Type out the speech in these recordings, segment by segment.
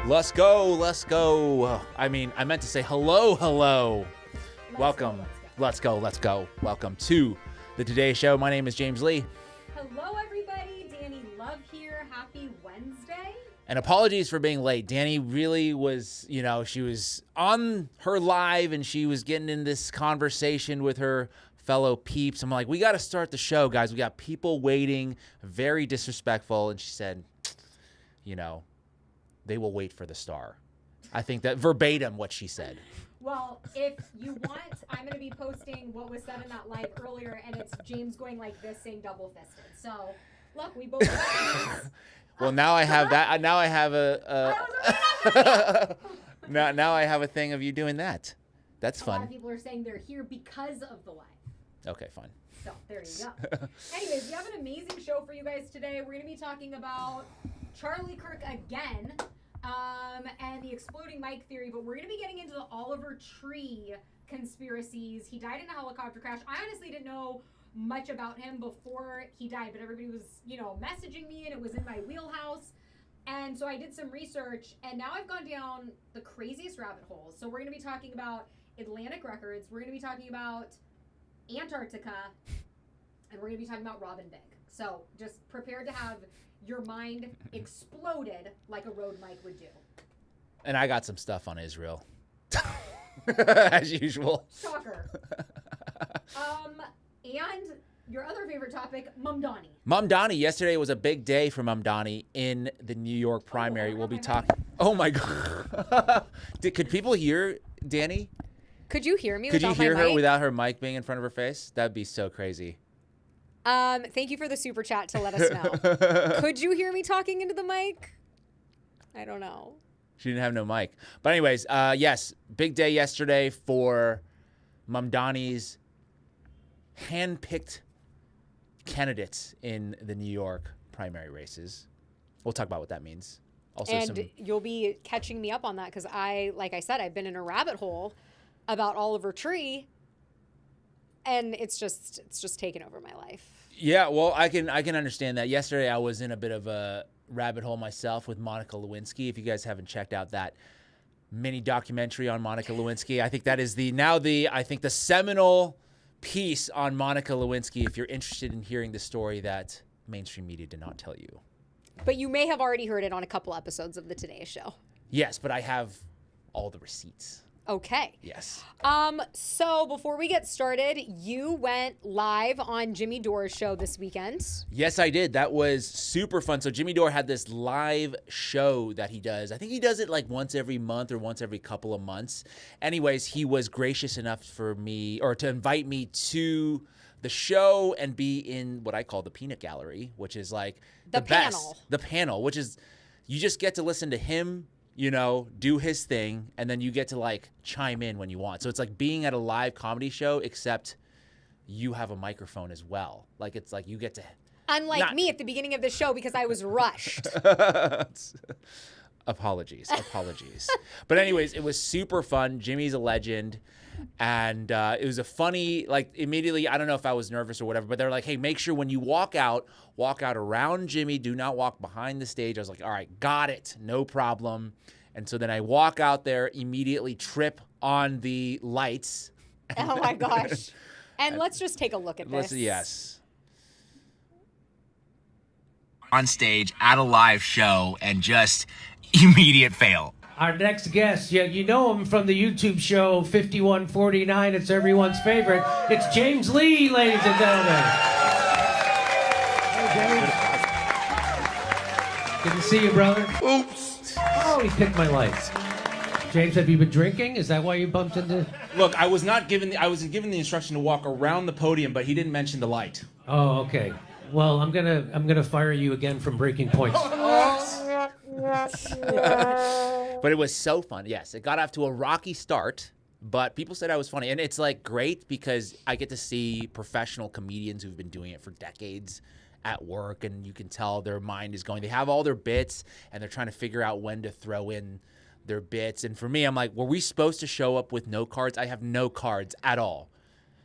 Let's go. I meant to say hello. Welcome. Let's go. Welcome to the Today Show. My name is James Lee. Hello, everybody. Dani Love here. Happy Wednesday. And apologies for being late. Dani really was, she was on her live and she was getting in this conversation with her fellow peeps. I'm like, we got to start the show, guys. We got people waiting, very disrespectful. And she said, they will wait for the star. I think that verbatim what she said. Well, if you want, I'm going to be posting what was said in that live earlier, and it's James going like this, saying double fisted. So, look, we both have these. Well, now I have that. Now I have now I have a thing of you doing that. That's fun. A lot of people are saying they're here because of the live. Okay, fine. So, there you go. Anyways, we have an amazing show for you guys today. We're going to be talking about Charlie Kirk again. And the exploding mic theory, but we're going to be getting into the Oliver Tree conspiracies. He died in a helicopter crash. I honestly didn't know much about him before he died, but everybody was, messaging me, and it was in my wheelhouse. And so I did some research, and now I've gone down the craziest rabbit holes. So we're going to be talking about Atlantic Records. We're going to be talking about Antarctica, and we're going to be talking about Robin Big. So just prepared to have your mind exploded like a road mic would do. And I got some stuff on Israel. As usual. Shocker. And your other favorite topic, Mamdani. Mamdani. Yesterday was a big day for Mamdani in the New York primary. We'll be talking. Oh, my God. Could people hear Dani? Could you hear me Could you without my hear her mic? without her mic being in front of her face? That'd be so crazy. Thank you for the super chat to let us know. Could you hear me talking into the mic? I don't know. She didn't have no mic. But anyways, yes, big day yesterday for Mamdani's hand-picked candidates in the New York primary races. We'll talk about what that means. Also, you'll be catching me up on that because like I said, I've been in a rabbit hole about Oliver Tree, and it's just taken over my life. Yeah, well, I can understand that. Yesterday, I was in a bit of a rabbit hole myself with Monica Lewinsky. If you guys haven't checked out that mini documentary on Monica Lewinsky, I think that is the seminal piece on Monica Lewinsky. If you're interested in hearing the story that mainstream media did not tell you, but you may have already heard it on a couple episodes of the Today Show. Yes, but I have all the receipts. Okay. Yes. So before we get started, you went live on Jimmy Dore's show this weekend. Yes, I did. That was super fun. So Jimmy Dore had this live show that he does. I think he does it like once every month or once every couple of months. Anyways, he was gracious enough to invite me to the show and be in what I call the peanut gallery, which is like the panel. best. The panel, which is you just get to listen to him do his thing, and then you get to like chime in when you want. So it's like being at a live comedy show, except you have a microphone as well. Like it's like you get to. Unlike me at the beginning of the show because I was rushed. Apologies. But anyways, it was super fun. Jimmy's a legend. And it was a funny, like immediately, I don't know if I was nervous or whatever, but they're like, hey, make sure when you walk out around Jimmy. Do not walk behind the stage. I was like, all right, got it. No problem. And so then I walk out there, immediately trip on the lights. Oh my gosh. And let's just take a look at this. Yes. On stage at a live show and just immediate fail. Our next guest, you know him from the YouTube show 5149. It's everyone's favorite. It's James Lee, ladies and gentlemen. Hey, James. Good to see you, brother. Oops. Oh, he picked my lights. James, have you been drinking? Is that why you bumped into? Look, I was given the instruction to walk around the podium, but he didn't mention the light. Oh, okay. Well, I'm gonna fire you again from Breaking Points. But it was so fun. Yes, it got off to a rocky start, but people said I was funny. And it's like great because I get to see professional comedians who've been doing it for decades at work, and you can tell their mind is going. They have all their bits, and they're trying to figure out when to throw in their bits. And for me, I'm like, were we supposed to show up with no cards? I have no cards at all.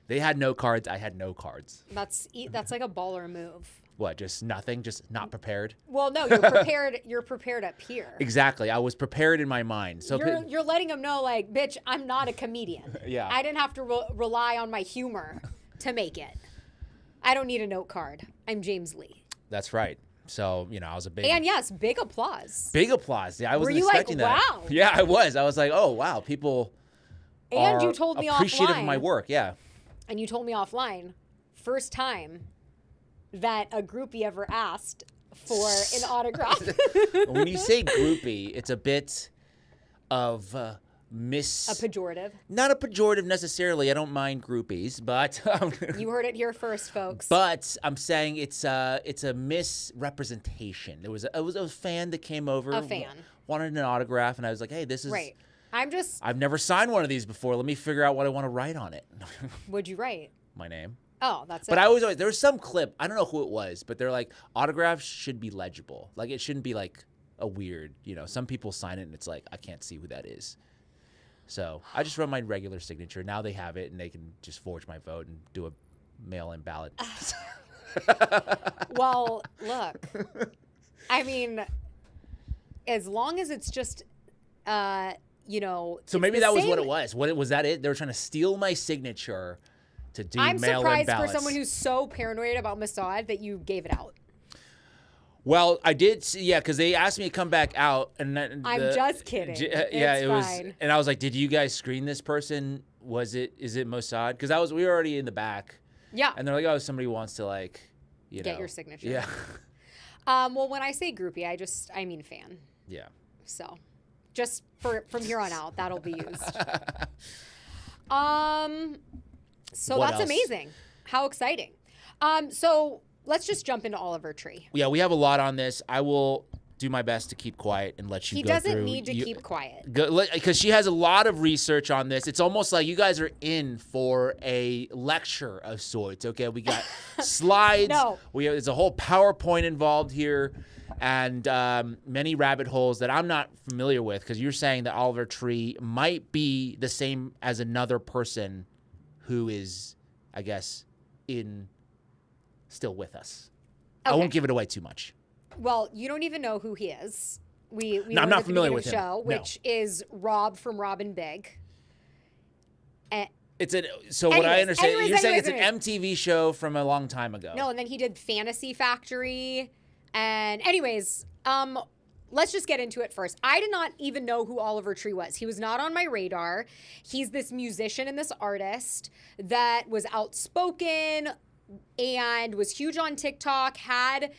They had no cards. I had no cards. That's like a baller move. What? Just nothing? Just not prepared? Well, no, you're prepared. You're prepared up here. Exactly. I was prepared in my mind. So You're letting them know, like, bitch, I'm not a comedian. Yeah. I didn't have to rely on my humor to make it. I don't need a note card. I'm James Lee. That's right. So, I was a big... And yes, big applause. Big applause. Yeah, I wasn't Were you expecting like, that. wow? Yeah, I was. I was like, oh, wow, people And are you told me appreciative offline. of my work. Yeah. And you told me offline, first time that a groupie ever asked for an autograph. When you say groupie, it's a bit of A pejorative. not a pejorative necessarily. I don't mind groupies, but You heard it here first, folks. but I'm saying it's a misrepresentation. There was a fan that came over, A fan. wanted an autograph, and I was like, hey, this is Right. I've never signed one of these before. Let me figure out what I want to write on it. What'd you write? My name. Oh, that's it. But I always there was some clip, I don't know who it was, but they're like, autographs should be legible. Like, it shouldn't be like a weird, some people sign it and it's like, I can't see who that is. So I just wrote my regular signature. Now they have it and they can just forge my vote and do a mail-in ballot. Well, look, I mean, as long as it's just, So it's maybe the that was same- what it was. Was that it? They were trying to steal my signature to do I'm mail-in surprised ballots. for someone who's so paranoid about Mossad that you gave it out. Well, I did see, yeah, because they asked me to come back out, and I'm just kidding. Yeah, It's it was, fine. and I was like, "Did you guys screen this person? Is it Mossad?" Because we were already in the back, Yeah. and they're like, "Oh, somebody wants to Get your signature. Yeah, Well, when I say groupie, I mean fan. yeah. So, just from here on out, that'll be used. So What that's else? amazing. How exciting. So let's just jump into Oliver Tree. Yeah, we have a lot on this. I will do my best to keep quiet and let you He go doesn't through. need to keep quiet. Because she has a lot of research on this. It's almost like you guys are in for a lecture of sorts. Okay, we got slides. No. There's a whole PowerPoint involved here, and many rabbit holes that I'm not familiar with. Because you're saying that Oliver Tree might be the same as another person who is, I guess, still with us. I Okay. won't give it away too much. Well, you don't even know who he is. We No, I'm learned not at the familiar beginning with of the him. show, No. which is Rob from Rob and Big. And, What I Anyways, understand, anyways, you're saying it's anyways. an MTV show from a long time ago. No, and then he did Fantasy Factory. And anyways, let's just get into it first. I did not even know who Oliver Tree was. He was not on my radar. He's this musician and this artist that was outspoken and was huge on TikTok, had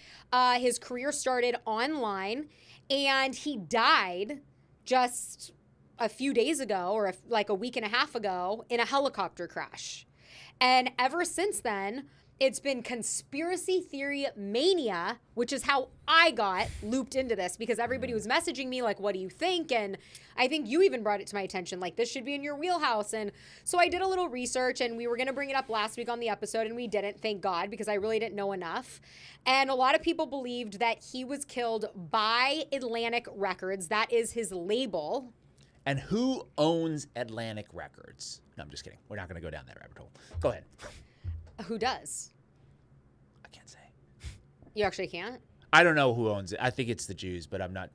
his career started online, and he died just a few days ago, or like a week and a half ago, in a helicopter crash. And ever since then, it's been conspiracy theory mania, which is how I got looped into this, because everybody was messaging me like, what do you think? And I think you even brought it to my attention, like, this should be in your wheelhouse. And so I did a little research, and we were going to bring it up last week on the episode, and we didn't, thank God, because I really didn't know enough. And a lot of people believed that he was killed by Atlantic Records. That is his label. And who owns Atlantic Records? No, I'm just kidding. We're not going to go down that rabbit hole. Go ahead. Who does? I can't say. You actually can't? I don't know who owns it. I think it's the Jews, but I'm not.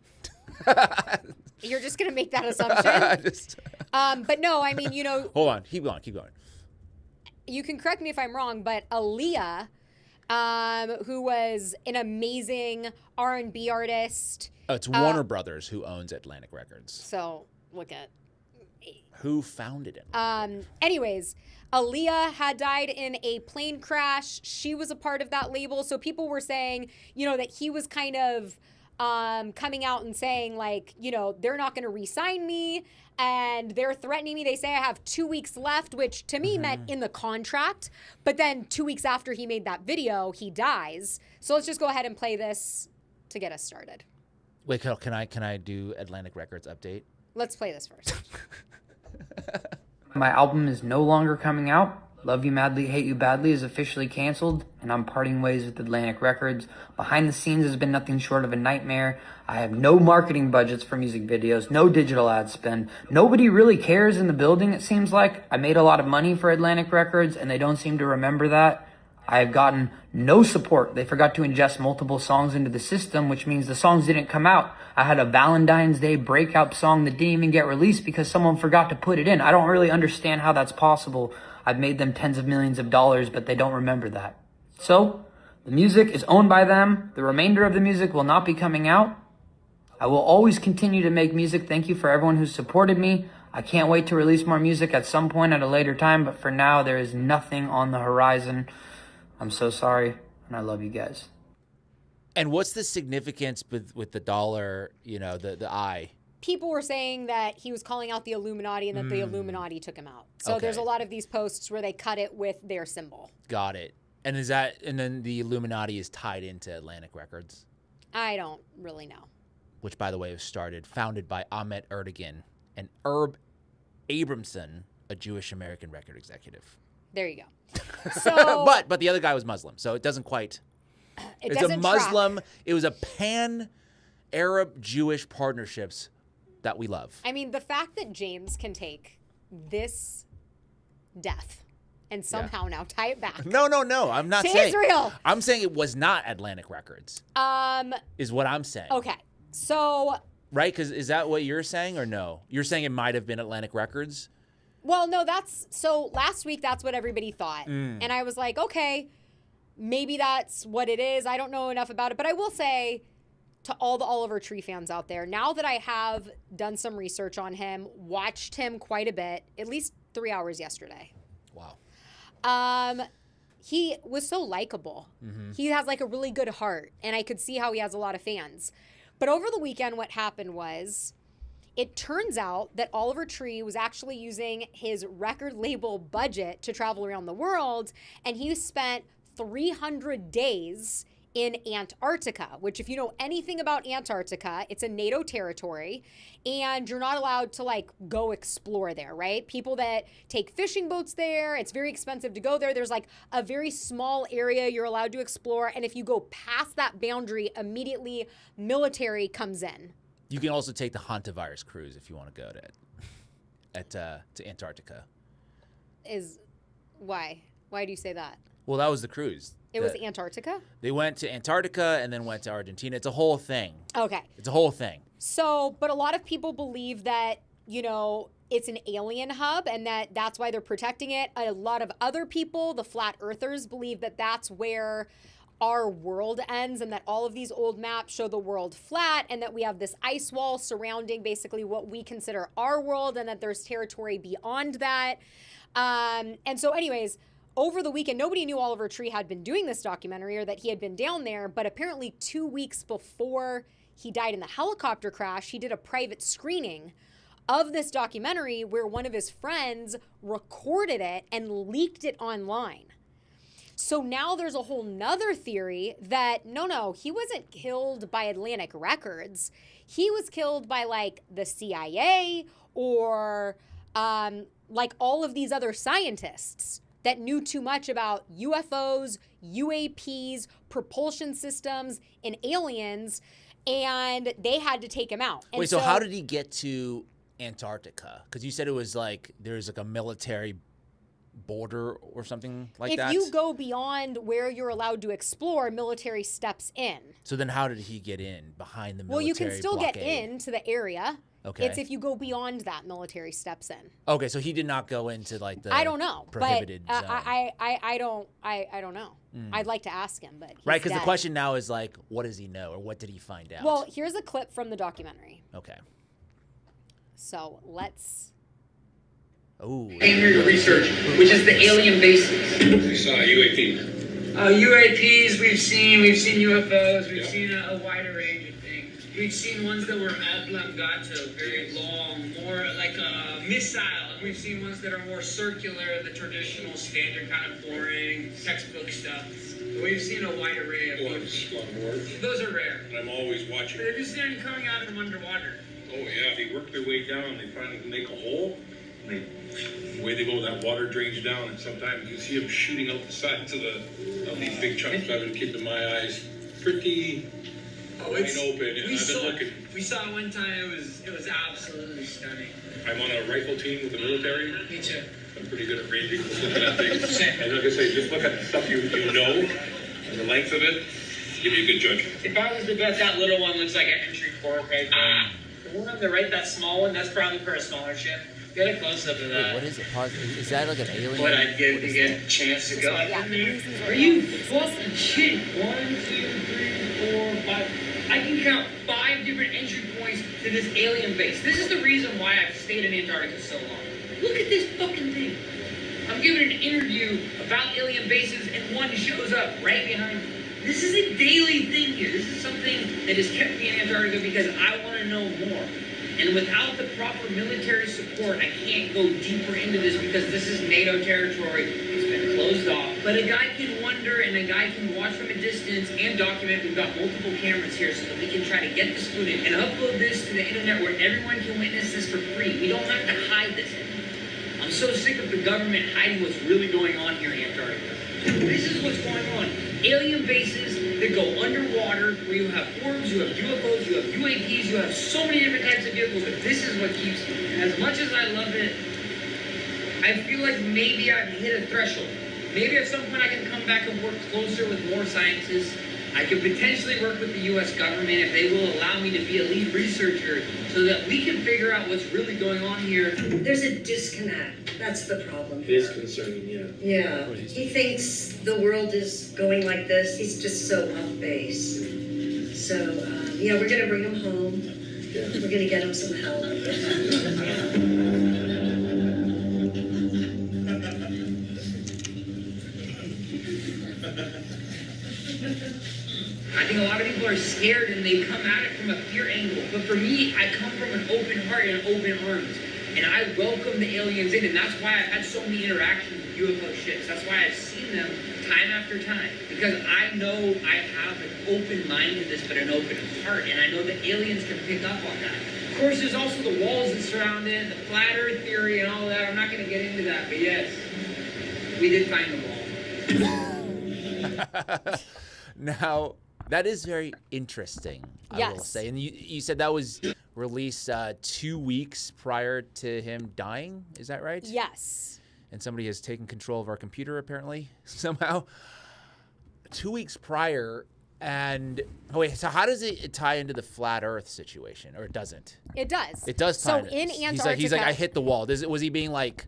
You're just going to make that assumption? Just- But no, I mean, Hold on. Keep going. you can correct me if I'm wrong, but Aaliyah, who was an amazing R&B artist. Oh, it's Warner Brothers who owns Atlantic Records. So look at. Who founded it? Anyways, Aaliyah had died in a plane crash. She was a part of that label. So people were saying, that he was kind of coming out and saying, like, they're not going to re-sign me. And they're threatening me. They say I have 2 weeks left, which to me meant in the contract. But then 2 weeks after he made that video, he dies. So let's just go ahead and play this to get us started. Wait, can I do Atlantic Records update? Let's play this first. My album is no longer coming out. Love You Madly, Hate You Badly is officially canceled, and I'm parting ways with Atlantic Records. Behind the scenes has been nothing short of a nightmare. I have no marketing budgets for music videos, no digital ad spend. Nobody really cares in the building, it seems like. I made a lot of money for Atlantic Records, and they don't seem to remember that. I have gotten no support. They forgot to ingest multiple songs into the system, which means the songs didn't come out. I had a Valentine's Day breakout song that didn't even get released because someone forgot to put it in. I don't really understand how that's possible. I've made them tens of millions of dollars, but they don't remember that. So, the music is owned by them. The remainder of the music will not be coming out. I will always continue to make music. Thank you for everyone who supported me. I can't wait to release more music at some point at a later time, but for now, there is nothing on the horizon. I'm so sorry, and I love you guys. And what's the significance with the dollar, you know, the eye? People were saying that he was calling out the Illuminati and that the Illuminati took him out. So Okay. there's a lot of these posts where they cut it with their symbol. Got it. And then the Illuminati is tied into Atlantic Records, I don't really know. which, by the way, was founded by Ahmet Erdogan and Herb Abramson, a Jewish American record executive. There you go. So, but the other guy was Muslim, so it doesn't quite. it It's doesn't a Muslim. It was a pan-Arab Jewish partnerships that we love. I mean, the fact that James can take this death and somehow now tie it back. No. I'm not To saying Israel. I'm saying it was not Atlantic Records. Is what I'm saying. Okay. So, Right? Because is that what you're saying or no? You're saying it might have been Atlantic Records. well, no, so last week that's what everybody thought. And I was like, okay, maybe that's what it is. I don't know enough about it, but I will say to all the Oliver Tree fans out there, now that I have done some research on him, watched him quite a bit, at least 3 hours yesterday. Wow. He was so likable. He has like a really good heart, and I could see how he has a lot of fans. But over the weekend, what happened was, it turns out that Oliver Tree was actually using his record label budget to travel around the world, and he spent 300 days in Antarctica, which, if you know anything about Antarctica, it's a NATO territory, and you're not allowed to like go explore there, right? People that take fishing boats there, it's very expensive to go there. There's like a very small area you're allowed to explore, and if you go past that boundary, immediately military comes in. You can also take the hantavirus cruise if you want to go to Antarctica. Why do you say that? Well, that was the cruise. It was Antarctica? They went to Antarctica and then went to Argentina. It's a whole thing. Okay. It's a whole thing. So, but a lot of people believe that, you know, it's an alien hub and that's why they're protecting it. A lot of other people, the flat earthers, believe that that's where our world ends and that all of these old maps show the world flat and that we have this ice wall surrounding basically what we consider our world and that there's territory beyond that. And so anyways, over the weekend, nobody knew Oliver Tree had been doing this documentary or that he had been down there, but apparently 2 weeks before he died in the helicopter crash, he did a private screening of this documentary where one of his friends recorded it and leaked it online. So now there's a whole nother theory that no, he wasn't killed by Atlantic Records. He was killed by like the CIA or like all of these other scientists that knew too much about UFOs, UAPs, propulsion systems, and aliens, and they had to take him out. And Wait, so how did he get to Antarctica? Because you said it was like there's like a military border or something like that? If you go beyond where you're allowed to explore, military steps in. So then how did he get in behind the military Well, you can still blockade? get into the area. Okay. It's if you go beyond that, military steps in. Okay, so he did not go into like the I don't know, prohibited but zone. I don't know. I'd like to ask him, but he's Right, because the dead. question now is like, what does he know or what did he find out? Well, here's a clip from the documentary. Okay. So let's. Oh. Your research, which is the alien bases. We saw UAP. UAPs, we've seen UFOs, we've seen a wider range of things. We've seen ones that were oblongato, very long, more like a missile, and we've seen ones that are more circular, the traditional, standard kind of boring textbook stuff. We've seen a wide array of Ones on board. Those are rare. I'm always watching. But have you seen them coming out of them underwater? Oh yeah, they work their way down. They finally make a hole. The way they go, that water drains down, and sometimes you see them shooting out the sides of these big chunks. I've been keeping my eyes pretty wide open, and I've been looking. We saw it one time. It was absolutely stunning. I'm on a rifle team with the military. Me too. I'm pretty good at ranging, looking at things. And like I say, just look at the stuff you know, and the length of it, give you a good judgment. If I was to bet, that little one looks like an entry port right there. The one on the right, that small one, that's probably for a smaller ship. Get a close up of that. Wait, what is it? Pause. Is that like an alien? What I'd give to get a chance to go in there. Are you fucking kidding? 1, 2, 3, 4, 5. I can count 5 different entry points to this alien base. This is the reason why I've stayed in Antarctica so long. Look at this fucking thing. I'm giving an interview about alien bases and one shows up right behind me. This is a daily thing here. This is something that has kept me in Antarctica because I want to know more. And without the proper military support, I can't go deeper into this because this is NATO territory. It's been closed off. But a guy can wonder and a guy can watch from a distance and document. We've got multiple cameras here so that we can try to get this footage and upload this to the internet where everyone can witness this for free. We don't have to hide this anymore. I'm so sick of the government hiding what's really going on here in Antarctica. This is what's going on. Alien bases that go underwater where you have orbs, you have UFOs, you have UAPs, you have so many different types of vehicles, but this is what keeps me. And as much as I love it, I feel like maybe I've hit a threshold. Maybe at some point I can come back and work closer with more scientists. I could potentially work with the U.S. government if they will allow me to be a lead researcher so that we can figure out what's really going on here. There's a disconnect. That's the problem. It is concerning, yeah. Yeah. He thinks the world is going like this. He's just so off base. So, yeah, we're going to bring him home. Yeah. We're going to get him some help. I think a lot of people are scared and they come at it from a fear angle. But for me, I come from an open heart and open arms. And I welcome the aliens in. And that's why I've had so many interactions with UFO ships. That's why I've seen them time after time. Because I know I have an open mind to this, but an open heart. And I know the aliens can pick up on that. Of course, there's also the walls that surround it, the flat earth theory and all that. I'm not going to get into that. But yes, we did find the wall. Now, that is very interesting, I will say. And you said that was released 2 weeks prior to him dying. Is that right? Yes. And somebody has taken control of our computer, apparently, somehow. 2 weeks prior. And, oh, wait, so how does it tie into the flat Earth situation? Or it doesn't? It does. It does tie So into in this. Antarctica. He's like, I hit the wall. Was he being, like,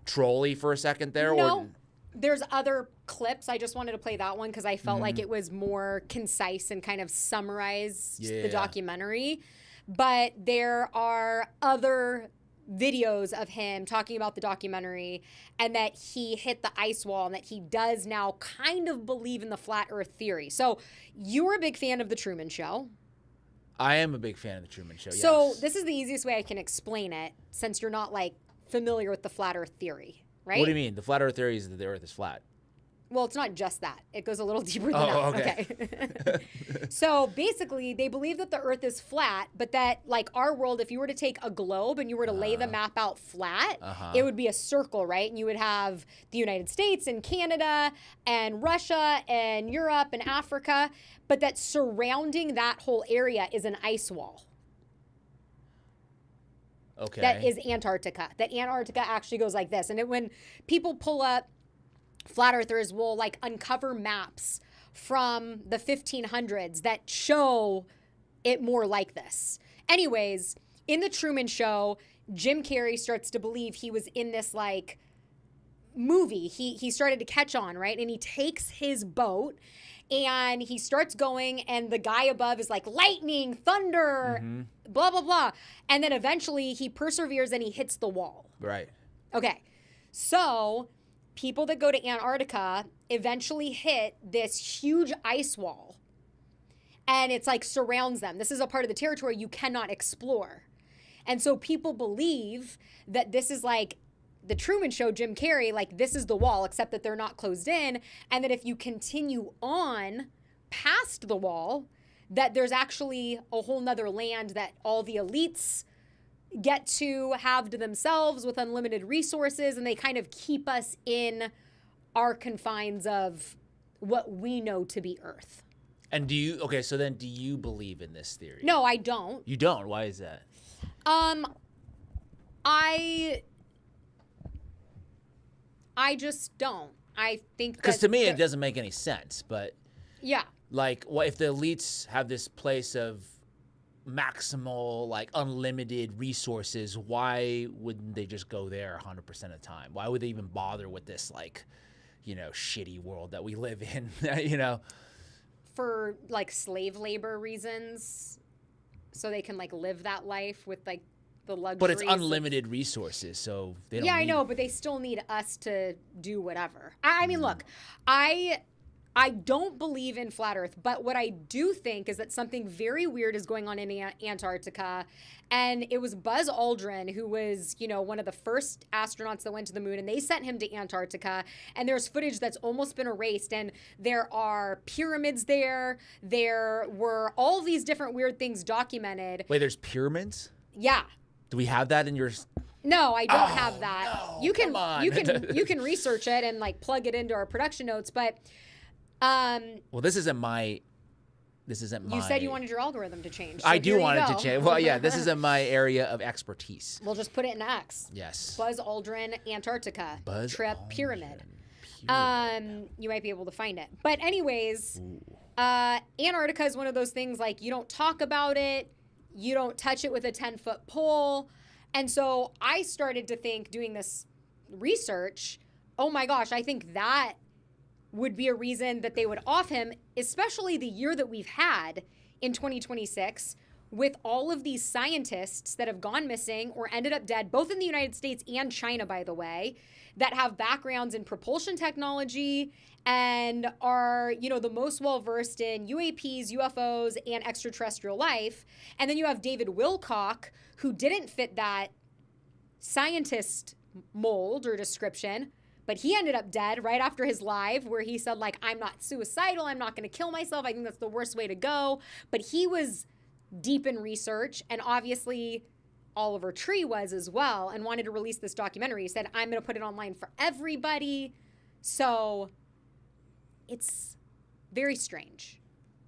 trolly for a second there? No. Or? There's other clips. I just wanted to play that one because I felt like it was more concise and kind of summarized the documentary. But there are other videos of him talking about the documentary and that he hit the ice wall and that he does now kind of believe in the flat Earth theory. So you were a big fan of The Truman Show. I am a big fan of The Truman Show, So yes. this is the easiest way I can explain it since you're not like familiar with the flat Earth theory. Right? What do you mean? The flat Earth theory is that the Earth is flat. Well, it's not just that. It goes a little deeper than that. Okay. So basically, they believe that the Earth is flat, but that, like our world, if you were to take a globe and you were to lay the map out flat, it would be a circle, right? And you would have the United States and Canada and Russia and Europe and Africa, but that surrounding that whole area is an ice wall. Okay. That is Antarctica. That Antarctica actually goes like this. And when people pull up, flat earthers will like uncover maps from the 1500s that show it more like this. Anyways, in The Truman Show, Jim Carrey starts to believe he was in this like movie. He started to catch on, right? And he takes his boat and he starts going and the guy above is like lightning, thunder, blah, blah, blah. And then eventually he perseveres and he hits the wall. Right. Okay. So people that go to Antarctica eventually hit this huge ice wall and it's like surrounds them. This is a part of the territory you cannot explore. And so people believe that this is like the Truman Show, Jim Carrey, like this is the wall, except that they're not closed in. And that if you continue on past the wall, that there's actually a whole nother land that all the elites get to have to themselves with unlimited resources. And they kind of keep us in our confines of what we know to be Earth. And do you believe in this theory? No, I don't. You don't? Why is that? I just don't. I think Because to me, it doesn't make any sense. But yeah, like, what if the elites have this place of maximal, like, unlimited resources? Why wouldn't they just go there 100% of the time? Why would they even bother with this, like, you know, shitty world that we live in? You know, for like slave labor reasons, so they can like live that life with like the luxuries. but it's unlimited resources, so they don't. Yeah, I need- know, but they still need us to do whatever. I mean, look, I don't believe in flat Earth, but what I do think is that something very weird is going on in Antarctica, and it was Buzz Aldrin who was, you know, one of the first astronauts that went to the moon, and they sent him to Antarctica, and there's footage that's almost been erased, and there are pyramids there. There were all these different weird things documented. Wait, there's pyramids? Yeah. Do we have that in your? No, I don't have that. no, you can come on. you can research it and like plug it into our production notes, but Well, this isn't my. you said you wanted your algorithm to change. So I do here you want it go. to change. Well, yeah, this isn't my area of expertise. We'll just put it in X. Yes. Buzz Aldrin, Antarctica. Buzz Trip Aldrin, pyramid. pyramid. You might be able to find it. But anyways, Antarctica is one of those things like you don't talk about it, you don't touch it with a 10-foot pole. And so I started to think, doing this research, oh my gosh, I think that would be a reason that they would off him, especially the year that we've had in 2026 with all of these scientists that have gone missing or ended up dead, both in the United States and China, by the way, that have backgrounds in propulsion technology and are, you know, the most well-versed in UAPs, UFOs, and extraterrestrial life. And then you have David Wilcock, who didn't fit that scientist mold or description, but he ended up dead right after his live where he said, like, I'm not suicidal, I'm not going to kill myself, I think that's the worst way to go. But he was deep in research, and obviously Oliver Tree was as well, and wanted to release this documentary. He said, I'm going to put it online for everybody. So it's very strange.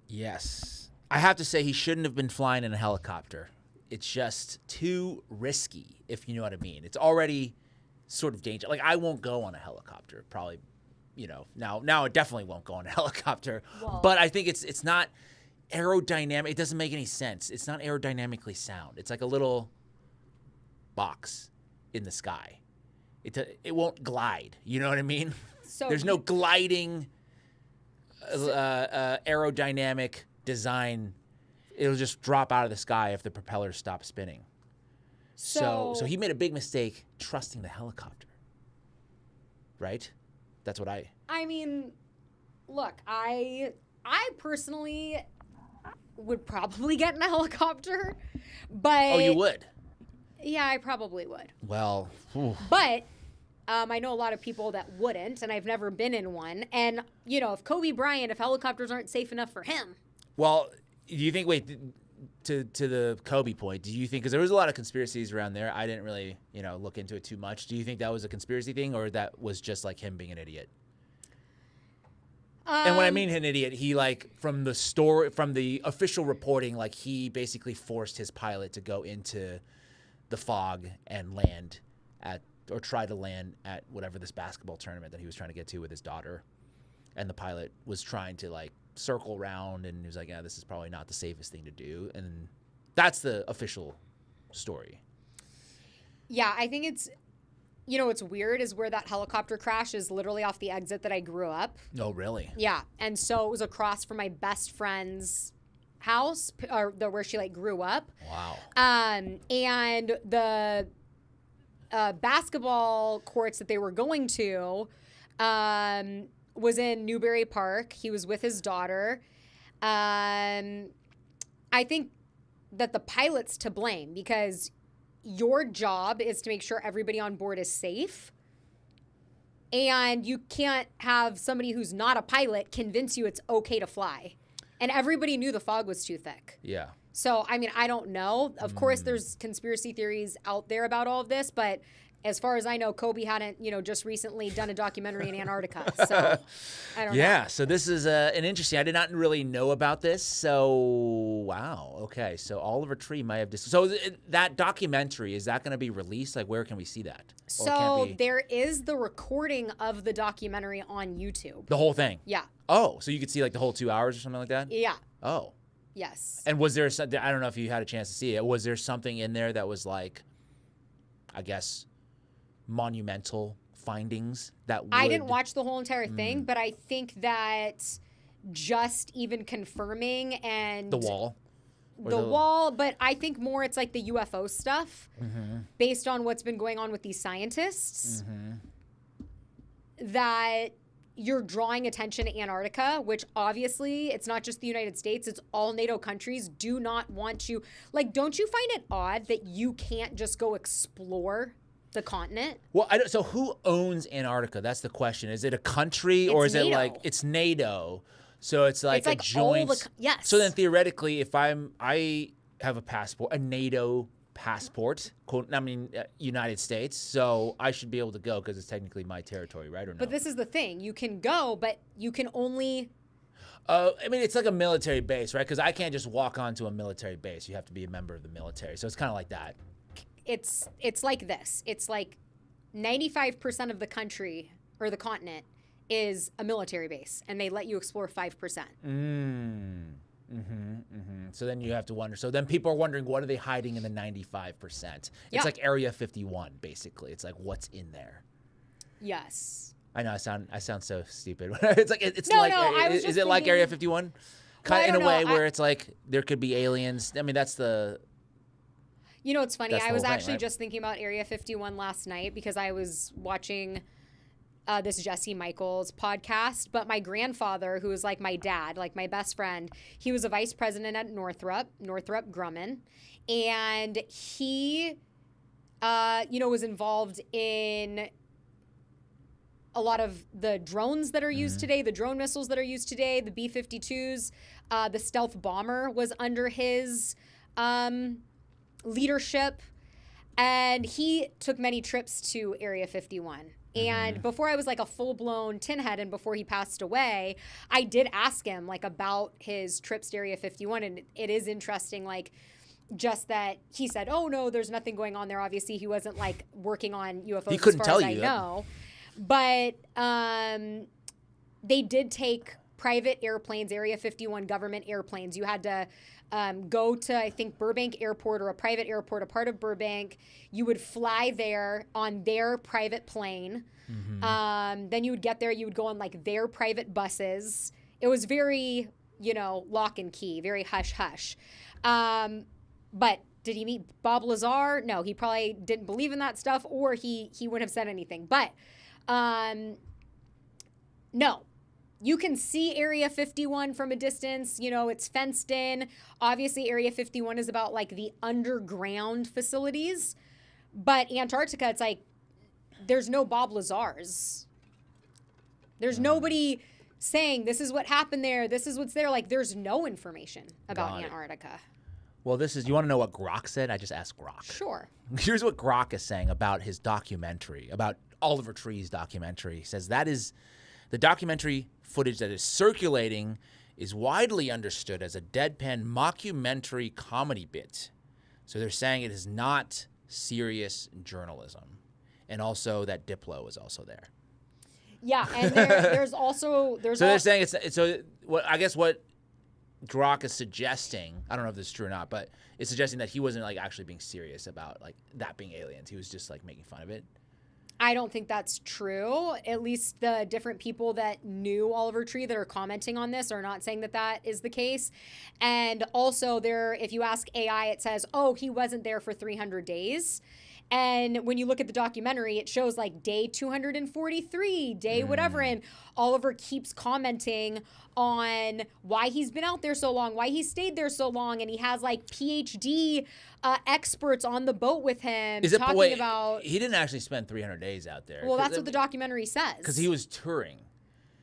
Yes. I have to say, he shouldn't have been flying in a helicopter. It's just too risky, if you know what I mean. It's already sort of dangerous. Like, I won't go on a helicopter, probably, you know. Now I definitely won't go on a helicopter. Well, but I think it's not aerodynamic. It doesn't make any sense. It's not aerodynamically sound. It's like a little box in the sky. It won't glide. You know what I mean? So There's no gliding aerodynamic design. It'll just drop out of the sky if the propeller stops spinning. So he made a big mistake trusting the helicopter. Right? That's what I mean, look, I personally would probably get in a helicopter, but Oh, you would? Yeah, I probably would. Well, But I know a lot of people that wouldn't, and I've never been in one. And, you know, if Kobe Bryant, if helicopters aren't safe enough for him. well, do you think, wait, to the Kobe point, do you think, because there was a lot of conspiracies around there, I didn't really, you know, look into it too much. Do you think that was a conspiracy thing, or that was just like him being an idiot? And when I mean an idiot, he, like, from the official reporting, like, he basically forced his pilot to go into the fog and land or try to land at whatever this basketball tournament that he was trying to get to with his daughter. And the pilot was trying to, like, circle around, and he was like, yeah, this is probably not the safest thing to do. And that's the official story. Yeah, I think it's, you know, what's weird is where that helicopter crash is literally off the exit that I grew up. Oh, really? Yeah, and so it was across from my best friend's house, or where she like grew up. Wow. And the basketball courts that they were going to was in Newbury Park. He was with his daughter. I think that the pilot's to blame because your job is to make sure everybody on board is safe. And you can't have somebody who's not a pilot convince you it's okay to fly. And everybody knew the fog was too thick. Yeah. So, I mean, I don't know. Of course, there's conspiracy theories out there about all of this, but as far as I know, Kobe hadn't, just recently done a documentary in Antarctica. So I don't know. Yeah, so this is an interesting. I did not really know about this. So wow, okay. So Oliver Tree might have that documentary, is that going to be released? Like, where can we see that? So there is the recording of the documentary on YouTube. The whole thing. Yeah. Oh, so you could see like the whole 2 hours or something like that? Yeah. Oh. Yes. And was there something? I don't know if you had a chance to see it. Was there something in there that was like, I guess, monumental findings that would... I didn't watch the whole entire thing, but I think that just even confirming and the wall, but I think more it's like the UFO stuff based on what's been going on with these scientists, that you're drawing attention to Antarctica, which obviously it's not just the United States, it's all NATO countries do not want you. Like, don't you find it odd that you can't just go explore the continent? Well, so who owns Antarctica? That's the question. Is it a country or is it like it's NATO? So it's like a joint. Yes. So then theoretically, if I have a passport, a NATO passport, United States, so I should be able to go because it's technically my territory, right? Or no? But this is the thing: you can go, but you can only. It's like a military base, right? Because I can't just walk onto a military base. You have to be a member of the military. So it's kind of like that. It's like this. It's like 95% of the country or the continent is a military base, and they let you explore 5%. So then you have to wonder. So then people are wondering, what are they hiding in the 95%? It's like Area 51, basically. It's like, what's in there? Yes. I know I sound so stupid. It's like is it like Area 51? In a way where it's like there could be aliens. I mean, that's the. You know, it's funny. I was actually right? just thinking about Area 51 last night because I was watching this Jesse Michaels podcast. But my grandfather, who was like my dad, like my best friend, he was a vice president at Northrop Grumman. And he, was involved in a lot of the drones that are used today, the drone missiles that are used today, the B-52s. The stealth bomber was under his leadership, and he took many trips to Area 51. And before I was like a full-blown tinhead and before he passed away, I did ask him like about his trips to Area 51, and it is interesting, like just that he said, oh no, there's nothing going on there. Obviously he wasn't like working on UFOs he couldn't as far tell as you I know. But they did take private airplanes, Area 51 government airplanes. You had to go to, I think, Burbank Airport or a private airport, a part of Burbank. You would fly there on their private plane. Then you would get there. You would go on like their private buses. It was very, lock and key, very hush-hush. But did he meet Bob Lazar? No, he probably didn't believe in that stuff, or he wouldn't have said anything. But no. You can see Area 51 from a distance. It's fenced in. Obviously, Area 51 is about like the underground facilities. But Antarctica, it's like there's no Bob Lazars. There's nobody saying this is what happened there. This is what's there. Like there's no information about Antarctica. Well, you want to know what Grok said? I just asked Grok. Sure. Here's what Grok is saying about his documentary, about Oliver Tree's documentary. He says that is the documentary footage that is circulating is widely understood as a deadpan mockumentary comedy bit. So they're saying it is not serious journalism. And also that Diplo is also there. Yeah, and there's also... So they're saying I guess what Grok is suggesting, I don't know if this is true or not, but it's suggesting that he wasn't like actually being serious about like that being aliens. He was just like making fun of it. I don't think that's true. At least the different people that knew Oliver Tree that are commenting on this are not saying that that is the case. And also if you ask AI, it says, oh, he wasn't there for 300 days. And when you look at the documentary, it shows like day 243, day whatever. And Oliver keeps commenting on why he's been out there so long, why he stayed there so long. And he has like PhD experts on the boat with him talking about. He didn't actually spend 300 days out there. Well, that's what the documentary says. Because he was touring.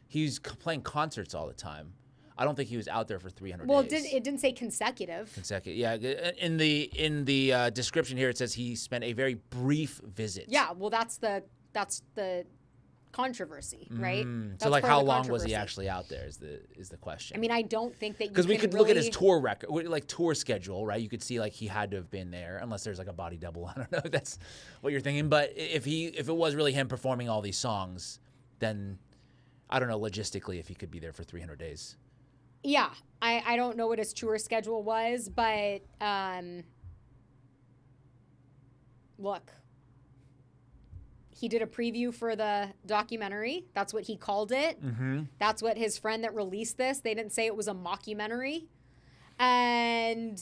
He was playing concerts all the time. I don't think he was out there for 300 Well, days. it didn't say consecutive. Consecutive. Yeah. In the description here, it says he spent a very brief visit. Yeah. Well, that's the controversy, right? So like, how long was he actually out there? Is the question? I mean, I don't think that because we could look at his tour record, like tour schedule, right? You could see like he had to have been there, unless there's like a body double. I don't know if that's what you're thinking, but if it was really him performing all these songs, then I don't know logistically if he could be there for 300 days. Yeah, I don't know what his tour schedule was, but look. He did a preview for the documentary. That's what he called it. Mm-hmm. That's what his friend that released this, they didn't say it was a mockumentary. And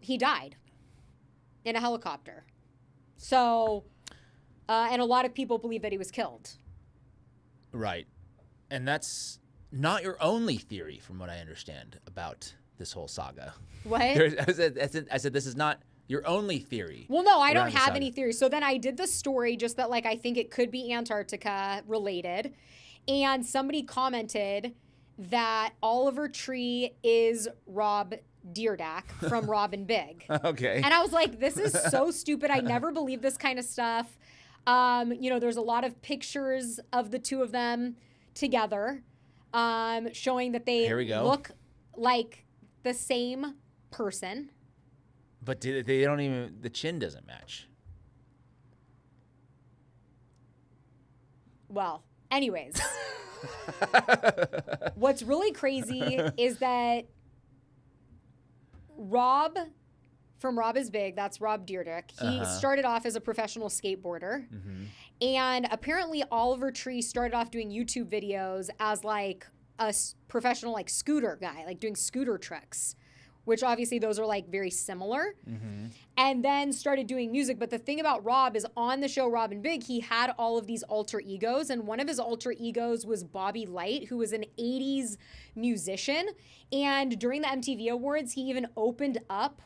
he died in a helicopter. So, and a lot of people believe that he was killed. Right. And that's not your only theory, from what I understand, about this whole saga. What? I said this is not your only theory. Well, no, I don't have any theories. So then I did the story just that, like, I think it could be Antarctica related. And somebody commented that Oliver Tree is Rob Dierdak from Robin Big. Okay. And I was like, this is so stupid. I never believe this kind of stuff. There's a lot of pictures of the two of them together, showing that they look like the same person. But they don't even, the chin doesn't match. Well, anyways, what's really crazy is that Rob from Rob is Big, that's Rob Dierdak, he started off as a professional skateboarder. Mm-hmm. And apparently Oliver Tree started off doing YouTube videos as like a professional like scooter guy, like doing scooter tricks, which obviously those are like very similar, and then started doing music. But the thing about Rob is on the show Robin Big, he had all of these alter egos, and one of his alter egos was Bobby Light, who was an 80s musician. And during the MTV Awards, he even opened up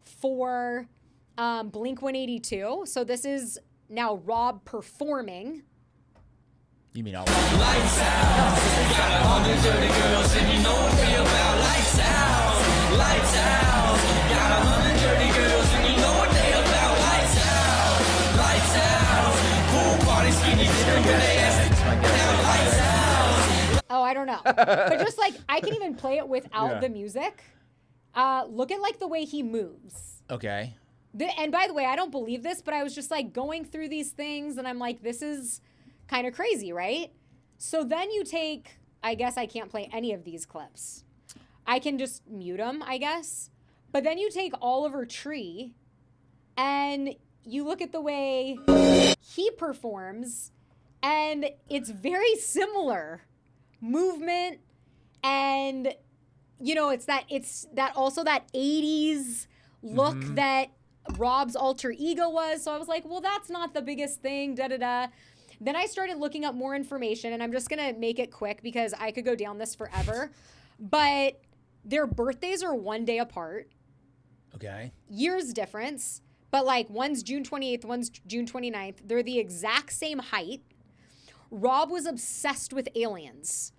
for Blink-182. So this is now Rob performing. You mean all Lights out, got 130 girls and you know what we about. Lights out, lights out, got 130 girls and you know what they about. Lights out, pool party, skinny dipping with ass. Lights out. Oh, I don't know. But just like, I can even play it without the music. Look at like the way he moves. Okay. And by the way, I don't believe this, but I was just like going through these things and I'm like, this is kind of crazy, right? So then you take, I guess I can't play any of these clips. I can just mute them, I guess. But then you take Oliver Tree and you look at the way he performs and it's very similar movement. And it's that also that 80s look that Rob's alter ego was. So I was like, well, that's not the biggest thing, da-da-da. Then I started looking up more information, and I'm just going to make it quick because I could go down this forever. But their birthdays are 1 day apart. Okay. Years difference. But like one's June 28th, one's June 29th. They're the exact same height. Rob was obsessed with aliens.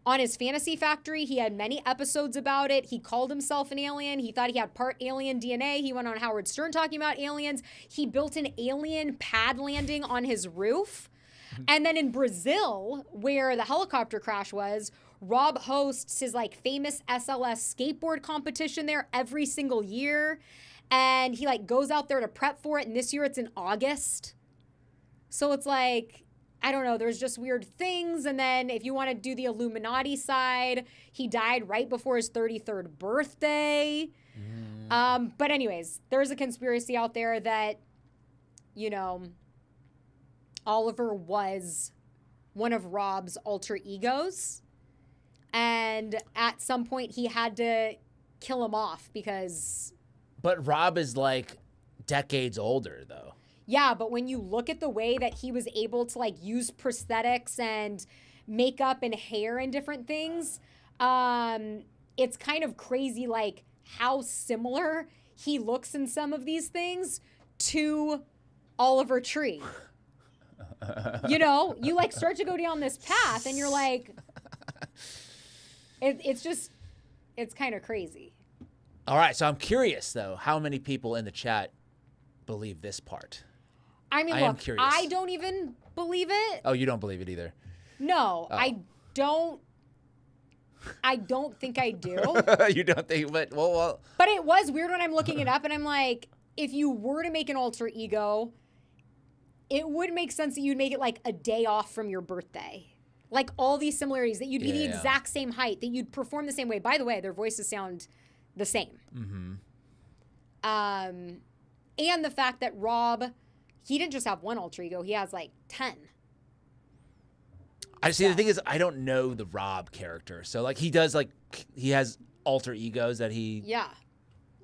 On his Fantasy Factory, he had many episodes about it. He called himself an alien. He thought he had part alien DNA. He went on Howard Stern talking about aliens. He built an alien pad landing on his roof. And then in Brazil, where the helicopter crash was, Rob hosts his like famous SLS skateboard competition there every single year. And he like goes out there to prep for it. And this year it's in August. So it's like, I don't know, there's just weird things. And then if you want to do the Illuminati side, he died right before his 33rd birthday. But anyways, there's a conspiracy out there that, Oliver was one of Rob's alter egos. And at some point he had to kill him off because... But Rob is like decades older though. Yeah, but when you look at the way that he was able to like use prosthetics and makeup and hair and different things, it's kind of crazy like how similar he looks in some of these things to Oliver Tree. You like start to go down this path and you're like, So, I don't know. There's just weird things. And then if you want to do the Illuminati side, he died right before his 33rd birthday. So it's like, I don't know. There's just weird things. And then if you want to do the Illuminati side, he died right before his 33rd birthday. It's kind of crazy. All right, so I'm curious though, how many people in the chat believe this part? I mean, I am look, curious. I don't even believe it. Oh, you don't believe it either? No, Oh. I don't think I do. You don't think, but well. But it was weird when I'm looking it up and I'm like, if you were to make an alter ego, it would make sense that you'd make it like a day off from your birthday. Like all these similarities, that you'd be the Yeah. exact same height, that you'd perform the same way. By the way, their voices sound the same. Mm-hmm. And the fact that Rob, he didn't just have one alter ego, he has like 10. I see. The thing is, I don't know the Rob character, so like he has alter egos that he. Yeah.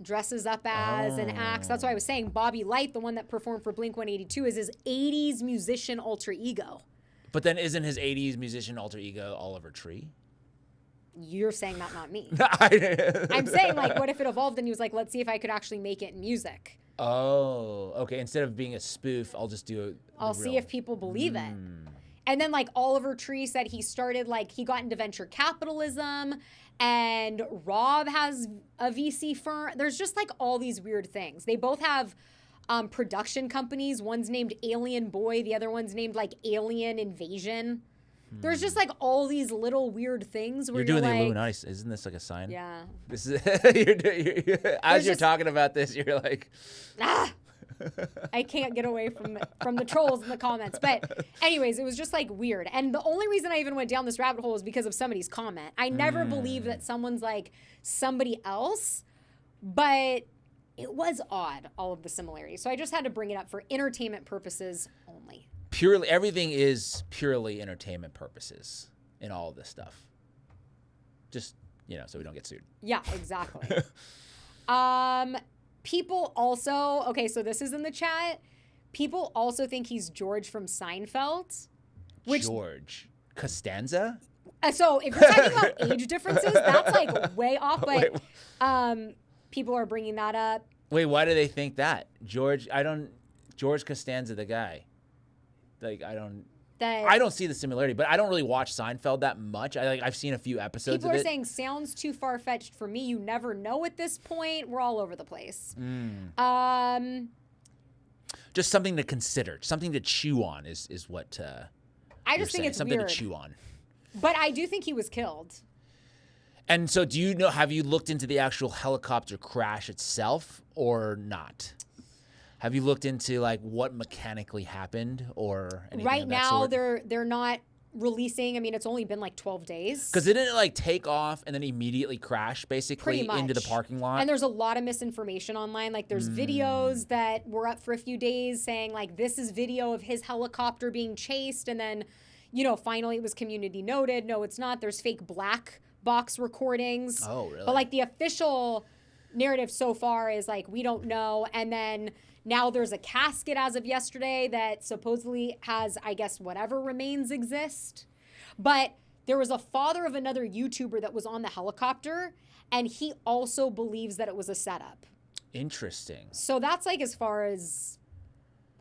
Dresses up as and acts. That's why I was saying Bobby Light, the one that performed for Blink-182, is his 80s musician alter ego. But then isn't his 80s musician alter ego Oliver Tree? You're saying that, not me. I'm I'm saying, like, what if it evolved and he was like, let's see if I could actually make it in music. Oh, okay. Instead of being a spoof, I'll just do it. I'll see if people believe it. And then, like, Oliver Tree said he started, like, he got into venture capitalism, and Rob has a VC firm. There's just, like, all these weird things. They both have production companies. One's named Alien Boy. The other one's named, like, Alien Invasion. There's just, like, all these little weird things where You're doing the like, Illuminati. Isn't this like a sign? Yeah. This is as you're talking about this, you're like, I can't get away from the trolls in the comments. But anyways, it was just like weird. And the only reason I even went down this rabbit hole is because of somebody's comment. I never believe that someone's like somebody else, but it was odd, all of the similarities. So I just had to bring it up for entertainment purposes only. purely everything is purely entertainment purposes in all of this stuff. Just, so we don't get sued. Yeah, exactly. People also, okay, so this is in the chat. People also think he's George from Seinfeld. George Costanza? So if you're talking about age differences, that's like way off, but people are bringing that up. Wait, why do they think that? George Costanza, the guy. Like, I don't see the similarity, but I don't really watch Seinfeld that much. I've seen a few episodes People of are it. saying sounds too far-fetched for me. You never know at this point. We're all over the place. Just something to consider, something to chew on is what I just think it's something weird. to chew on. But I do think he was killed. And so have you looked into the actual helicopter crash itself or not? Have you looked into like what mechanically happened or anything Right of that now sort? they're not releasing. I mean, it's only been like 12 days. Because didn't it like take off and then immediately crash basically into the parking lot? And there's a lot of misinformation online. Like there's videos that were up for a few days saying like this is video of his helicopter being chased, and then finally it was community noted. No, it's not. There's fake black box recordings. Oh, really? But like the official narrative so far is like we don't know. And then now there's a casket as of yesterday that supposedly has, I guess, whatever remains exist. But there was a father of another YouTuber that was on the helicopter, and he also believes that it was a setup. Interesting. So that's like as far as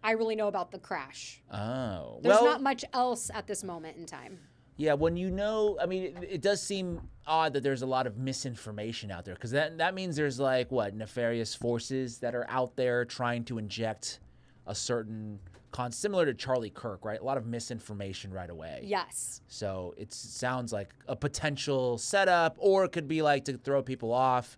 I really know about the crash. Oh. There's not much else at this moment in time. Yeah, when it does seem odd that there's a lot of misinformation out there, because that means there's like, nefarious forces that are out there trying to inject a certain similar to Charlie Kirk, right? A lot of misinformation right away. Yes. So it sounds like a potential setup, or it could be like to throw people off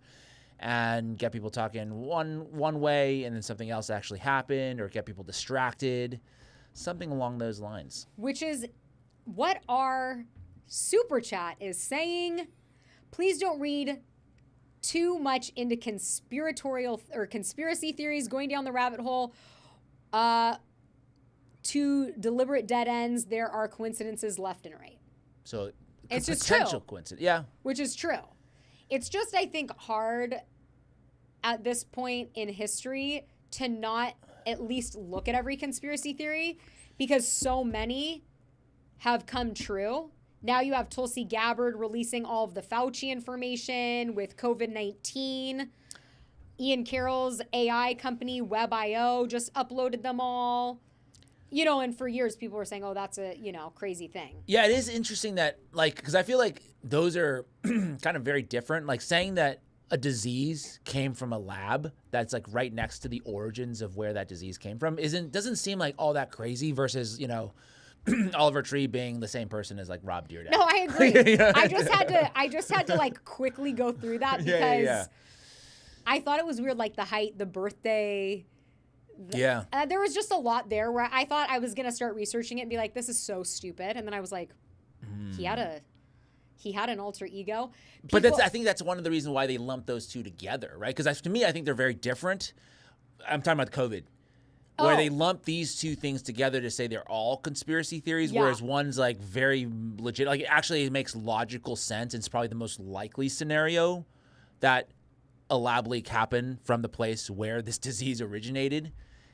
and get people talking one way and then something else actually happened, or get people distracted, something along those lines. Which is what our super chat is saying. Please don't read too much into conspiracy theories, going down the rabbit hole to deliberate dead ends. There are coincidences left and right. So it's just potential true. coincidence. Yeah. Which is true. It's just, I think, hard at this point in history to not at least look at every conspiracy theory, because so many have come true. Now you have Tulsi Gabbard releasing all of the Fauci information with COVID-19. Ian Carroll's AI company, WebIO, just uploaded them all. You know, and for years people were saying, oh, that's a, crazy thing. Yeah, it is interesting that, like, because I feel like those are kind of very different. Like saying that a disease came from a lab that's like right next to the origins of where that disease came from doesn't seem like all that crazy versus, Oliver Tree being the same person as like Rob Dierdak. No, I agree. I just had to like quickly go through that because I thought it was weird, like the height, the birthday. There was just a lot there where I thought I was going to start researching it and be like, this is so stupid. And then I was like, he had an alter ego. But I think that's one of the reasons why they lump those two together, right? Because to me, I think they're very different. I'm talking about COVID, where they lump these two things together to say they're all conspiracy theories, whereas one's like very legit. Like actually it makes logical sense. It's probably the most likely scenario that a lab leak happened from the place where this disease originated.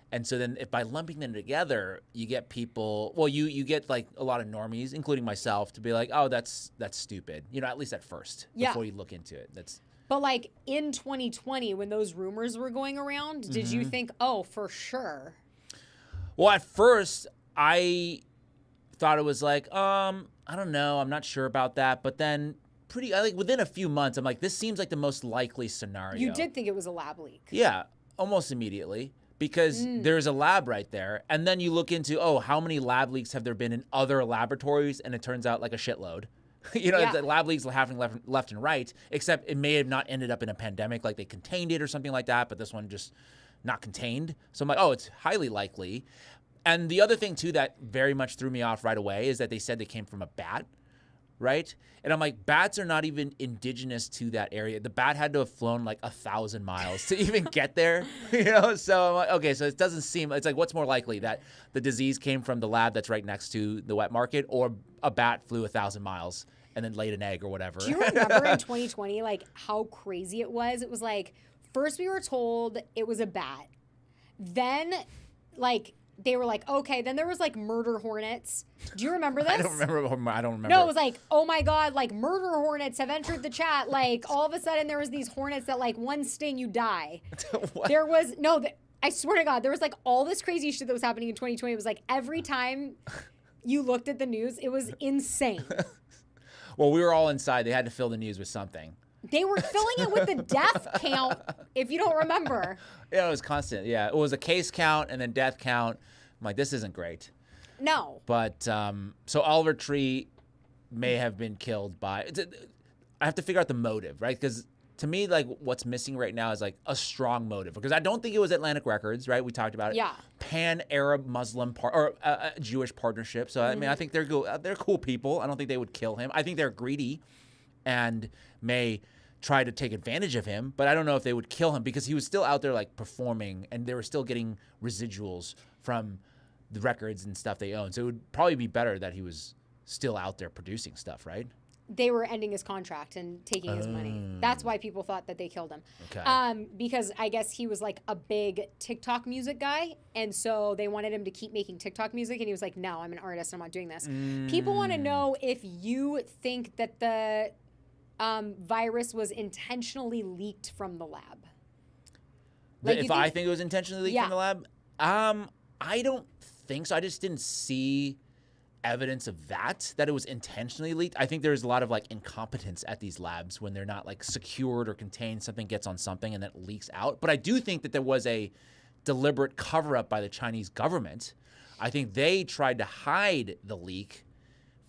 And so then if by lumping them together, you get people, well, you get like a lot of normies, including myself, to be like, oh, that's stupid. At least at first, before you look into it. But like in 2020, when those rumors were going around, did you think, oh, for sure? Well, at first, I thought it was like, I don't know. I'm not sure about that. But then within a few months, I'm like, this seems like the most likely scenario. You did think it was a lab leak. Yeah, almost immediately. Because there's a lab right there. And then you look into, how many lab leaks have there been in other laboratories? And it turns out like a shitload. The lab leaks are happening left and right, except it may have not ended up in a pandemic, like they contained it or something like that, but this one just not contained. So I'm like, it's highly likely. And the other thing, too, that very much threw me off right away is that they said they came from a bat. Right? And I'm like, bats are not even indigenous to that area. The bat had to have flown like 1,000 miles to even get there, So I'm like, okay, so it doesn't seem, it's like, what's more likely, that the disease came from the lab that's right next to the wet market, or a bat flew 1,000 miles and then laid an egg or whatever? Do you remember in 2020, like how crazy it was? It was like, first we were told it was a bat. Then like, they were like, okay, then there was like murder hornets. Do you remember this? I don't remember. No, it was like, oh my God, like murder hornets have entered the chat. Like all of a sudden there was these hornets that like one sting, you die. What? There was, I swear to God, there was like all this crazy shit that was happening in 2020. It was like every time you looked at the news, it was insane. Well, we were all inside. They had to fill the news with something. They were filling it with the death count, if you don't remember. Yeah, it was constant. Yeah, it was a case count and then death count. I'm like, this isn't great. No. But so Oliver Tree may have been killed by. I have to figure out the motive, right? Because to me, like, what's missing right now is like a strong motive. Because I don't think it was Atlantic Records, right? We talked about it. Yeah. Pan-Arab Muslim Jewish partnership. So I mean, I think they're cool people. I don't think they would kill him. I think they're greedy, and may try to take advantage of him, but I don't know if they would kill him because he was still out there like performing, and they were still getting residuals from the records and stuff they own. So it would probably be better that he was still out there producing stuff, right? They were ending his contract and taking his money. That's why people thought that they killed him. Okay. Because I guess he was like a big TikTok music guy, and so they wanted him to keep making TikTok music, and he was like, no, I'm an artist, I'm not doing this. People want to know if you think that the virus was intentionally leaked from the lab. Like, if I think it was intentionally leaked from the lab? I don't think so. I just didn't see evidence of that it was intentionally leaked. I think there's a lot of like incompetence at these labs when they're not like secured or contained. Something gets on something and that leaks out. But I do think that there was a deliberate cover-up by the Chinese government. I think they tried to hide the leak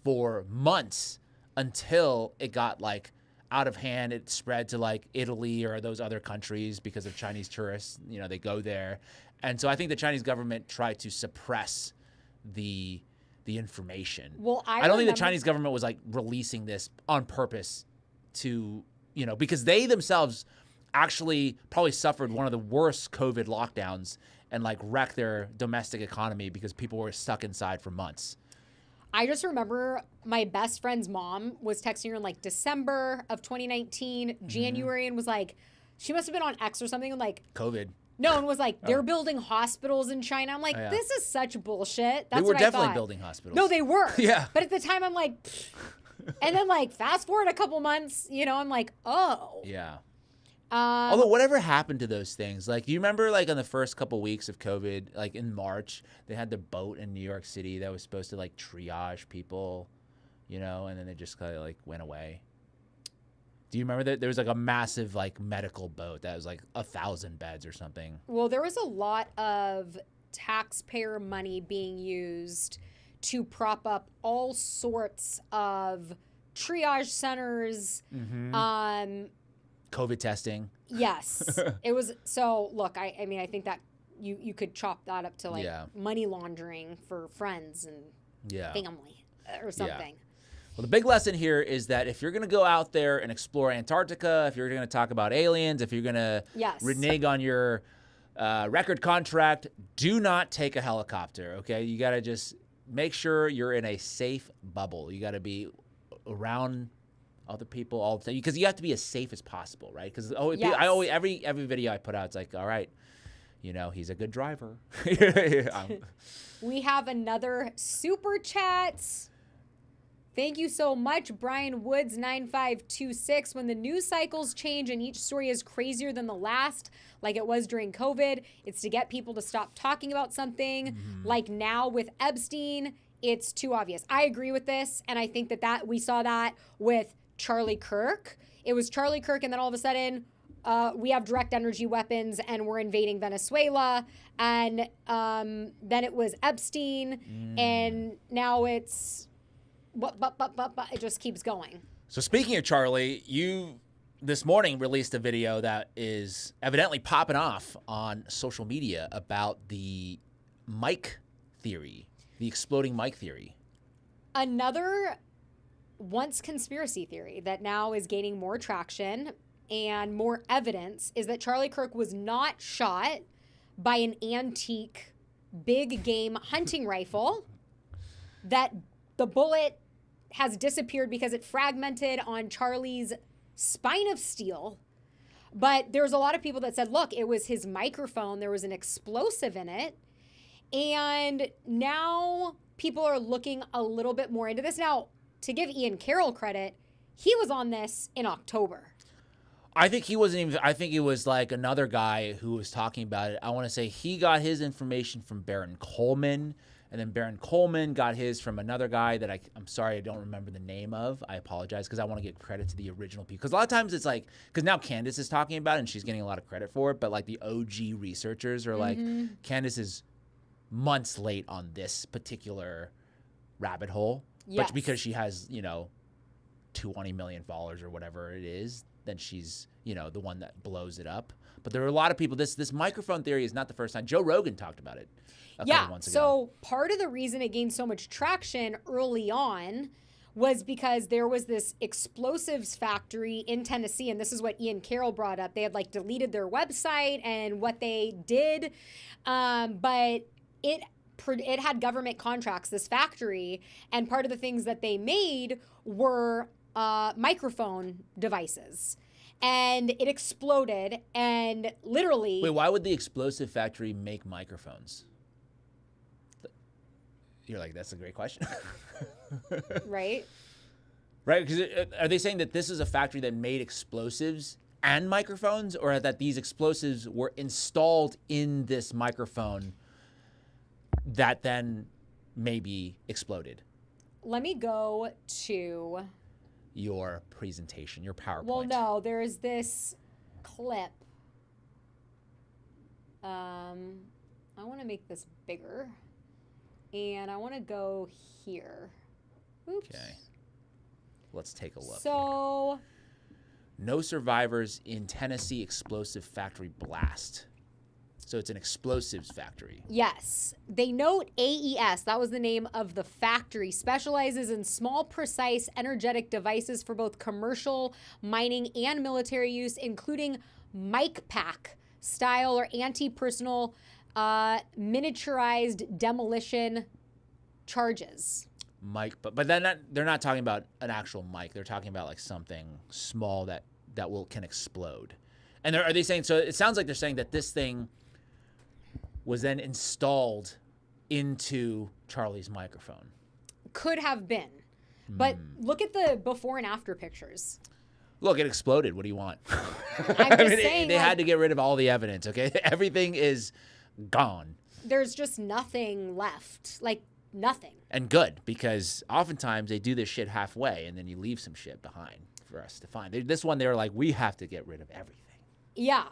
for months until it got like out of hand. It spread to like Italy or those other countries because of Chinese tourists. They go there. And so I think the Chinese government tried to suppress the information. Well, I don't think the Chinese government was like releasing this on purpose to, because they themselves actually probably suffered one of the worst COVID lockdowns and like wrecked their domestic economy because people were stuck inside for months. I just remember my best friend's mom was texting her in like December of 2019, January, and was like, she must have been on X or something, and like COVID. No, and was like, they're building hospitals in China. I'm like, this is such bullshit. That's they were what I definitely thought. Building hospitals. No, they were. Yeah. But at the time, I'm like, and then like fast forward a couple months, I'm like, oh. Yeah. Although whatever happened to those things? Like, do you remember like in the first couple weeks of COVID, like in March, they had the boat in New York City that was supposed to like triage people, you know, and then it just kind of like went away. Do you remember that there was like a massive like medical boat that was like 1,000 beds or something? Well, there was a lot of taxpayer money being used to prop up all sorts of triage centers. COVID testing. Yes. It was. So look, I mean, I think that you could chop that up to like money laundering for friends and family or something. Well, the big lesson here is that if you're going to go out there and explore Antarctica, if you're going to talk about aliens, if you're going to renege on your record contract, do not take a helicopter, okay? You got to just make sure you're in a safe bubble. You got to be around other people all the time because you have to be as safe as possible, right? Because I always every video I put out, it's like, all right, you know, he's a good driver. We have another super chat. Thank you so much, Brian Woods 9526. When the news cycles change and each story is crazier than the last, like it was during COVID, it's to get people to stop talking about something. Like now with Epstein, it's too obvious. I agree with this, and I think that we saw that with Charlie Kirk. It was Charlie Kirk, and then all of a sudden, we have direct energy weapons, and we're invading Venezuela, and then it was Epstein, and now it's, but it just keeps going. So speaking of Charlie, you this morning released a video that is evidently popping off on social media about the mic theory, the exploding mic theory. Another once conspiracy theory that now is gaining more traction and more evidence is that Charlie Kirk was not shot by an antique big game hunting rifle, that the bullet has disappeared because it fragmented on Charlie's spine of steel. But there's a lot of people that said, look, it was his microphone. There was an explosive in it. And now people are looking a little bit more into this. Now, to give Ian Carroll credit, he was on this in October. I think he wasn't even, I think it was like another guy who was talking about it. I want to say he got his information from Baron Coleman, and then Baron Coleman got his from another guy that I'm sorry, I don't remember the name of. I apologize because I want to give credit to the original people. Because a lot of times it's like, because now Candace is talking about it and she's getting a lot of credit for it, but like the OG researchers are like, Candace is months late on this particular rabbit hole. But because she has, you know, 20 million followers or whatever it is, then she's, you know, the one that blows it up. But there are a lot of people, this microphone theory is not the first time. Joe Rogan talked about it a couple months ago. So part of the reason it gained so much traction early on was because there was this explosives factory in Tennessee, and this is what Ian Carroll brought up. They had like deleted their website and what they did, but it had government contracts, this factory, and part of the things that they made were microphone devices. And it exploded, and literally... Wait, why would the explosive factory make microphones? You're like, that's a great question. Right? Right, because are they saying that this is a factory that made explosives and microphones, or that these explosives were installed in this microphone that then maybe exploded? Let me go to your presentation, your PowerPoint. Well, no, there's this clip. I want to make this bigger, and I want to go here. Oops. Okay. Let's take a look. So, no survivors in Tennessee explosive factory blast. So it's an explosives factory. Yes. They note AES, that was the name of the factory, specializes in small, precise, energetic devices for both commercial, mining, and military use, including mic pack style or anti-personal miniaturized demolition charges. Mic, but then they're not talking about an actual mic. They're talking about like something small that can explode. And are they saying, so it sounds like they're saying that this thing was then installed into Charlie's microphone. Could have been. But look at the before and after pictures. Look, it exploded. What do you want? I'm just saying, they like, had to get rid of all the evidence. Okay, everything is gone. There's just nothing left. Like, nothing. And good, because oftentimes they do this shit halfway, and then you leave some shit behind for us to find. This one, they were like, we have to get rid of everything. Yeah.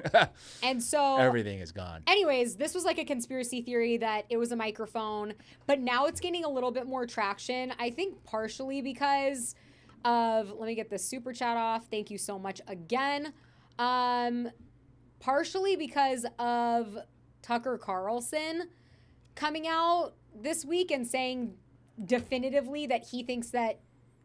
And so everything is gone. Anyways, this was like a conspiracy theory that it was a microphone, but now it's gaining a little bit more traction. I think partially because of, let me get this super chat off. Thank you so much again. Partially because of Tucker Carlson coming out this week and saying definitively that he thinks that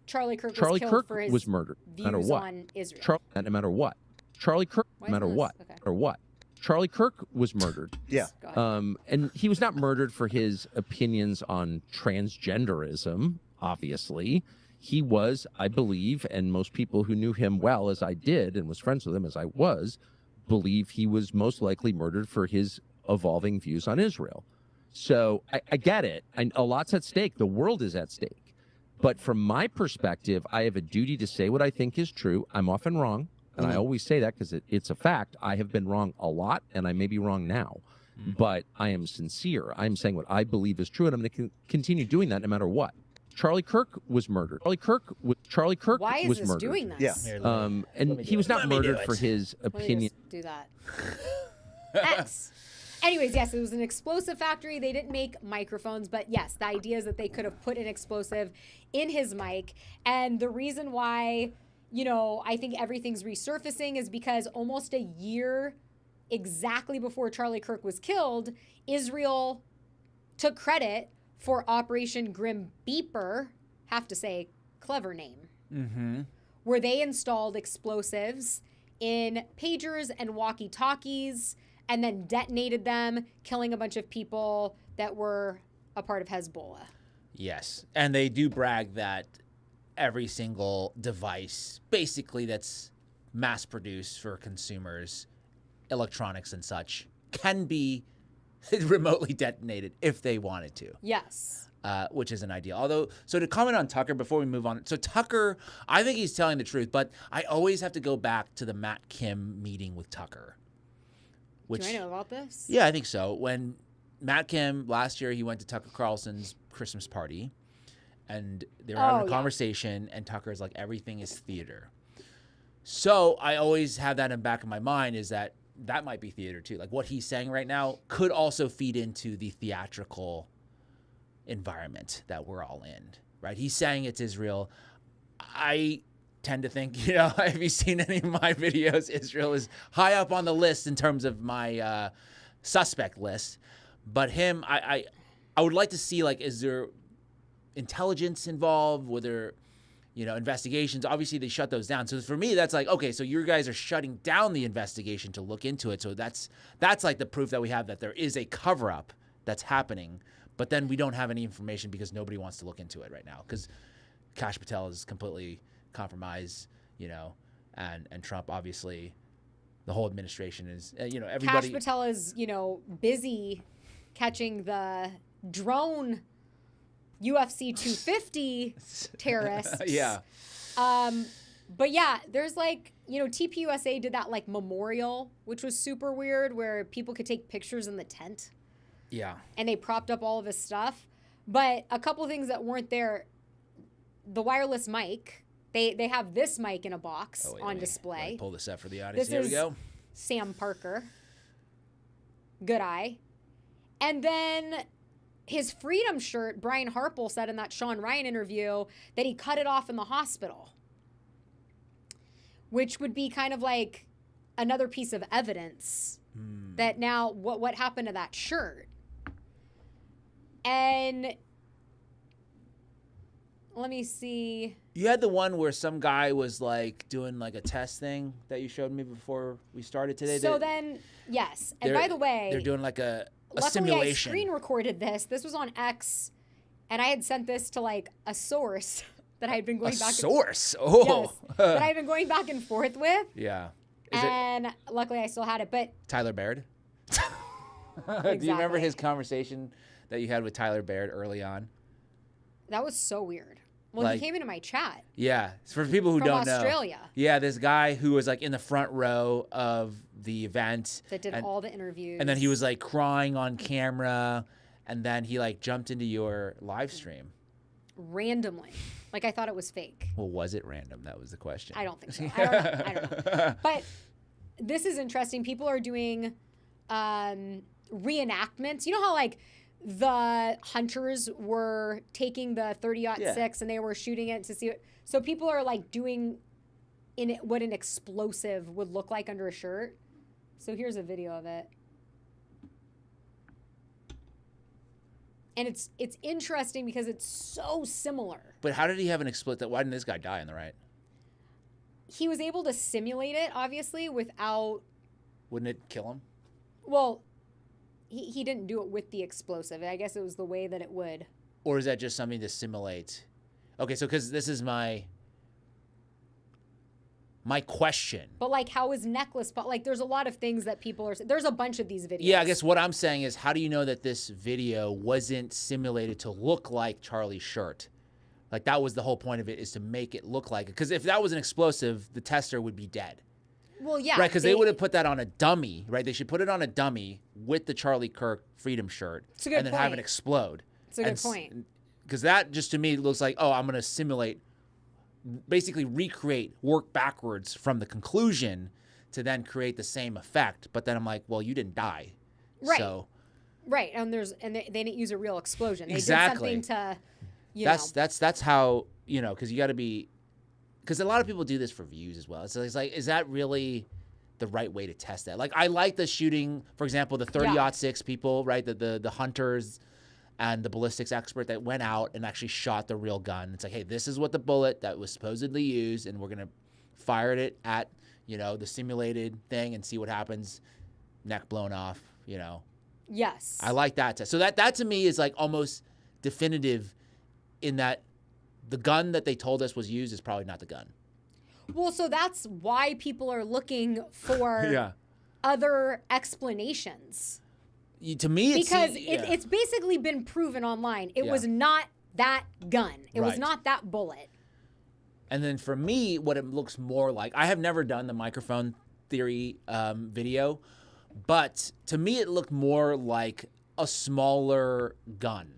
Charlie Kirk was killed for his was murdered, no matter views what. on Israel. No matter what. Charlie Kirk, no matter what. Okay. Or what. Charlie Kirk was murdered. Yeah. And he was not murdered for his opinions on transgenderism, obviously. He was, I believe, and most people who knew him well, as I did, and was friends with him as I was, believe he was most likely murdered for his evolving views on Israel. So I get it. A lot's at stake. The world is at stake. But from my perspective, I have a duty to say what I think is true. I'm often wrong. And I always say that because it's a fact. I have been wrong a lot, and I may be wrong now. But I am sincere. I'm saying what I believe is true, and I'm going to continue doing that no matter what. Charlie Kirk was murdered. Charlie Kirk Why is was this murdered. doing this? Yeah. And he was not murdered for his Let me opinion. just do that. X. Anyways, yes, it was an explosive factory. They didn't make microphones, but yes, the idea is that they could have put an explosive in his mic. And the reason why, you know, I think everything's resurfacing is because almost a year exactly before Charlie Kirk was killed, Israel took credit for Operation Grim Beeper, have to say, clever name, where they installed explosives in pagers and walkie-talkies and then detonated them, killing a bunch of people that were a part of Hezbollah. Yes. And they do brag that every single device, basically that's mass-produced for consumers, electronics and such, can be remotely detonated if they wanted to. Yes. Which isn't ideal. Although, so to comment on Tucker before we move on. So Tucker, I think he's telling the truth, but I always have to go back to the Matt Kim meeting with Tucker. Which, do I know about this? Yeah, I think so. When Matt Kim, last year, he went to Tucker Carlson's Christmas party, and they were having a conversation, and Tucker's like, everything is theater. So I always have that in the back of my mind, is that might be theater too. Like what he's saying right now could also feed into the theatrical environment that we're all in, right? He's saying it's Israel. I tend to think, you know, have you seen any of my videos? Israel is high up on the list in terms of my suspect list. But him, I would like to see, like, is there intelligence involved? Were there, you know, investigations? Obviously, they shut those down. So for me, that's like, okay, so you guys are shutting down the investigation to look into it. So that's like the proof that we have that there is a cover-up that's happening. But then we don't have any information because nobody wants to look into it right now. Because Kash Patel is completely compromised, you know, and Trump, obviously, the whole administration is, you know, everybody. Kash Patel is, you know, busy catching the drone UFC 250 terrorists. Yeah. But yeah, there's like, you know, TPUSA did that like memorial, which was super weird, where people could take pictures in the tent. Yeah. And they propped up all of his stuff. But a couple things that weren't there, the wireless mic, they have this mic in a box on display. Let me pull this up for the audience. This Here we is go. Sam Parker. Good eye. And then his Freedom shirt, Brian Harple said in that Sean Ryan interview that he cut it off in the hospital, which would be kind of like another piece of evidence that now what happened to that shirt. And let me see. You had the one where some guy was like doing like a test thing that you showed me before we started today. So then, yes. And by the way, they're doing like a luckily simulation. I screen recorded this. This was on X, and I had sent this to like a source that I had been going back. Source? Oh. Yes, that I had been going back and forth with. Yeah. And luckily I still had it. But Tyler Baird? Do you remember his conversation that you had with Tyler Baird early on? That was so weird. Well, like, he came into my chat. Yeah, for people who From don't know. Australia. Yeah, this guy who was like in the front row of the event. That did all the interviews. And then he was like crying on camera, and then he like jumped into your live stream. Randomly. Like, I thought it was fake. Well, was it random? That was the question. I don't think so. I don't know. But this is interesting. People are doing reenactments. You know how, like, the hunters were taking the 30-06 and they were shooting it to see it. So people are, like, doing what an explosive would look like under a shirt. So here's a video of it. And it's interesting because it's so similar. But how did he have an explosive? Why didn't this guy die on the right? He was able to simulate it, obviously, without... Wouldn't it kill him? Well, he didn't do it with the explosive. I guess it was the way that it would. Or is that just something to simulate? Okay, so because this is my question. But, like, how is necklace... But, like, there's a lot of things that people are... There's a bunch of these videos. Yeah, I guess what I'm saying is, how do you know that this video wasn't simulated to look like Charlie's shirt? Like, that was the whole point of it, is to make it look like it. Because if that was an explosive, the tester would be dead. Well, yeah. Right, because they would have put that on a dummy, right? They should put it on a dummy with the Charlie Kirk Freedom shirt. It's a good and then have point. it explode. It's a good point. Because that just, to me, looks like, oh, I'm going to simulate... basically recreate, work backwards from the conclusion to then create the same effect. But then I'm like, well, you didn't die. Right. So, right. And they didn't use a real explosion. They exactly. did something to, you know. That's how, you know, because you got to be, because a lot of people do this for views as well. So it's like, is that really the right way to test that? Like, I like the shooting, for example, the 30-06 people, right? The hunters and the ballistics expert that went out and actually shot the real gun. It's like, hey, this is what the bullet that was supposedly used, and we're going to fire it at, you know, the simulated thing and see what happens. Neck blown off, you know. Yes. I like that test. So that to me is like almost definitive in that the gun that they told us was used is probably not the gun. Well, so that's why people are looking for other explanations. To me, it's basically been proven online. It was not that gun. It was not that bullet. And then for me, what it looks more like, I have never done the microphone theory video, but to me, it looked more like a smaller gun.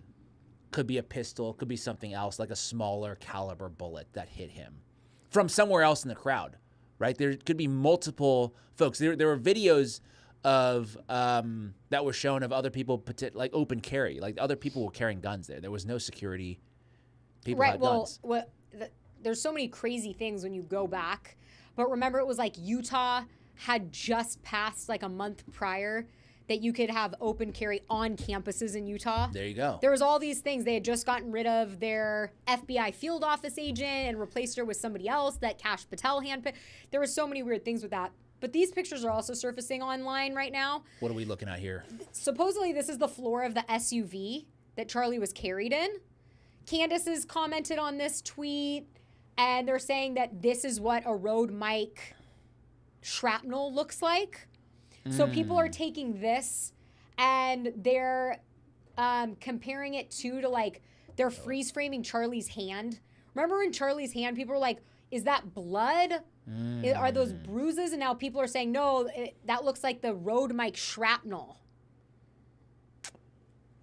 Could be a pistol, could be something else, like a smaller caliber bullet that hit him from somewhere else in the crowd, right? There could be multiple folks. There were videos of that were shown of other people, like open carry, like other people were carrying guns there. There was no security. People had guns. There's so many crazy things when you go back, but remember it was like Utah had just passed like a month prior that you could have open carry on campuses in Utah. There you go. There was all these things. They had just gotten rid of their FBI field office agent and replaced her with somebody else that Kash Patel handpicked. There were so many weird things with that. But these pictures are also surfacing online right now. What are we looking at here? Supposedly, this is the floor of the SUV that Charlie was carried in. Candace has commented on this tweet, and they're saying that this is what a road mic shrapnel looks like. So people are taking this, and they're comparing it to like, they're freeze framing Charlie's hand. Remember in Charlie's hand, people were like, is that blood? Are those bruises? And now people are saying, no, that looks like the road mic shrapnel.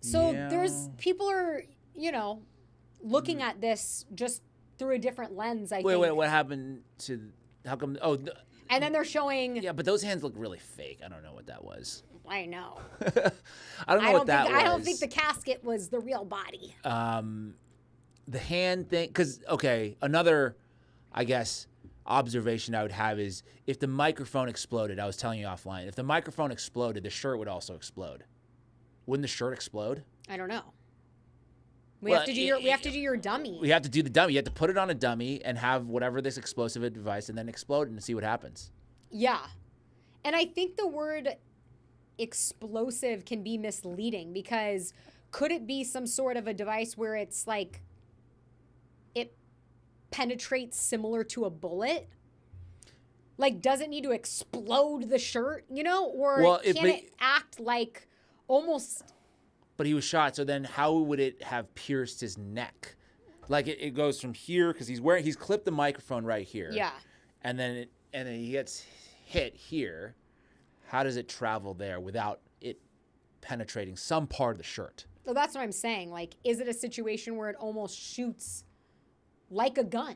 So people are, you know, looking at this just through a different lens, I think. Wait, what happened to, how come, and then they're showing. Yeah, but those hands look really fake. I don't know what that was. I know. I don't know what that was. I don't think the casket was the real body. The hand thing, because, okay, another, I guess, observation I would have is if the microphone exploded, I was telling you offline, if the microphone exploded, the shirt would also explode. Wouldn't the shirt explode? I don't know. We have to do your dummy. We have to do the dummy. You have to put it on a dummy and have whatever this explosive device and then explode it and see what happens. Yeah. And I think the word explosive can be misleading because could it be some sort of a device where it's like it penetrates similar to a bullet? Like, does it need to explode the shirt, you know? Or can it act like almost... But he was shot, so then how would it have pierced his neck? Like it goes from here because he's clipped the microphone right here. Yeah. And then he gets hit here. How does it travel there without it penetrating some part of the shirt? So that's what I'm saying. Like, is it a situation where it almost shoots like a gun?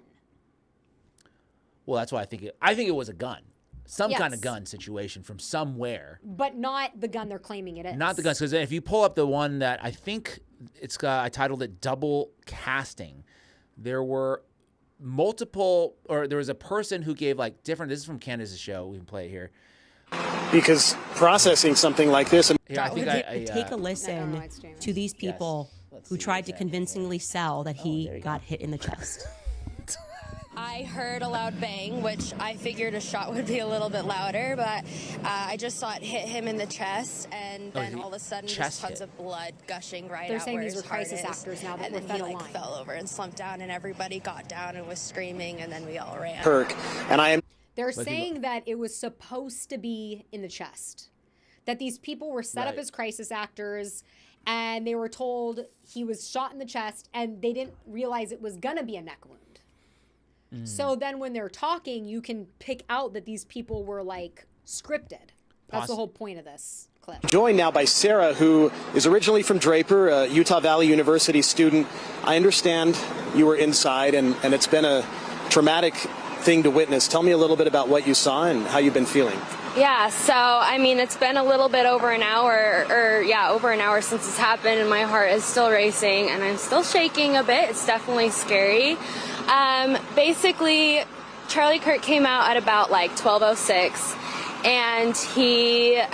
Well, that's why I think it was a gun. Some kind of Yes. gun situation from somewhere. But not the gun they're claiming it is. Not the guns, because if you pull up the one that I think I titled it double casting, there were multiple, or there was a person who gave like different, this is from Candace's show, we can play it here. Because processing something like this. Yeah, I think take a listen to these people who tried to convincingly sell that he got hit in the chest. I heard a loud bang, which I figured a shot would be a little bit louder, but I just saw it hit him in the chest, and then all of a sudden just tons of blood gushing right They're out saying where these his are heart crisis is. actors now that And were then fed he a like line. fell over and slumped down, and everybody got down and was screaming, and then we all ran. Kirk, and I am. They're saying that it was supposed to be in the chest. That these people were set up Right. as crisis actors, and they were told he was shot in the chest, and they didn't realize it was gonna be a neck wound. So then when they're talking, you can pick out that these people were like scripted. That's the whole point of this clip. Joined now by Sarah, who is originally from Draper, a Utah Valley University student. I understand you were inside, and it's been a traumatic thing to witness. Tell me a little bit about what you saw and how you've been feeling. Yeah, so I mean, it's been a little bit over an hour, over an hour since it's happened, and my heart is still racing, and I'm still shaking a bit. It's definitely scary. Basically, Charlie Kirk came out at about like 12:06, and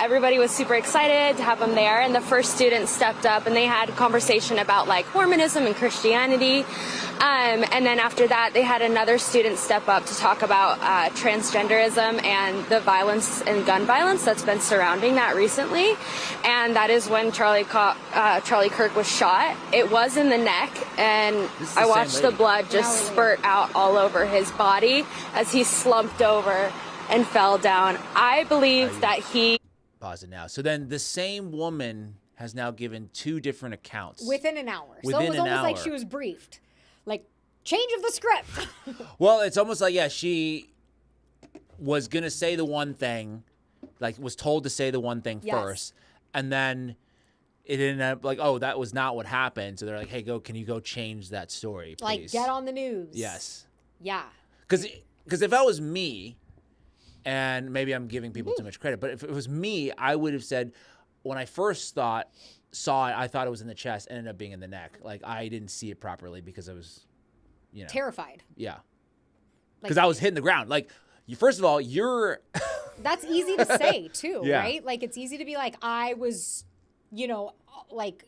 everybody was super excited to have him there, and the first student stepped up, and they had a conversation about like Mormonism and Christianity. And then after that, they had another student step up to talk about transgenderism and the violence and gun violence that's been surrounding that recently. And that is when Charlie Kirk was shot. It was in the neck, and I watched the blood just spurt out all over his body as he slumped over and fell down. I believe that he... Pause it now. So then the same woman has now given two different accounts. Within an hour. So Within it was an almost like hour. she was briefed. Like, change of the script. Well, it's almost like, yeah, she was going to say the one thing, like was told to say the one thing Yes. first, and then it ended up like, oh, that was not what happened. So they're like, hey, can you go change that story, please? Like, get on the news. Yes. Yeah. Because if that was me, and maybe I'm giving people too much credit, but if it was me, I would have said, when I first saw it, I thought it was in the chest, ended up being in the neck. Like, I didn't see it properly because I was, Terrified. Yeah. Like- Because I was hitting the ground. Like, first of all, you're... That's easy to say, too, Yeah. right? Like, it's easy to be like, I was, like,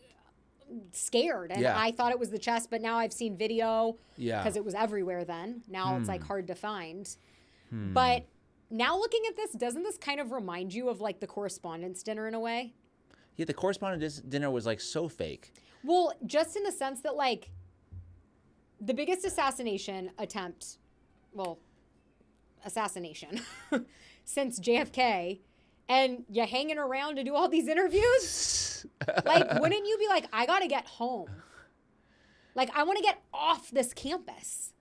scared, and Yeah. I thought it was the chest, but now I've seen video Yeah. because it was everywhere then. Now it's, like, hard to find. Hmm. But now looking at this, doesn't this kind of remind you of, like, the correspondence dinner in a way? Yeah, the correspondence dinner was, like, so fake. Well, just in the sense that, like, the biggest assassination since JFK, and you're hanging around to do all these interviews? Like, wouldn't you be like, I gotta get home? Like, I want to get off this campus.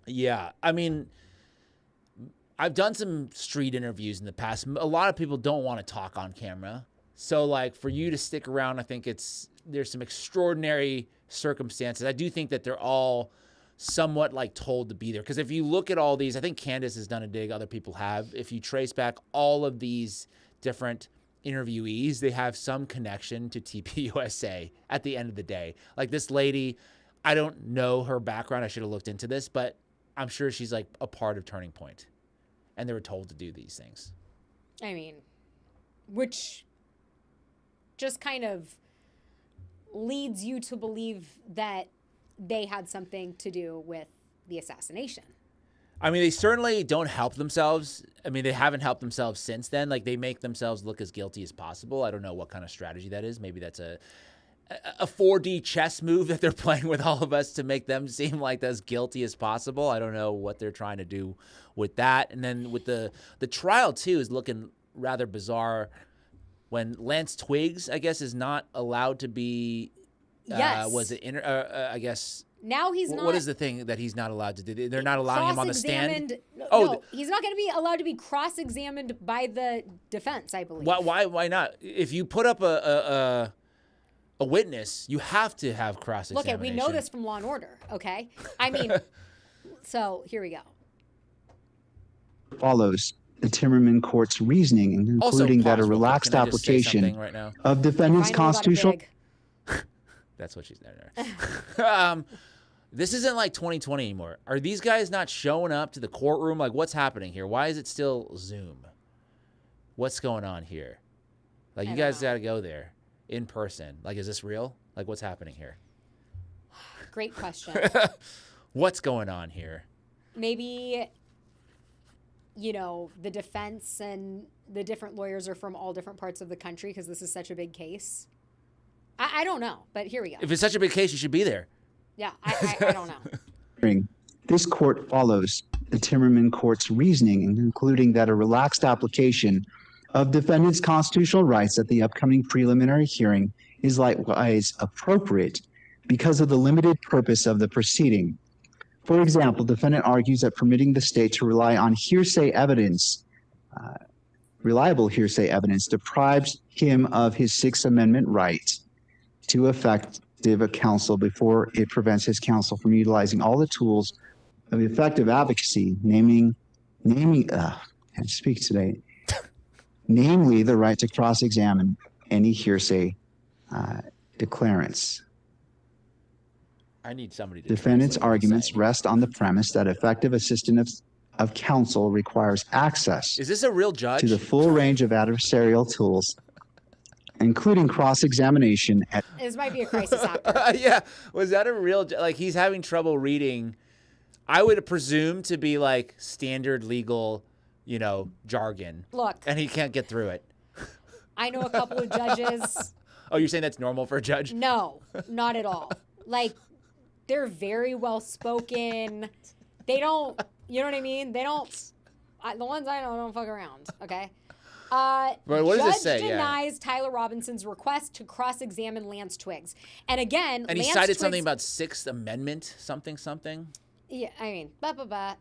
Yeah, I mean, I've done some street interviews in the past. A lot of people don't want to talk on camera. So, like, for you to stick around, I think there's some extraordinary circumstances. I do think that they're all somewhat, like, told to be there. Because if you look at all these, I think Candace has done a dig, other people have. If you trace back all of these different interviewees, they have some connection to TPUSA at the end of the day. Like, this lady, I don't know her background. I should have looked into this, but I'm sure she's, like, a part of Turning Point. And they were told to do these things. I mean, which just kind of leads you to believe that they had something to do with the assassination. I mean, they certainly don't help themselves. I mean, they haven't helped themselves since then. Like, they make themselves look as guilty as possible. I don't know what kind of strategy that is. Maybe that's a 4D chess move that they're playing with all of us to make them seem like as guilty as possible. I don't know what they're trying to do with that. And then with the trial, too, is looking rather bizarre when Lance Twiggs, I guess, is not allowed to be... Yes. Was it Now he's not. What is the thing that he's not allowed to do? They're not allowing him on the stand? No, he's not going to be allowed to be cross-examined by the defense, I believe. Why not? If you put up a witness, you have to have cross-examination. Look, we know this from Law & Order, okay? I mean, so here we go. Follows the Timmerman Court's reasoning, including that a relaxed application of defendant's constitutional... That's what she's there. This isn't like 2020 anymore. Are these guys not showing up to the courtroom? Like, what's happening here? Why is it still Zoom? What's going on here? Like, you guys got to go there in person. Like, is this real? Like, what's happening here? Great question. What's going on here? Maybe, the defense and the different lawyers are from all different parts of the country because this is such a big case. I don't know, but here we go. If it's such a big case, you should be there. Yeah, I don't know. This court follows the Timmerman Court's reasoning, including that a relaxed application of defendant's constitutional rights at the upcoming preliminary hearing is likewise appropriate because of the limited purpose of the proceeding. For example, defendant argues that permitting the state to rely on hearsay evidence, reliable hearsay evidence, deprives him of his Sixth Amendment right to effective counsel before it prevents his counsel from utilizing all the tools of effective advocacy, namely the right to cross-examine any hearsay declarants. I need somebody to Defendant's arguments rest on the premise that effective assistance of counsel requires access Is this a real judge? to the full range of adversarial tools, including cross-examination. This might be a crisis actor. Yeah. Was that a real, like, he's having trouble reading, I would presume to be like standard legal, jargon. Look. And he can't get through it. I know a couple of judges. Oh, you're saying that's normal for a judge? No, not at all. Like, they're very well-spoken. They don't, you know what I mean? They don't, the ones I know don't fuck around, okay? But what does this say? Judge denies Tyler Robinson's request to cross-examine Lance Twiggs. And again, And he Lance cited Twiggs, something about Sixth Amendment, something. Yeah, I mean, But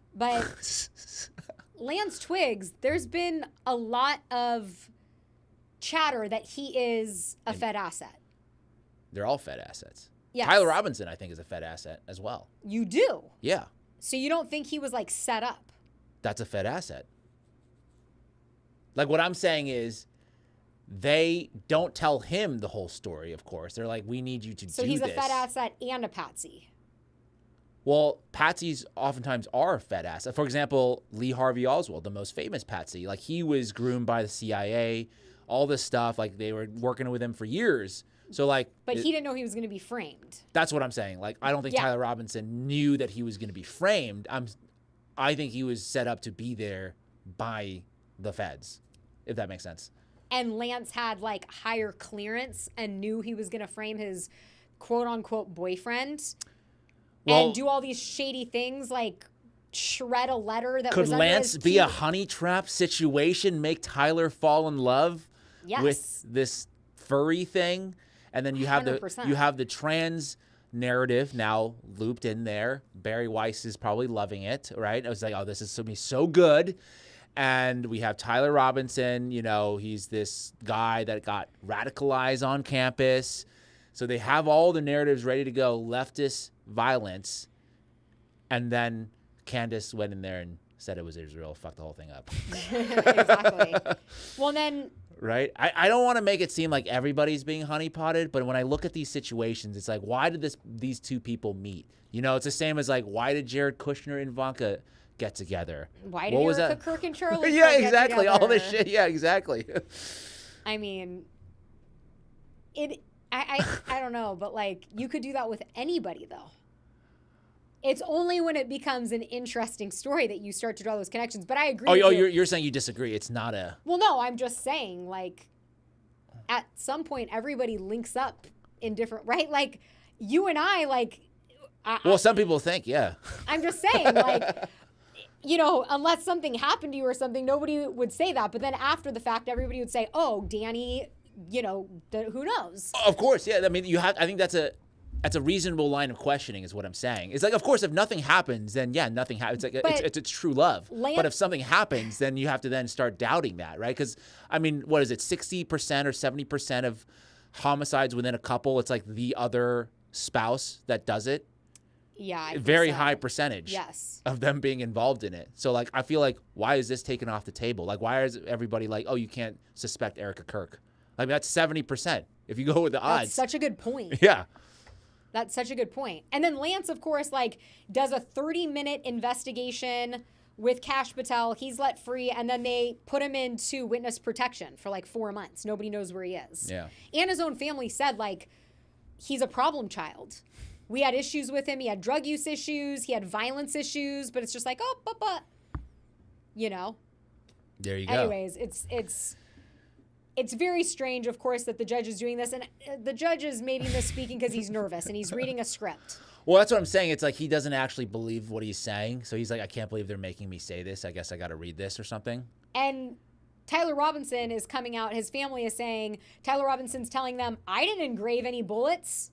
Lance Twiggs, there's been a lot of chatter that he is a Fed asset. They're all Fed assets. Yes. Tyler Robinson, I think, is a Fed asset as well. You do? Yeah. So you don't think he was, like, set up? That's a Fed asset. Like, what I'm saying is they don't tell him the whole story, of course. They're like, we need you to do this. So he's a Fed asset and a patsy. Well, patsies oftentimes are Fed assets. For example, Lee Harvey Oswald, the most famous patsy. Like, he was groomed by the CIA, all this stuff. Like, they were working with him for years. So, like... But he didn't know he was going to be framed. That's what I'm saying. Like, I don't think Tyler Robinson knew that he was going to be framed. I think he was set up to be there by the feds, if that makes sense. And Lance had, like, higher clearance and knew he was going to frame his quote-unquote boyfriend and do all these shady things, like shred a letter that was under his Could Lance be a honey trap situation, make Tyler fall in love with this furry thing? And then you have 100%. the trans narrative now looped in there. Barry Weiss is probably loving it, right? I was like, oh, this is going to be so good. And we have Tyler Robinson, he's this guy that got radicalized on campus. So they have all the narratives ready to go, leftist violence. And then Candace went in there and said it was Israel, fucked the whole thing up. Exactly. Well, then... Right? I don't want to make it seem like everybody's being honeypotted, but when I look at these situations, it's like, why did these two people meet? It's the same as like, why did Jared Kushner and Ivanka get together? Why did Erica Kirk and Charlie Yeah, Kirk exactly. Get All this shit. Yeah, exactly. I mean, I don't know, but like, you could do that with anybody though. It's only when it becomes an interesting story that you start to draw those connections. But I agree. You're saying you disagree. It's not a... Well, no, I'm just saying, like, at some point, everybody links up in different... Right? Like, you and I, like... Well, some people think, yeah. I'm just saying, like, unless something happened to you or something, nobody would say that. But then after the fact, everybody would say, oh, Dani, who knows? Of course, yeah. I mean, I think that's That's a reasonable line of questioning, is what I'm saying. It's like, of course, if nothing happens, then yeah, nothing happens. It's like it's true love. But if something happens, then you have to then start doubting that, right? Because I mean, what is it, 60% or 70% of homicides within a couple? It's like the other spouse that does it. Yeah, I think very so. high percentage. Yes. Of them being involved in it. So like, I feel like, why is this taken off the table? Like, why is everybody like, oh, you can't suspect Erica Kirk? Like, that's 70%. If you go with the odds. That's such a good point. Yeah. That's such a good point. And then Lance, of course, like does a 30-minute investigation with Kash Patel. He's let free, and then they put him into witness protection for like 4 months. Nobody knows where he is. Yeah. And his own family said like he's a problem child. We had issues with him. He had drug use issues. He had violence issues. But it's just like, oh, but, you know. There you go. Anyways, it's very strange, of course, that the judge is doing this. And the judge is maybe misspeaking because he's nervous and he's reading a script. Well, that's what I'm saying. It's like he doesn't actually believe what he's saying. So he's like, I can't believe they're making me say this. I guess I got to read this or something. And Tyler Robinson is coming out. His family is saying, Tyler Robinson's telling them, I didn't engrave any bullets.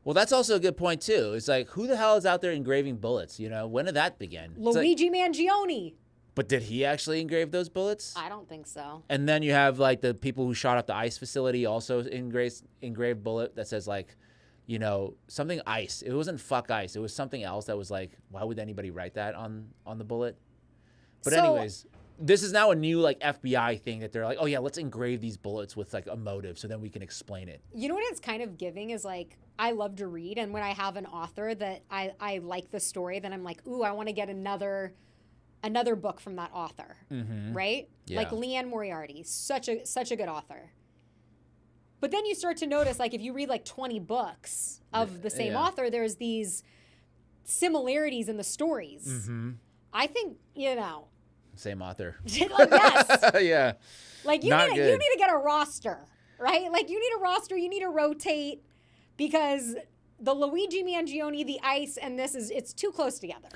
Well, that's also a good point, too. It's like, who the hell is out there engraving bullets? You know, when did that begin? Luigi Mangione. But did he actually engrave those bullets? I don't think so. And then you have, like, the people who shot up the ICE facility also engraved bullet that says, like, you know, something ICE. It wasn't fuck ICE. It was something else that was like, why would anybody write that on the bullet? But anyways, this is now a new, like, FBI thing that they're like, oh, yeah, let's engrave these bullets with, like, a motive so then we can explain it. You know what it's kind of giving is, like, I love to read. And when I have an author that I like the story, then I'm like, ooh, I want to get another book from that author, right? Yeah. Like Leanne Moriarty, such a good author. But then you start to notice, like, if you read like 20 books of the same author, there's these similarities in the stories. I think, you know. Same author. Like, yes. Yeah. Like, you need to get a roster, right? Like, you need a roster. You need to rotate because the Luigi Mangione, the ICE, and it's too close together.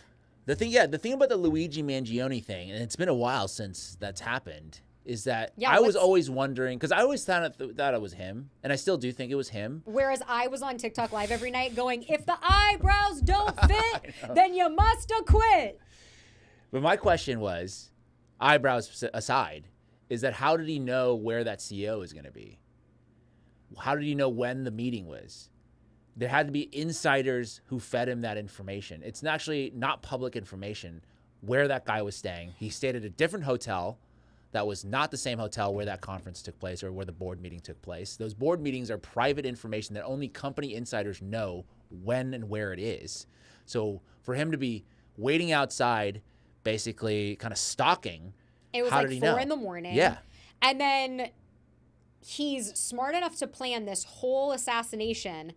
The thing about the Luigi Mangione thing, and it's been a while since that's happened, is that I was always wondering, because I always thought it was him, and I still do think it was him. Whereas I was on TikTok Live every night going, if the eyebrows don't fit, then you must have quit. But my question was, eyebrows aside, is that how did he know where that CEO is going to be? How did he know when the meeting was? There had to be insiders who fed him that information. It's actually not public information where that guy was staying. He stayed at a different hotel that was not the same hotel where that conference took place or where the board meeting took place. Those board meetings are private information that only company insiders know when and where it is. So for him to be waiting outside, basically kind of stalking, it was how like did he 4 know? in the morning. Yeah. And then he's smart enough to plan this whole assassination,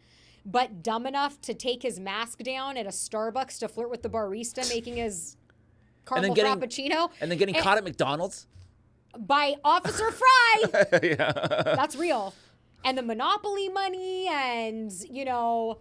but dumb enough to take his mask down at a Starbucks to flirt with the barista making his caramel frappuccino. And then getting caught at McDonald's? By Officer Fry. Yeah. That's real. And the Monopoly money, and, you know,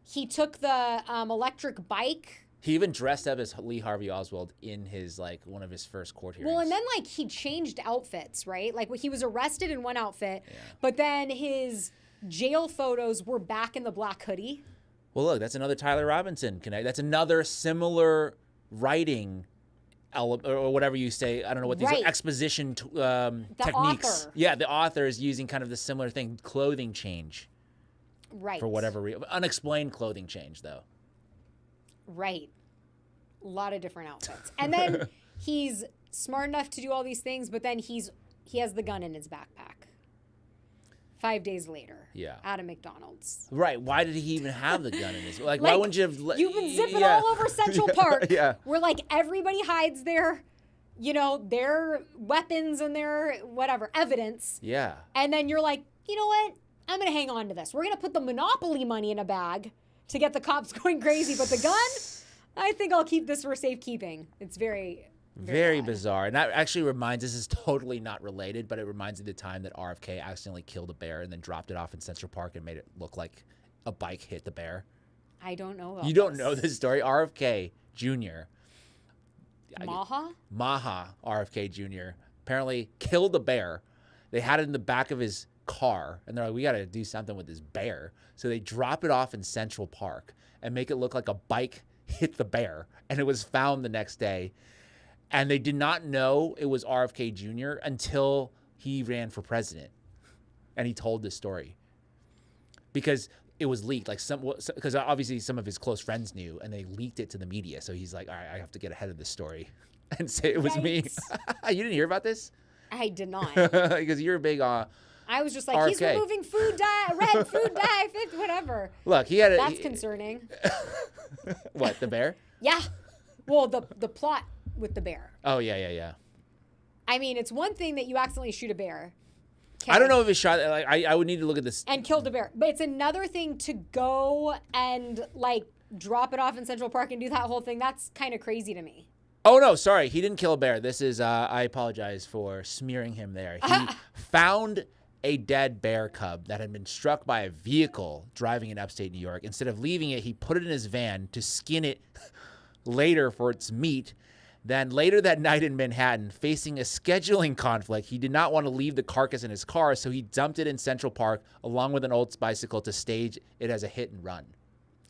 he took the electric bike. He even dressed up as Lee Harvey Oswald in his, like, one of his first court hearings. Well, and then, like, he changed outfits, right? Like, he was arrested in one outfit, but then his jail photos were back in the black hoodie. Well, look, that's another Tyler Robinson connect. That's another similar writing element, or whatever you say. I don't know what these are, exposition techniques. Author. Yeah, the author is using kind of the similar thing, clothing change. Right. For whatever reason. Unexplained clothing change, though. Right. A lot of different outfits. And then he's smart enough to do all these things, but then he has the gun in his backpack. 5 days later. Yeah. At a McDonald's. Right. Why did he even have the gun in his? Like why wouldn't you have? You've been zipping all over Central Park. Yeah. Where like everybody hides their, you know, their weapons and their whatever evidence. Yeah. And then you're like, you know what? I'm gonna hang on to this. We're gonna put the Monopoly money in a bag to get the cops going crazy, but the gun, I think I'll keep this for safekeeping. It's very bizarre. And that actually reminds, this is totally not related, but it reminds me of the time that RFK accidentally killed a bear and then dropped it off in Central Park and made it look like a bike hit the bear. I don't know about You don't know this story? RFK Jr. Maha RFK Jr. apparently killed a bear. They had it in the back of his car, and they're like, we got to do something with this bear. So they drop it off in Central Park and make it look like a bike hit the bear, and it was found the next day. And they did not know it was RFK Jr. until he ran for president, and he told this story because it was leaked. Like because obviously some of his close friends knew, and they leaked it to the media. So he's like, all right, I have to get ahead of this story and say it was me. You didn't hear about this? I did not. Because you're a big I was just like, RFK. he's removing food dye, red food dye, whatever. Look, he had a... That's concerning. What, the bear? Yeah. Well, the plot with the bear. Oh, yeah. I mean, it's one thing that you accidentally shoot a bear. I don't know if it shot... Like, I would need to look at this. And killed a bear. But it's another thing to go and, like, drop it off in Central Park and do that whole thing. That's kind of crazy to me. Oh, no, sorry. He didn't kill a bear. This is... I apologize for smearing him there. He found a dead bear cub that had been struck by a vehicle driving in upstate New York. Instead of leaving it, he put it in his van to skin it later for its meat. Then later that night in Manhattan, facing a scheduling conflict, he did not want to leave the carcass in his car, so he dumped it in Central Park along with an old bicycle to stage it as a hit and run.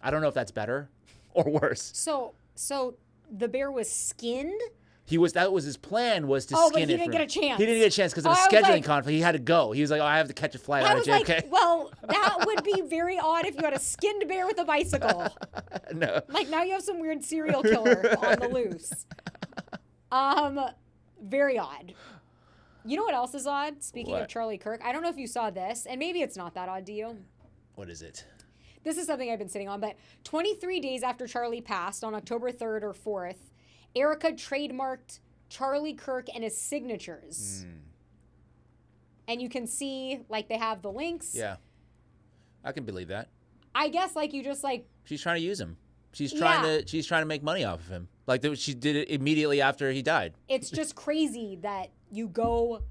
I don't know if that's better or worse. So the bear was skinned? That was his plan, was to Oh, skin but he it. didn't get a chance. He didn't get a chance because of a scheduling conflict. He had to go. He was like, oh, I have to catch a flight out of JFK. Like, well, that would be very odd if you had a skinned bear with a bicycle. No. Like, now you have some weird serial killer on the loose. Very odd. You know what else is odd? Speaking of Charlie Kirk, I don't know if you saw this, and maybe it's not that odd to you. What is it? This is something I've been sitting on, but 23 days after Charlie passed on October 3rd or 4th, Erica trademarked Charlie Kirk and his signatures. And you can see, like, they have the links. Yeah. I can believe that. I guess, like, you just, like... She's trying to use him. She's trying to make money off of him. Like, she did it immediately after he died. It's just crazy that you go...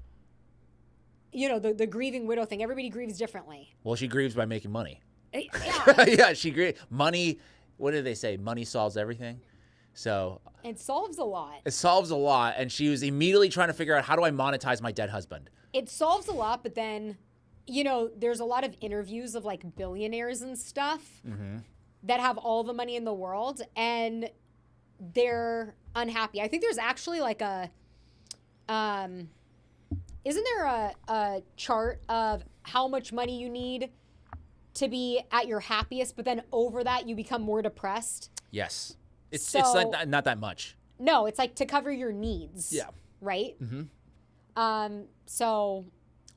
You know, the grieving widow thing. Everybody grieves differently. Well, she grieves by making money. Yeah. Yeah, she grieves. Money, what did they say? Money solves everything? So... It solves a lot. It solves a lot, and she was immediately trying to figure out, how do I monetize my dead husband? It solves a lot, but then, you know, there's a lot of interviews of, like, billionaires and stuff that have all the money in the world, and they're unhappy. I think there's actually, like, isn't there a chart of how much money you need to be at your happiest, but then over that you become more depressed? Yes. It's like not that much. No, it's like to cover your needs. Yeah. Right? Mm-hmm. So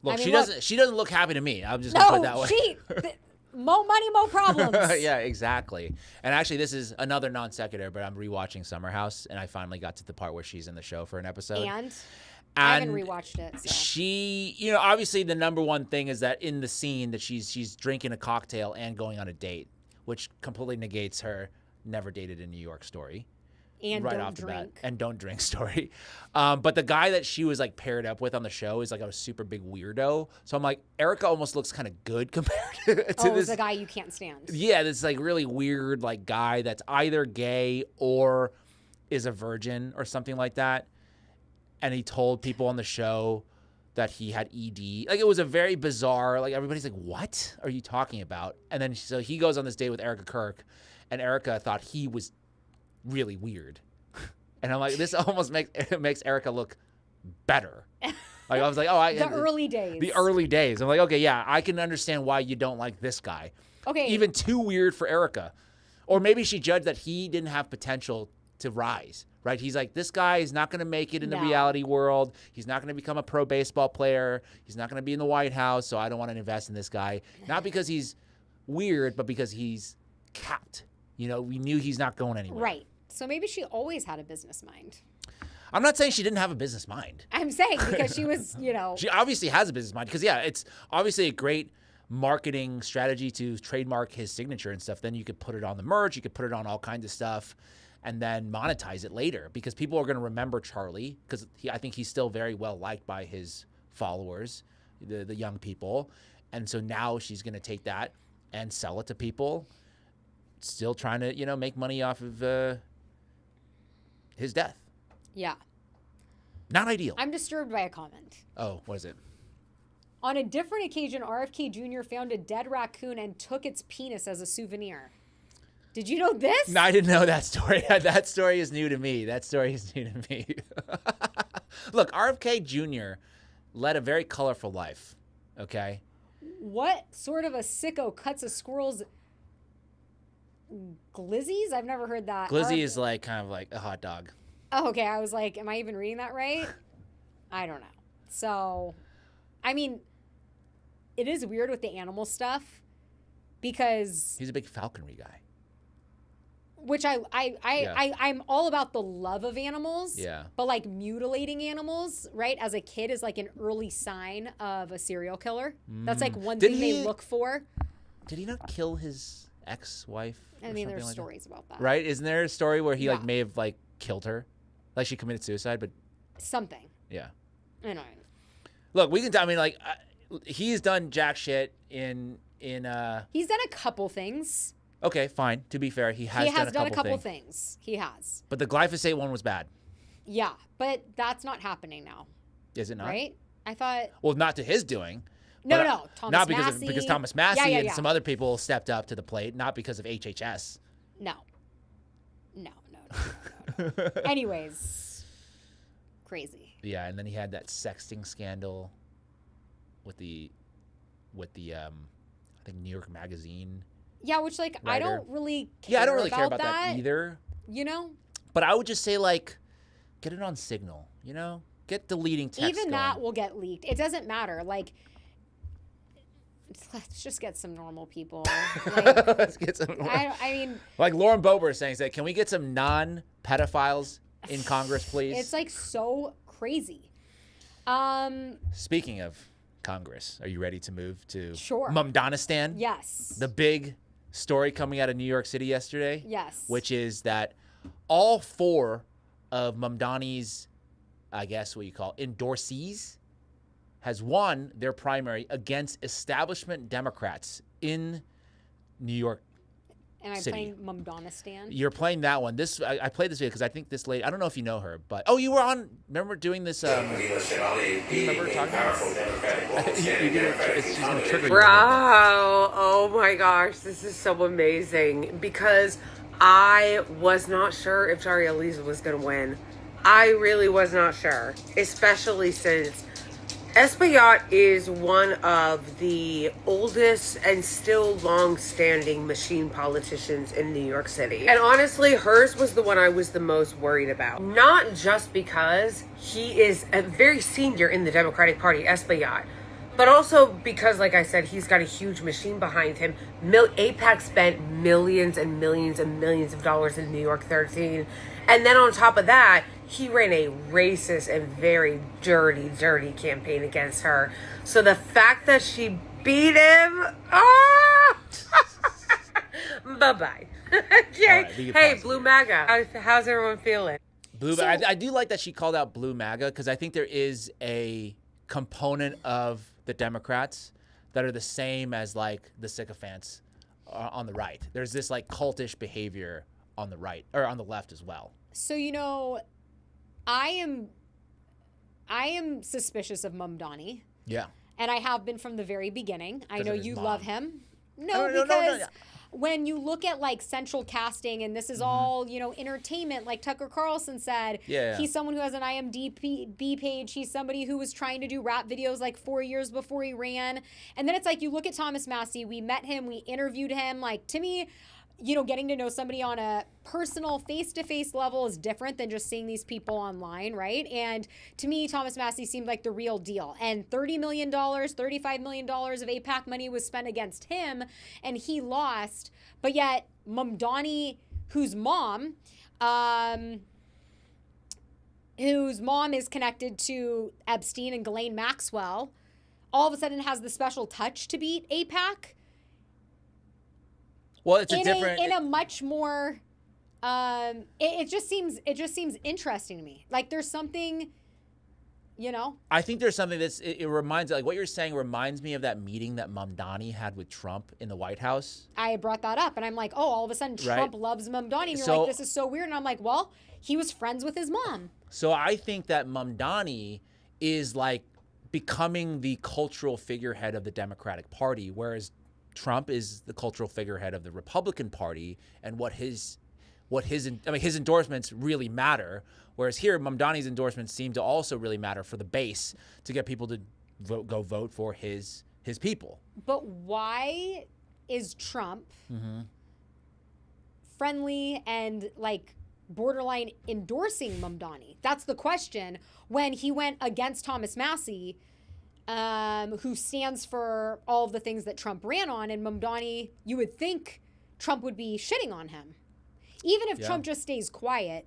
look, I mean, she doesn't look happy to me. I'm just gonna put it that way. Mo money, mo problems. Yeah, exactly. And actually, this is another non sequitur, but I'm rewatching Summer House, and I finally got to the part where she's in the show for an episode. And I haven't rewatched it. So. She, you know, obviously the number one thing is that in the scene that she's drinking a cocktail and going on a date, which completely negates her never dated in New York story. And right don't off the drink. bat. And don't drink story. But the guy that she was like paired up with on the show is like a super big weirdo. So I'm like, Erica almost looks kind of good compared to this. It's a guy you can't stand. Yeah, this like really weird like guy that's either gay or is a virgin or something like that. And he told people on the show that he had ED. Like, it was a very bizarre, like, everybody's like, what are you talking about? And then so he goes on this date with Erica Kirk, and Erica thought he was really weird. And I'm like, this almost makes Erica look better. Like, I was like, the early days. The early days. I'm like, okay, yeah, I can understand why you don't like this guy. Okay. Even too weird for Erica. Or maybe she judged that he didn't have potential to rise, right? He's like, this guy is not going to make it in the reality world. He's not going to become a pro baseball player. He's not going to be in the White House, so I don't want to invest in this guy. Not because he's weird, but because he's capped. You know, we knew he's not going anywhere. Right. So maybe she always had a business mind. I'm not saying she didn't have a business mind. I'm saying because she was, you know. She obviously has a business mind because, yeah, it's obviously a great marketing strategy to trademark his signature and stuff. Then you could put it on the merch. You could put it on all kinds of stuff and then monetize it later because people are going to remember Charlie because I think he's still very well liked by his followers, the young people. And so now she's going to take that and sell it to people, still trying to, you know, make money off of his death. Yeah. Not ideal. I'm disturbed by a comment. Oh, what is it? On a different occasion, RFK Jr. found a dead raccoon and took its penis as a souvenir. Did you know this? No, I didn't know that story. That story is new to me. Look, RFK Jr. led a very colorful life, okay? What sort of a sicko cuts a squirrel's glizzies? I've never heard that. Glizzy is like kind of like a hot dog. Oh, okay. I was like, am I even reading that right? I don't know. So, I mean, it is weird with the animal stuff because he's a big falconry guy. Which I'm all about the love of animals. Yeah. But like mutilating animals, right, as a kid is like an early sign of a serial killer. That's like one thing they look for. Did he not kill his ex-wife? I mean, there's stories about that. Right? Isn't there a story where he like may have like killed her? Like she committed suicide, but something. Yeah. I know. Look, we can. I mean, like he's done jack shit in. He's done a couple things. Okay, fine. To be fair, he has done a couple things. He has. But the glyphosate one was bad. Yeah, but that's not happening now. Is it not? Right? I thought. Well, not to his doing. No. Not because Thomas Massey and some other people stepped up to the plate, not because of HHS. No. Anyways, crazy. Yeah, and then he had that sexting scandal with the I think New York Magazine. Yeah, which like writer. I don't really care. Yeah, I don't really care about that either. You know? But I would just say like get it on Signal, you know? Get deleting text. Even that will get leaked. It doesn't matter. Like let's just get some normal people. Like, let's get some I mean, like Lauren Boebert is saying, can we get some non-pedophiles in Congress, please? It's like so crazy. Speaking of Congress, are you ready to move to Sure. Mamdanistan? Yes. The big story coming out of New York City yesterday. Yes. Which is that all 4 of Mamdani's, I guess what you call endorsees, has won their primary against establishment Democrats in New York Am I City. playing Mamdanistan? You're playing that one. I played this video because I think this lady, I don't know if you know her, but you were on, remember doing this, remember talking about she's going to trigger you. Bro, oh my gosh, this is so amazing because I was not sure if Jari Aliza was going to win. I really was not sure, especially since Espaillat is one of the oldest and still long-standing machine politicians in New York City. And honestly, hers was the one I was the most worried about. Not just because he is a very senior in the Democratic Party, Espaillat, but also because, like I said, he's got a huge machine behind him. AIPAC spent millions and millions and millions of dollars in New York 13. And then on top of that, he ran a racist and very dirty, dirty campaign against her. So the fact that she beat him, bye-bye. Okay. Right, hey, Blue MAGA, how's everyone feeling? I do like that she called out Blue MAGA because I think there is a component of the Democrats that are the same as like the sycophants on the right. There's this like cultish behavior on the right or on the left as well. So, you know, I am suspicious of Mamdani. Yeah. And I have been from the very beginning. I know you love him. No, because when you look at like central casting and this is all, you know, entertainment, like Tucker Carlson said, he's someone who has an IMDb page. He's somebody who was trying to do rap videos like 4 years before he ran. And then it's like, you look at Thomas Massey, we met him, we interviewed him. Like, to me, you know, getting to know somebody on a personal face-to-face level is different than just seeing these people online, right? And to me, Thomas Massey seemed like the real deal. And $30 million, $35 million of AIPAC money was spent against him, and he lost. But yet, Mamdani, whose mom is connected to Epstein and Ghislaine Maxwell, all of a sudden has the special touch to beat AIPAC. Well, it's in a much more. It just seems interesting to me. Like there's something, you know. I think there's something it reminds, like what you're saying reminds me of that meeting that Mamdani had with Trump in the White House. I brought that up, and I'm like, all of a sudden Trump loves Mamdani, and you're like, this is so weird. And I'm like, well, he was friends with his mom. So I think that Mamdani is like becoming the cultural figurehead of the Democratic Party, whereas Trump is the cultural figurehead of the Republican Party, and his endorsements really matter. Whereas here, Mamdani's endorsements seem to also really matter for the base to get people to go vote for his people. But why is Trump friendly and like borderline endorsing Mamdani? That's the question. When he went against Thomas Massie, who stands for all of the things that Trump ran on, and Mamdani, you would think Trump would be shitting on him. Even if Trump just stays quiet,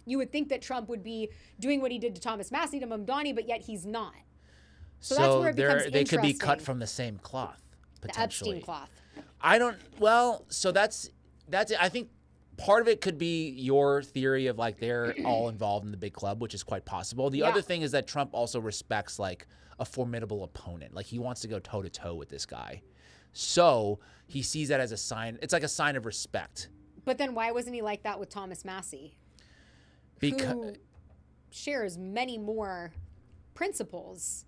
you would think that Trump would be doing what he did to Thomas Massie to Mamdani, but yet he's not. So that's where it becomes interesting. They could be cut from the same cloth, potentially. The Epstein cloth. So that's it. I think part of it could be your theory of like they're all involved in the big club, which is quite possible. The other thing is that Trump also respects like a formidable opponent. Like he wants to go toe to toe with this guy. So he sees that as a sign. It's like a sign of respect. But then why wasn't he like that with Thomas Massie? Who shares many more principles,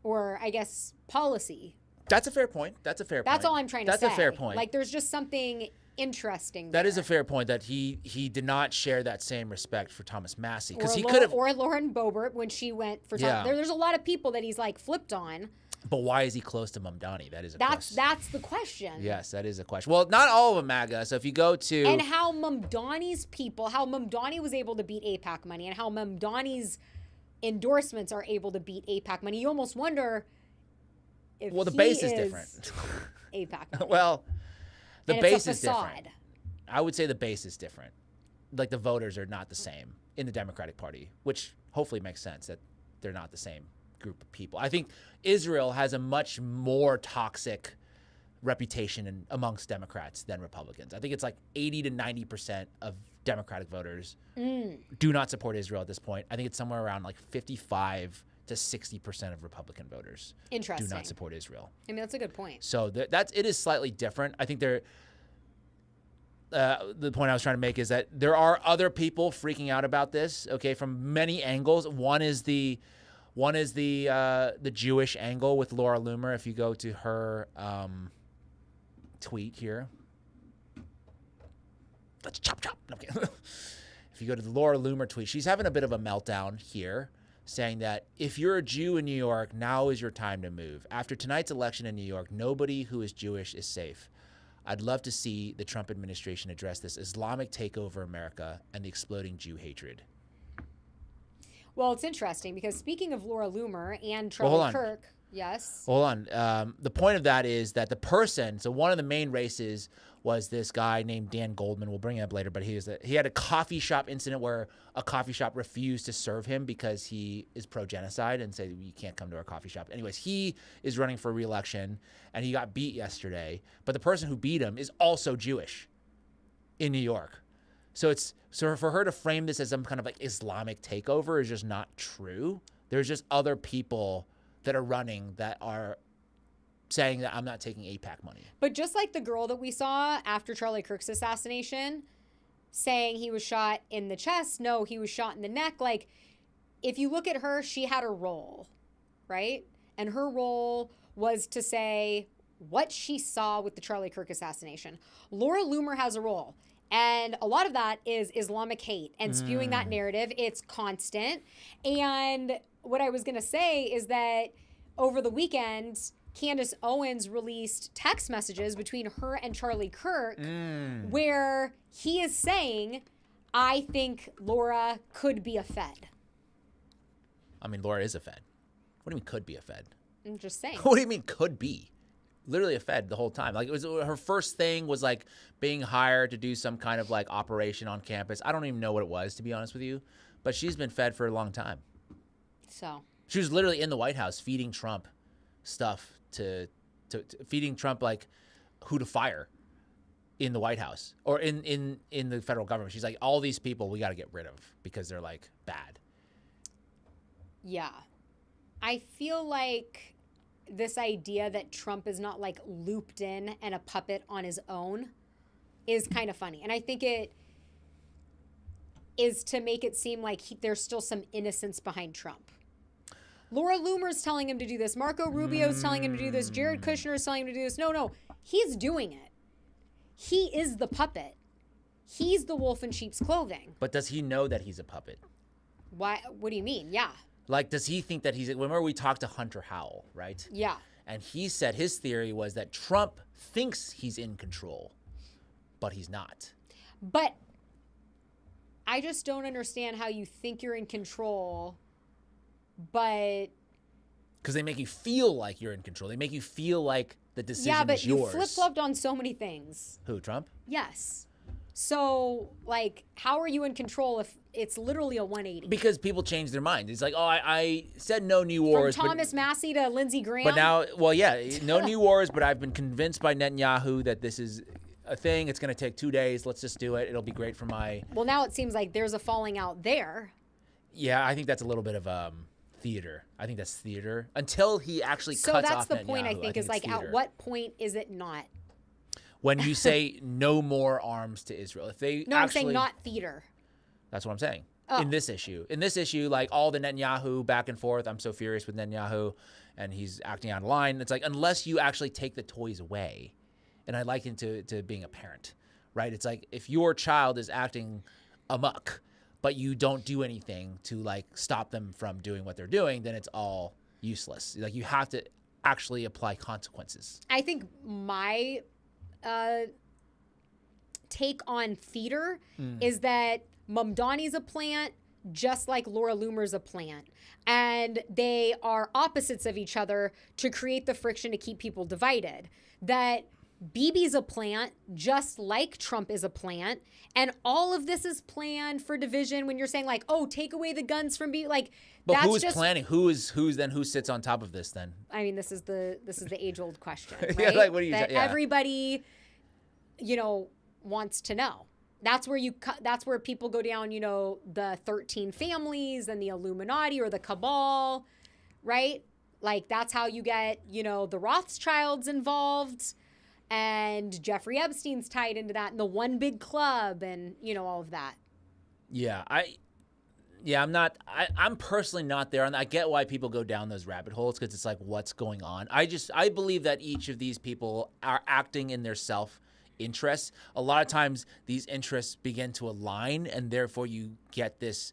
or I guess policy. That's a fair point. That's all I'm trying to say. That's a fair point. Like there's just something interesting there. That is a fair point that he did not share that same respect for Thomas Massie, because he could have, or Lauren Boebert when she went for Thomas. There's a lot of people that he's like flipped on. But why is he close to Mamdani? That is a question. That's the question. Yes, that is a question. Well, not all of them MAGA. So if you go to and how Mamdani's people, how Mamdani was able to beat AIPAC money, and how Mamdani's endorsements are able to beat AIPAC money, you almost wonder if the base is different. AIPAC money. Well, the base is facade. different. I would say the base is different. Like the voters are not the same in the Democratic Party, which hopefully makes sense that they're not the same group of people. I think Israel has a much more toxic reputation amongst Democrats than Republicans. I think it's like 80 to 90% of Democratic voters do not support Israel at this point. I think it's somewhere around like 55 to 60% of Republican voters do not support Israel. I mean, that's a good point. So it is slightly different. I think the point I was trying to make is that there are other people freaking out about this, okay, from many angles. One is the Jewish angle with Laura Loomer. If you go to her tweet here, let's chop. Okay. If you go to the Laura Loomer tweet, she's having a bit of a meltdown here, saying that if you're a Jew in New York, now is your time to move. After tonight's election in New York, nobody who is Jewish is safe. I'd love to see the Trump administration address this Islamic takeover America and the exploding Jew hatred. Well, it's interesting because speaking of Laura Loomer and Charlie Kirk, yes. Hold on. The point of that is that the person, so one of the main races was this guy named Dan Goldman. We'll bring it up later, but he had a coffee shop incident where a coffee shop refused to serve him because he is pro-genocide and said, you can't come to our coffee shop. Anyways, he is running for re-election and he got beat yesterday. But the person who beat him is also Jewish in New York. So for her to frame this as some kind of like Islamic takeover is just not true. There's just other people that are running that are saying that I'm not taking AIPAC money. But just like the girl that we saw after Charlie Kirk's assassination saying he was shot in the chest, no, he was shot in the neck. Like, if you look at her, she had a role, right? And her role was to say what she saw with the Charlie Kirk assassination. Laura Loomer has a role. And a lot of that is Islamic hate and spewing that narrative. It's constant. And what I was going to say is that over the weekend, Candace Owens released text messages between her and Charlie Kirk where he is saying, I think Laura could be a Fed. I mean, Laura is a Fed. What do you mean could be a Fed? I'm just saying. What do you mean could be? Literally a Fed the whole time. Like, it was her first thing was like being hired to do some kind of like operation on campus. I don't even know what it was, to be honest with you, but she's been Fed for a long time. So she was literally in the White House feeding Trump stuff to feeding Trump like who to fire in the White House or in the federal government. She's like, all these people we got to get rid of because they're like bad. Yeah. I feel like this idea that Trump is not like looped in and a puppet on his own is kind of funny. And I think it is to make it seem like there's still some innocence behind Trump. Laura Loomer's telling him to do this. Marco Rubio's telling him to do this. Jared Kushner is telling him to do this. No. He's doing it. He is the puppet. He's the wolf in sheep's clothing. But does he know that he's a puppet? Why? What do you mean? Yeah. Like, does he think that he's... Remember we talked to Hunter Howell, right? Yeah. And he said his theory was that Trump thinks he's in control, but he's not. But I just don't understand how you think you're in control, but... Because they make you feel like you're in control. They make you feel like the decision is yours. Yeah, but you flip-flopped on so many things. Who, Trump? Yes. So, like, how are you in control if it's literally a 180? Because people change their minds. It's like, oh, I said no new wars. From Thomas Massey to Lindsey Graham? But now, well, yeah, no new wars, but I've been convinced by Netanyahu that this is a thing. It's going to take 2 days. Let's just do it. It'll be great for my... Well, now it seems like there's a falling out there. Yeah, I think that's a little bit of theater. I think that's theater. Until he actually cuts off So that's the Netanyahu, point, I think is like, theater. at what point is it not? When you say no more arms to Israel. If they No, I'm saying not theater. That's what I'm saying. Oh. In this issue, like all the Netanyahu back and forth, I'm so furious with Netanyahu, and he's acting out of line. It's like, unless you actually take the toys away, and I liken to being a parent, right? It's like, if your child is acting amok, but you don't do anything to like stop them from doing what they're doing, then it's all useless. Like, you have to actually apply consequences. I think my take on theater is that Mamdani's a plant just like Laura Loomer's a plant, and they are opposites of each other to create the friction to keep people divided. That Bibi's a plant just like Trump is a plant, and all of this is planned for division. When you're saying like, oh, take away the guns from Bibi, like, but that's who's just planning? Who sits on top of this then? I mean, this is the age-old question, right? Yeah, like, what do you that yeah. everybody, wants to know. That's where that's where people go down, the 13 families and the Illuminati or the cabal, right? Like, that's how you get, the Rothschilds involved, and Jeffrey Epstein's tied into that, and the One Big Club, and all of that. Yeah, I'm personally not there, and I get why people go down those rabbit holes, because it's like, what's going on? I believe that each of these people are acting in their self-interests. A lot of times these interests begin to align, and therefore you get this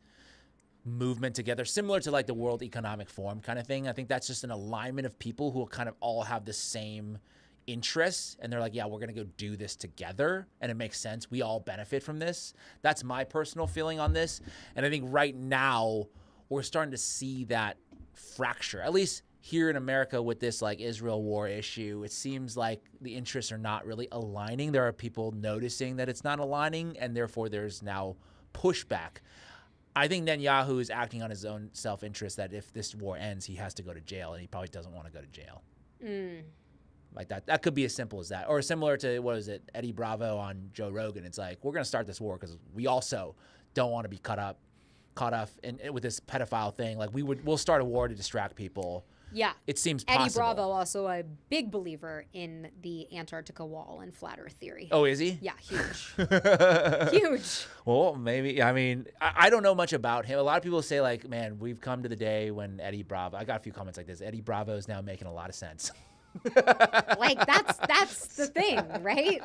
movement together, similar to like the World Economic Forum kind of thing. I think that's just an alignment of people who kind of all have the same interests, and they're like, yeah, we're gonna go do this together, and it makes sense. We all benefit from this. That's my personal feeling on this, and I think right now we're starting to see that fracture, at least here in America with this like Israel war issue. It seems like the interests are not really aligning. There are people noticing that it's not aligning, and therefore there's now pushback. I think Netanyahu is acting on his own self-interest, that if this war ends, he has to go to jail, and he probably doesn't want to go to jail. Like that could be as simple as that. Or similar to, what is it, Eddie Bravo on Joe Rogan. It's like, we're going to start this war because we also don't want to be caught up with this pedophile thing. Like, we'll start a war to distract people. Yeah. It seems possible. Eddie Bravo, also a big believer in the Antarctica wall and flat earth theory. Oh, is he? Yeah, huge. Huge. Well, maybe. I mean, I don't know much about him. A lot of people say, like, man, we've come to the day when Eddie Bravo, I got a few comments like this, Eddie Bravo is now making a lot of sense. Like, that's the thing, right?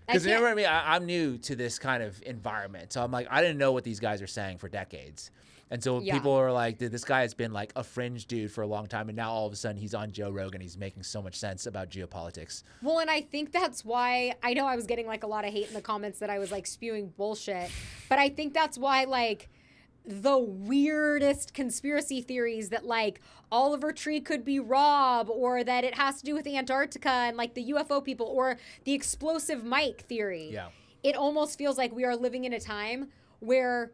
Because you know what I mean? I'm new to this kind of environment. So I'm like, I didn't know what these guys are saying for decades. And so people are like, dude, this guy has been like a fringe dude for a long time, and now all of a sudden he's on Joe Rogan. He's making so much sense about geopolitics. Well, and I think that's why, I know I was getting like a lot of hate in the comments that I was like spewing bullshit, but I think that's why like the weirdest conspiracy theories that like Oliver Tree could be Rob, or that it has to do with Antarctica and like the UFO people, or the explosive Mike theory. Yeah. It almost feels like we are living in a time where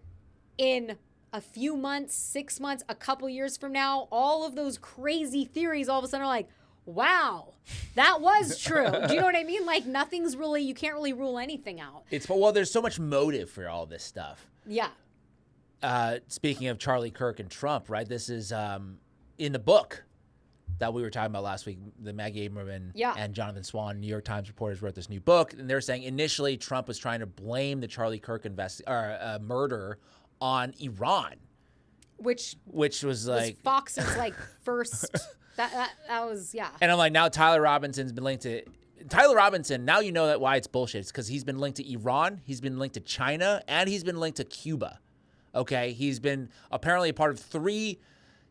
in a few months, 6 months, a couple years from now, all of those crazy theories all of a sudden are like, wow, that was true. Do you know what I mean? Like, nothing's really, you can't really rule anything out. Well, there's so much motive for all this stuff. Yeah. Speaking of Charlie Kirk and Trump, right? This is in the book that we were talking about last week. The Maggie Aberman and Jonathan Swan, New York Times reporters, wrote this new book, and they're saying initially Trump was trying to blame the Charlie Kirk murder on Iran. which was like Fox's like first. that was And I'm like, now Tyler Robinson's been linked to Tyler Robinson. Now you know that why it's bullshit. It's because he's been linked to Iran, he's been linked to China, and he's been linked to Cuba. Okay, he's been apparently a part of 3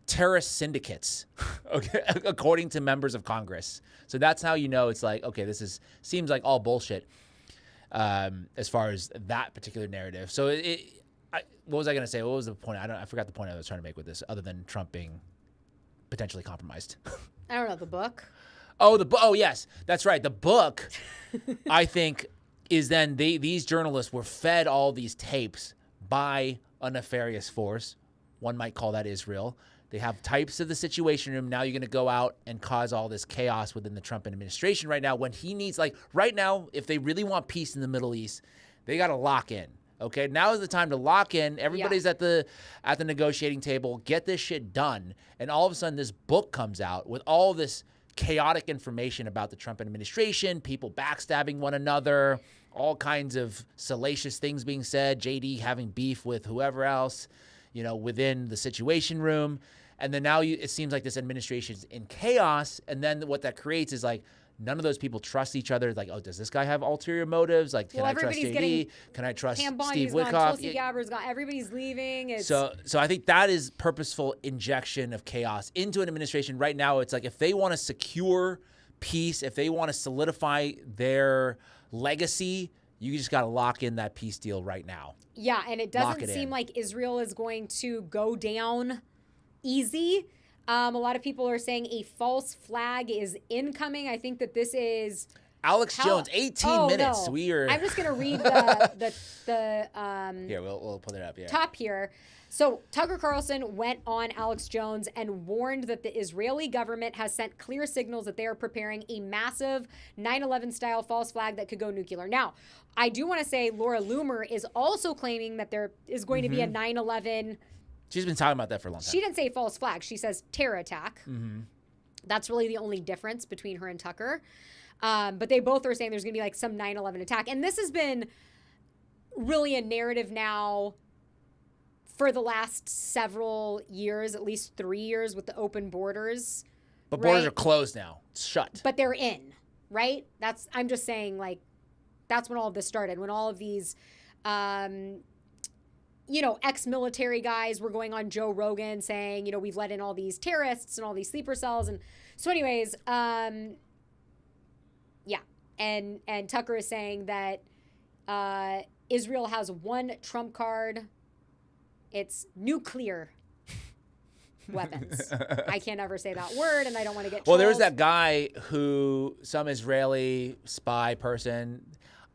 terrorist syndicates, okay, according to members of Congress. So that's how you know it's like, okay, seems like all bullshit as far as that particular narrative. So what was I going to say? What was the point? I forgot the point I was trying to make with this, other than Trump being potentially compromised. I don't know, the book. Oh, yes, that's right. The book, I think, is then these journalists were fed all these tapes by a nefarious force. One might call that Israel. They have types of the Situation Room. Now you're going to go out and cause all this chaos within the Trump administration right now when he needs, like, right now, if they really want peace in the Middle East, they got to lock in. Okay, now is the time to lock in. Everybody's at the negotiating table. Get this shit done. And all of a sudden, this book comes out with all this chaotic information about the Trump administration, people backstabbing one another, all kinds of salacious things being said, JD having beef with whoever else, within the Situation Room. And then now it seems like this administration's in chaos. And then what that creates is like, none of those people trust each other. Like, oh, does this guy have ulterior motives? Like, can I trust JD? Can I trust Steve Witkoff? Tulsi Gabbard's gone. Everybody's leaving. So I think that is purposeful injection of chaos into an administration. Right now, it's like if they want to secure peace, if they want to solidify their legacy, you just got to lock in that peace deal right now. Yeah, and it doesn't seem like Israel is going to go down easy. A lot of people are saying a false flag is incoming. I think that this is Alex Jones, 18 minutes. No. We are. I'm just gonna read the here. We'll put it up. Yeah. Top here. So Tucker Carlson went on Alex Jones and warned that the Israeli government has sent clear signals that they are preparing a massive 9/11 style false flag that could go nuclear. Now, I do want to say Laura Loomer is also claiming that there is going to be a 9/11. She's been talking about that for a long time. She didn't say false flag. She says terror attack. Mm-hmm. That's really the only difference between her and Tucker. But they both are saying there's going to be like some 9/11 attack. And this has been really a narrative now for the last several years, at least 3 years with the open borders. But borders are closed now. It's shut. But they're in, right? I'm just saying, like, that's when all of this started. When all of these, ex-military guys were going on Joe Rogan saying, we've let in all these terrorists and all these sleeper cells. And so anyways, yeah. And Tucker is saying that Israel has one trump card. It's nuclear weapons. I can't ever say that word, and I don't want to get trolled. Well, there's that guy some Israeli spy person.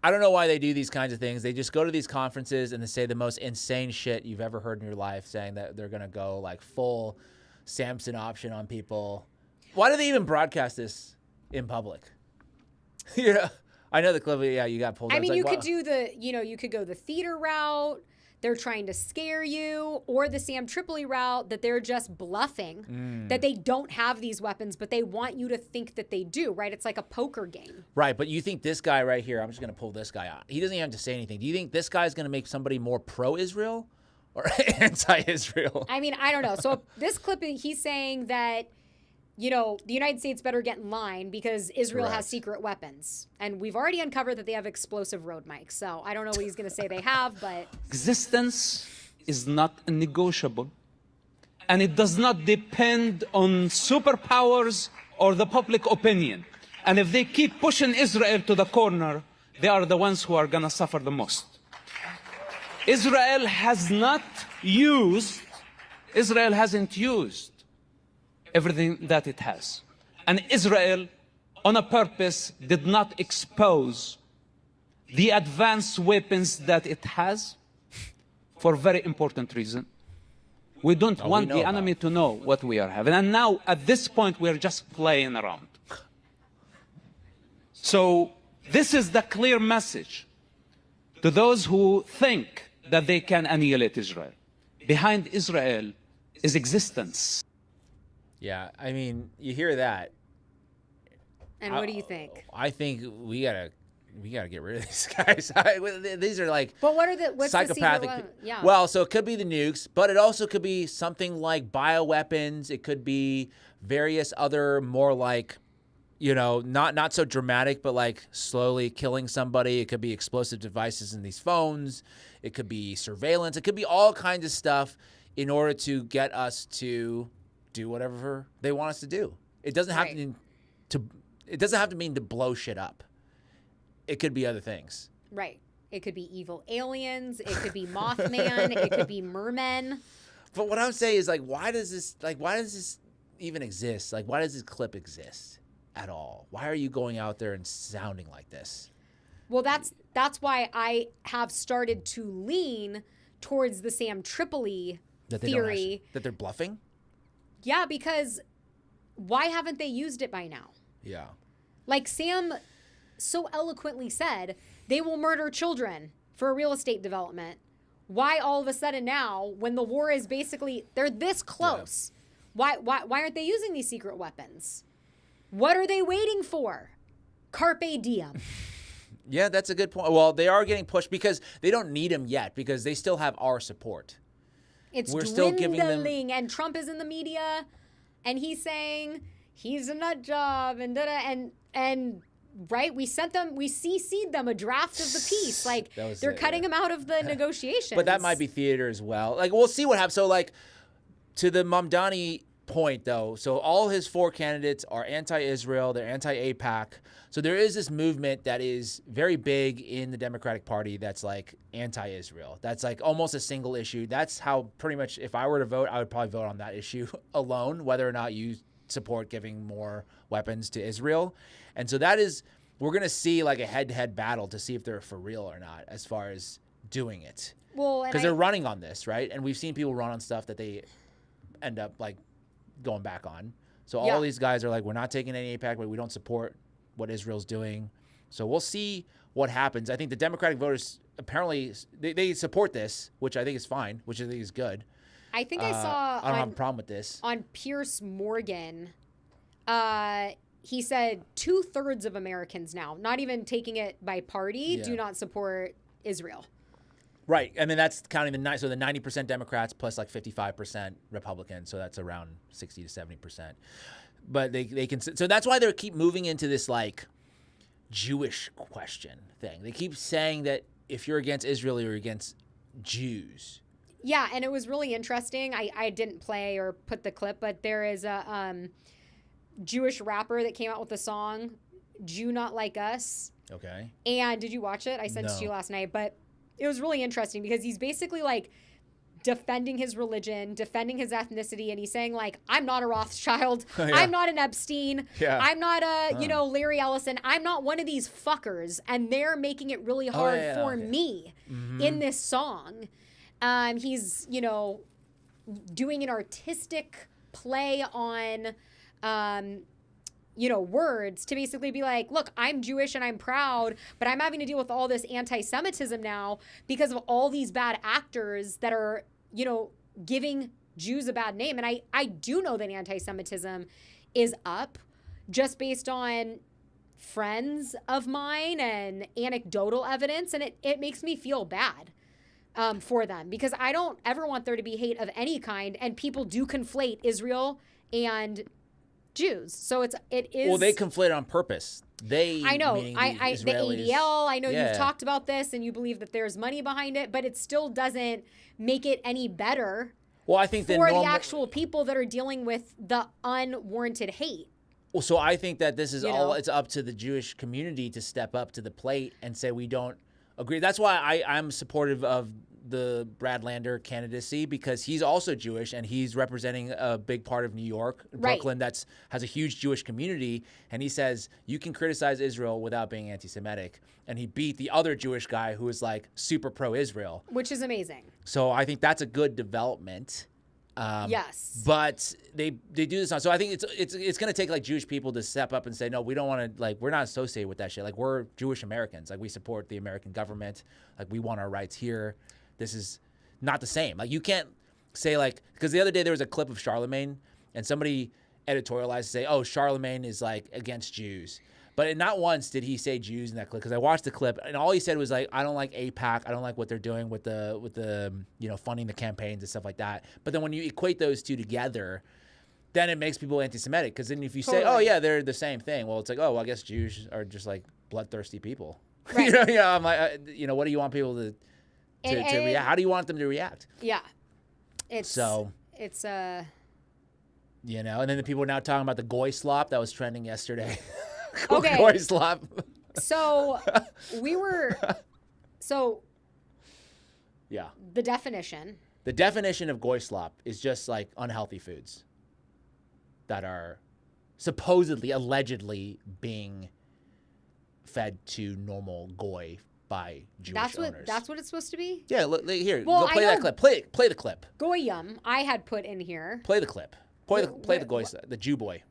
I don't know why they do these kinds of things. They just go to these conferences and they say the most insane shit you've ever heard in your life, saying that they're going to go like full Samson option on people. Why do they even broadcast this in public? I know the clip. Yeah, you got pulled. I mean, you could do you could go the theater route. They're trying to scare you, or the Sam Tripoli route, that they're just bluffing, that they don't have these weapons, but they want you to think that they do, right? It's like a poker game. Right, but you think this guy right here, I'm just going to pull this guy out. He doesn't even have to say anything. Do you think this guy's going to make somebody more pro-Israel or anti-Israel? I mean, I don't know. So this clip, he's saying that, the United States better get in line because Israel has secret weapons. And we've already uncovered that they have explosive road mics. So I don't know what he's going to say they have, but... Existence is not negotiable. And it does not depend on superpowers or the public opinion. And if they keep pushing Israel to the corner, they are the ones who are going to suffer the most. Israel hasn't used everything that it has. And Israel, on a purpose, did not expose the advanced weapons that it has for a very important reason. We don't want the enemy to know what we are having. And now, at this point, we're just playing around. So this is the clear message to those who think that they can annihilate Israel. Behind Israel is existence. Yeah, I mean, you hear that. And what do you think? I think we gotta we got to get rid of these guys. These are like But what's psychopathic. The secret yeah. Well, so it could be the nukes, but it also could be something like bioweapons. It could be various other more like, not so dramatic, but like slowly killing somebody. It could be explosive devices in these phones. It could be surveillance. It could be all kinds of stuff in order to get us to do whatever they want us to do. It doesn't have It doesn't have to mean to blow shit up. It could be other things. Right. It could be evil aliens. It could be Mothman. It could be mermen. But what I'm saying is, like, why does this even exist? Like, why does this clip exist at all? Why are you going out there and sounding like this? Well, that's why I have started to lean towards the Sam Tripoli theory. That they're bluffing? Yeah, because why haven't they used it by now? Yeah. Like Sam so eloquently said, they will murder children for a real estate development. Why all of a sudden now, when the war is basically, they're this close, why aren't they using these secret weapons? What are they waiting for? Carpe diem. Yeah, that's a good point. Well, they are getting pushed because they don't need them yet because they still have our support. It's We're dwindling, still giving them... and Trump is in the media, and he's saying he's a nut job, and right, we CC'd them a draft of the piece. Like, they're cutting him out of the negotiations. But that might be theater as well. Like, we'll see what happens. So, like, to the Mamdani point, though, so all his 4 candidates are anti-Israel. They're anti-AIPAC. So there is this movement that is very big in the Democratic Party that's, like, anti-Israel. That's, like, almost a single issue. That's how pretty much, if I were to vote, I would probably vote on that issue alone, whether or not you support giving more weapons to Israel. And so we're going to see like a head-to-head battle to see if they're for real or not as far as doing it. Well, because they're running on this, right? And we've seen people run on stuff that they end up like going back on. So all these guys are like, we're not taking any AIPAC, but we don't support what Israel's doing. So we'll see what happens. I think the Democratic voters apparently they support this, which I think is fine, which I think is good. I think I saw I don't have a problem with this. On Piers Morgan, he said 2/3 of Americans now, not even taking it by party, do not support Israel. Right. I mean, that's counting the 90% Democrats plus like 55% Republicans. So that's around 60 to 70%. But they can. So that's why they keep moving into this like Jewish question thing. They keep saying that if you're against Israel, you're against Jews. Yeah, and it was really interesting. I didn't play or put the clip, but there is a Jewish rapper that came out with a song, Jew Not Like Us. Okay. And did you watch it? I sent it to you last night, but it was really interesting because he's basically like defending his religion, defending his ethnicity, and he's saying like, I'm not a Rothschild, I'm not an Epstein, I'm not a, Larry Ellison, I'm not one of these fuckers, and they're making it really hard for me in this song. He's, doing an artistic play on, words to basically be like, look, I'm Jewish and I'm proud, but I'm having to deal with all this anti-Semitism now because of all these bad actors that are, giving Jews a bad name. And I do know that anti-Semitism is up just based on friends of mine and anecdotal evidence. And it makes me feel bad. For them, because I don't ever want there to be hate of any kind, and people do conflate Israel and Jews. So it is. Well, they conflate on purpose. I know. The ADL. I know you've talked about this, and you believe that there's money behind it, but it still doesn't make it any better. Well, I think for the actual people that are dealing with the unwarranted hate. Well, so I think that this is it's up to the Jewish community to step up to the plate and say we don't agree. That's why I'm supportive of the Brad Lander candidacy, because he's also Jewish and he's representing a big part of New York, Brooklyn, has a huge Jewish community. And he says you can criticize Israel without being anti-Semitic. And he beat the other Jewish guy who is like super pro-Israel, which is amazing. So I think that's a good development. Yes, but they do this on. So I think it's going to take like Jewish people to step up and say, no, we don't want to, like, we're not associated with that shit. Like, we're Jewish Americans. Like, we support the American government. Like, we want our rights here. This is not the same. Like, you can't say like, because the other day there was a clip of Charlemagne and somebody editorialized to say, oh, Charlemagne is like against Jews. But not once did he say Jews in that clip, because I watched the clip and all he said was like, I don't like AIPAC. I don't like what they're doing with the funding the campaigns and stuff like that. But then when you equate those two together, then it makes people anti-Semitic, because then if you say, oh yeah, they're the same thing, well, it's like, oh, well, I guess Jews are just like bloodthirsty people. Right. I'm like, what do you want people to react? How do you want them to react? Yeah. It's and then the people are now talking about the Goyslop that was trending yesterday. Okay. Goyslop. So yeah. The definition of Goyslop is just like unhealthy foods that are supposedly, allegedly being fed to normal goy by Jewish owners. That's what it's supposed to be? Yeah, here, Well, go play that clip. Play the clip. Goyim, I had put in here. Play the clip. Play the goy, the Jew boy.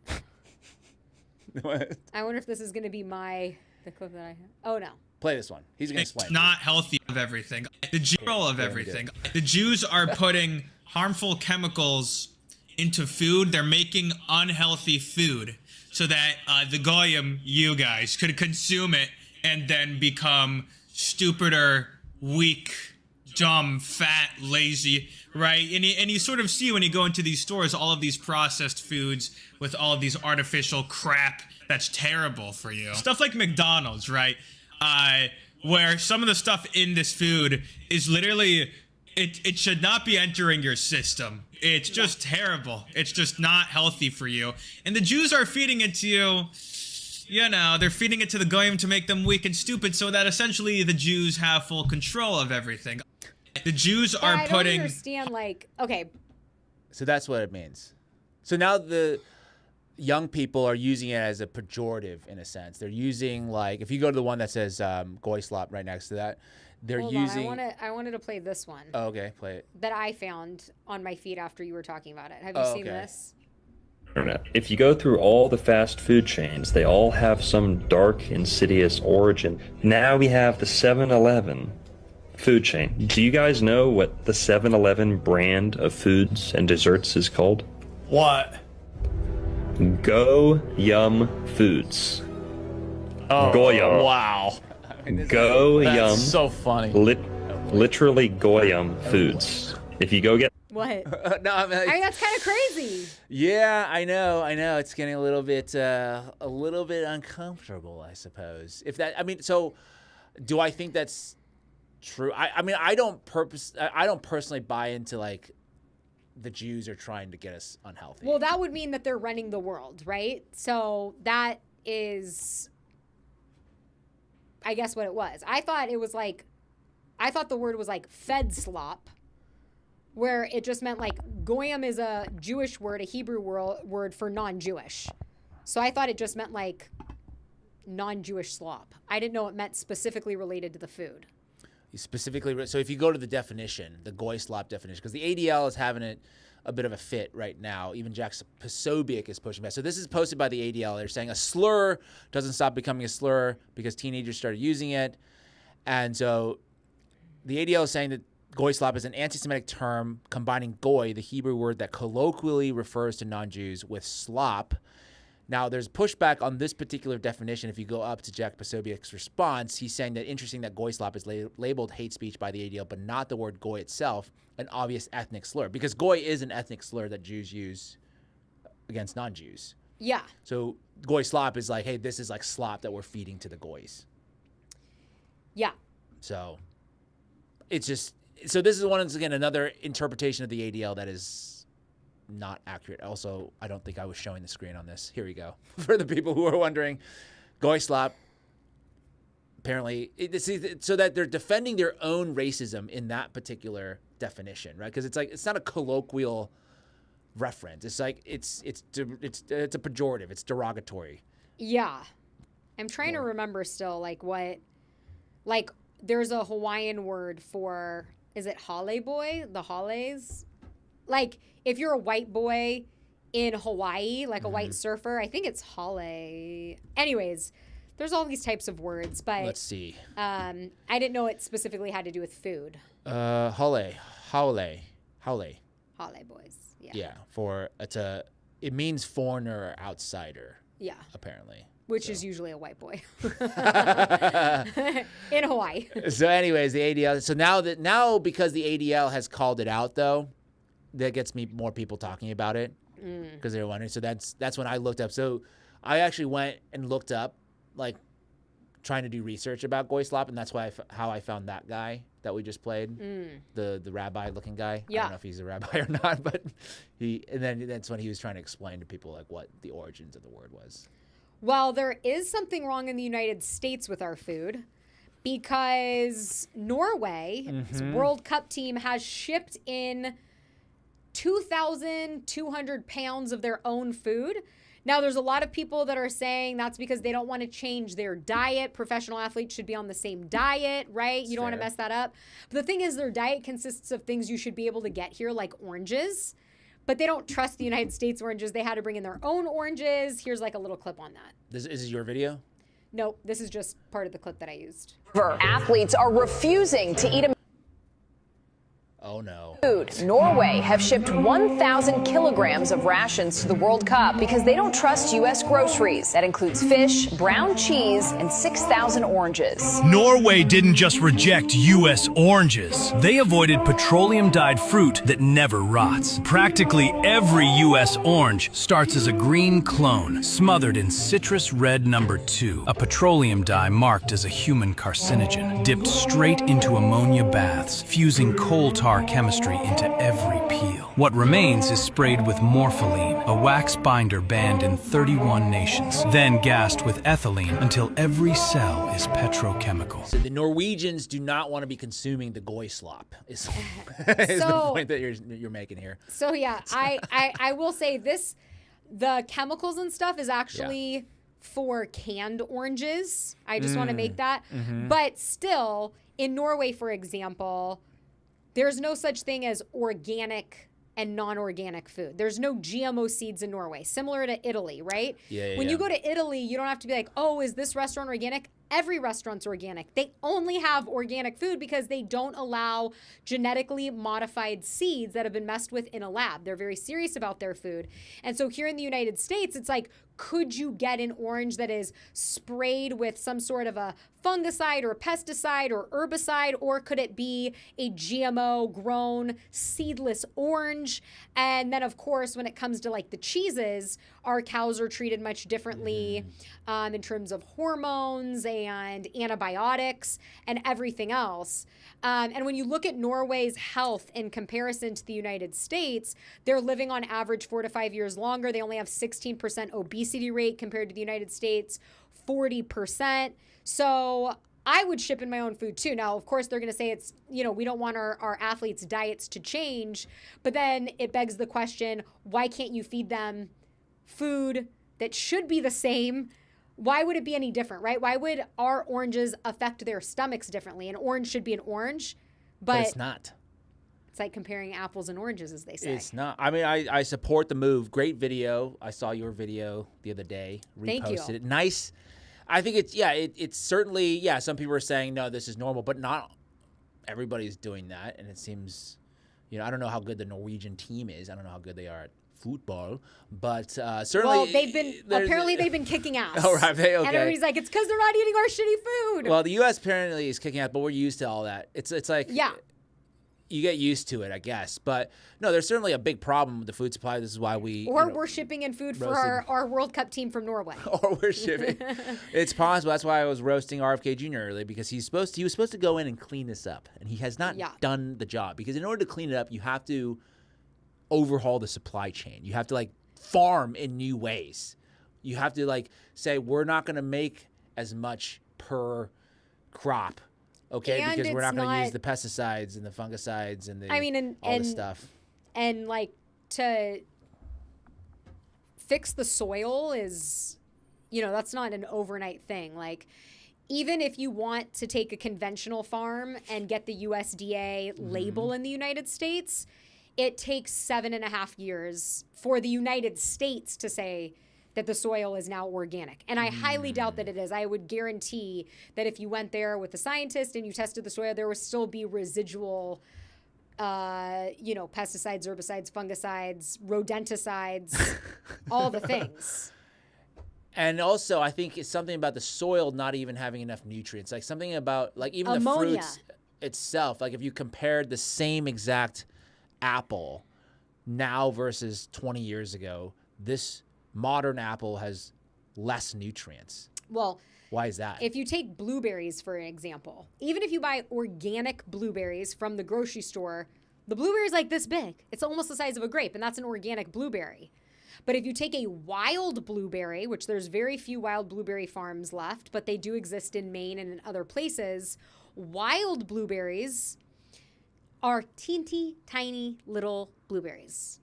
I wonder if this is going to be the clip that I have. Oh, no. Play this one. He's going to explain. It's not healthy of everything. The general of everything. The Jews are putting harmful chemicals into food. They're making unhealthy food so that the Goyim, you guys, could consume it and then become stupider, weak, dumb, fat, lazy, right? And you sort of see when you go into these stores, all of these processed foods with all of these artificial crap that's terrible for you. Stuff like McDonald's, right? Where some of the stuff in this food is literally, it should not be entering your system. It's just terrible. It's just not healthy for you. And the Jews are feeding it to you. They're feeding it to the Goyim to make them weak and stupid so that essentially the Jews have full control of everything. The Jews are I putting... don't understand, okay. So that's what it means. So now the young people are using it as a pejorative in a sense. They're using, if you go to the one that says Goyslop right next to that, they're using... I wanted to play this one. Oh, okay, play it. That I found on my feed after you were talking about it. Have you seen this? If you go through all the fast food chains, they all have some dark, insidious origin. Now we have the 7-Eleven food chain. Do you guys know what the 7-Eleven brand of foods and desserts is called? What? Go Yum Foods. Oh, Goyim. Wow. Go That's Yum. so funny. Literally Goyim Foods. If you go get... What? No, I mean, that's kind of crazy. Yeah, I know. It's getting a little bit uncomfortable, I suppose. So do I think that's true? I don't personally buy into the Jews are trying to get us unhealthy. Well, that would mean that they're running the world, right? So that is, I guess, what it was. I thought the word was fed slop, where it just meant Goyim is a Jewish word, a Hebrew word for non-Jewish. So I thought it just meant non-Jewish slop. I didn't know it meant specifically related to the food. Specifically, so if you go to the definition, the Goyslop definition, because the ADL is having a bit of a fit right now. Even Jack Posobiec is pushing back. So this is posted by the ADL. They're saying a slur doesn't stop becoming a slur because teenagers started using it. And so the ADL is saying that Goyslop is an anti-Semitic term combining goy, the Hebrew word that colloquially refers to non-Jews, with slop. Now, there's pushback on this particular definition. If you go up to Jack Posobiec's response, he's saying that interesting that Goyslop is labeled hate speech by the ADL, but not the word goy itself, an obvious ethnic slur. Because goy is an ethnic slur that Jews use against non-Jews. Yeah. So Goyslop is hey, this is slop that we're feeding to the goys. Yeah. So it's just... So this is once again another interpretation of the ADL that is not accurate. Also, I don't think I was showing the screen on this. Here we go. For the people who are wondering, Goyslop, apparently, so that they're defending their own racism in that particular definition, right? Because it's not a colloquial reference. It's it's a pejorative. It's derogatory. Yeah. I'm trying to remember still, there's a Hawaiian word for... Is it Hale boy? The Hales? If you're a white boy in Hawaii, a white surfer, I think it's Hale. Anyways, there's all these types of words, but... Let's see. I didn't know it specifically had to do with food. Hale Hale boys, yeah. Yeah, it means foreigner or outsider. Yeah. Apparently. Which is usually a white boy in Hawaii. So, anyways, the ADL. So now because the ADL has called it out, though, that gets me more people talking about it because they're wondering. So that's when I looked up. So I actually went and looked up, like, trying to do research about Goyslop, and that's how I found that guy that we just played, the rabbi-looking guy. Yeah. I don't know if he's a rabbi or not, but then that's when he was trying to explain to people like what the origins of the word was. Well, there is something wrong in the United States with our food because Norway's World Cup team has shipped in 2,200 pounds of their own food. Now, there's a lot of people that are saying that's because they don't want to change their diet. Professional athletes should be on the same diet, right? You don't want to mess that up. But the thing is, their diet consists of things you should be able to get here, like oranges. But they don't trust the United States oranges. They had to bring in their own oranges. Here's like a little clip on that. Is this your video? Nope, this is just part of the clip that I used. Athletes are refusing to eat a Oh, no. food. Norway have shipped 1,000 kilograms of rations to the World Cup because they don't trust U.S. groceries. That includes fish, brown cheese, and 6,000 oranges. Norway didn't just reject U.S. oranges. They avoided petroleum-dyed fruit that never rots. Practically every U.S. orange starts as a green clone, smothered in citrus red number 2, a petroleum dye marked as a human carcinogen, dipped straight into ammonia baths, fusing coal tar chemistry into every peel. What remains is sprayed with morpholine, a wax binder banned in 31 nations, then gassed with ethylene until every cell is petrochemical. So the Norwegians do not want to be consuming the Goyslop, is the point that you're making here. So yeah, I will say this, the chemicals and stuff is actually for canned oranges. I just want to make that. But still, in Norway, for example, there's no such thing as organic and non-organic food. There's no GMO seeds in Norway, similar to Italy, right? When you go to Italy, you don't have to be like, oh, is this restaurant organic? Every restaurant's organic. They only have organic food because they don't allow genetically modified seeds that have been messed with in a lab. They're very serious about their food. And so here in the United States, it's like, could you get an orange that is sprayed with some sort of a fungicide or pesticide or herbicide, or could it be a GMO grown seedless orange? And then, of course, when it comes to like the cheeses, our cows are treated much differently in terms of hormones and antibiotics and everything else. And when you look at Norway's health in comparison to the United States, they're living on average 4 to 5 years longer. They only have 16% obesity rate compared to the United States, 40%. So I would ship in my own food too. Now, of course, they're going to say it's, we don't want our athletes' diets to change. But then it begs the question, why can't you feed them food that should be the same? Why would it be any different, right? Why would our oranges affect their stomachs differently? An orange should be an orange, but it's not. It's like comparing apples and oranges, as they say. It's not. I mean, I support the move. Great video. I saw your video the other day. Thank you. Reposted it. Nice. I think it's certainly, some people are saying, no, this is normal, but not everybody's doing that. And it seems, I don't know how good the Norwegian team is. I don't know how good they are at football, but certainly. Well, apparently they've been kicking ass. Oh, right. Okay. And everybody's like, it's because they're not eating our shitty food. Well, the U.S. apparently is kicking ass, but we're used to all that. It's like. Yeah. You get used to it, I guess. But no, there's certainly a big problem with the food supply. This is why we're shipping in food for our World Cup team from Norway. Or we're shipping. It's possible. That's why I was roasting RFK Jr. earlier, because he was supposed to go in and clean this up, and he has not done the job. Because in order to clean it up, you have to overhaul the supply chain. You have to farm in new ways. You have to say we're not going to make as much per crop. Okay, and because we're not going to use the pesticides and the fungicides and all this stuff. And to fix the soil is, that's not an overnight thing. Even if you want to take a conventional farm and get the USDA label in the United States, it takes 7.5 years for the United States to say that the soil is now organic. And I highly doubt that it is. I would guarantee that if you went there with a scientist and you tested the soil, there would still be residual, pesticides, herbicides, fungicides, rodenticides, all the things. And also, I think it's something about the soil not even having enough nutrients. Like something about, like even Ammonia. the fruits itself. Like if you compared the same exact apple now versus 20 years ago, this modern apple has less nutrients. Well, why is that? If you take blueberries, for an example, even if you buy organic blueberries from the grocery store, the blueberry's like this big. It's almost the size of a grape, and that's an organic blueberry. But if you take a wild blueberry, which there's very few wild blueberry farms left, but they do exist in Maine and in other places, wild blueberries are teeny tiny little blueberries.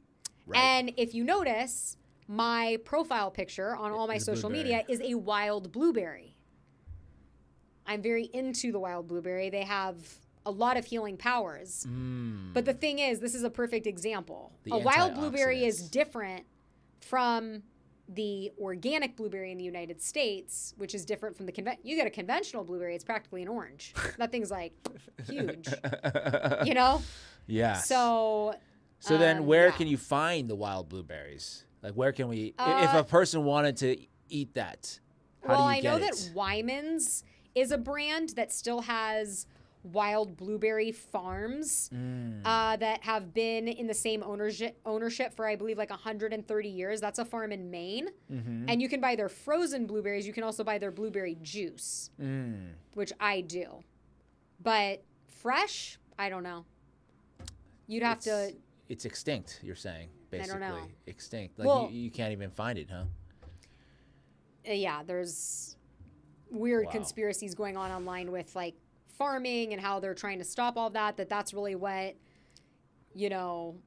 Right. And if you notice, my profile picture on all my social media is a wild blueberry. I'm very into the wild blueberry. They have a lot of healing powers. But the thing is, this is a perfect example. A wild blueberry is different from the organic blueberry in the United States, which is different from the you get a conventional blueberry, it's practically an orange. That thing's like huge, you know? Yeah. So then where can you find the wild blueberries? Like where can we, if a person wanted to eat that, how do you get it? Well, I know that Wyman's is a brand that still has wild blueberry farms that have been in the same ownership for, I believe, like 130 years. That's a farm in Maine. And you can buy their frozen blueberries. You can also buy their blueberry juice, which I do. But fresh, I don't know. You'd have to... It's extinct, you're saying, basically. I don't know. Extinct. Like Well, you can't even find it, huh? Yeah, there's weird conspiracies going on online with, like, farming and how they're trying to stop all that's really what, you know,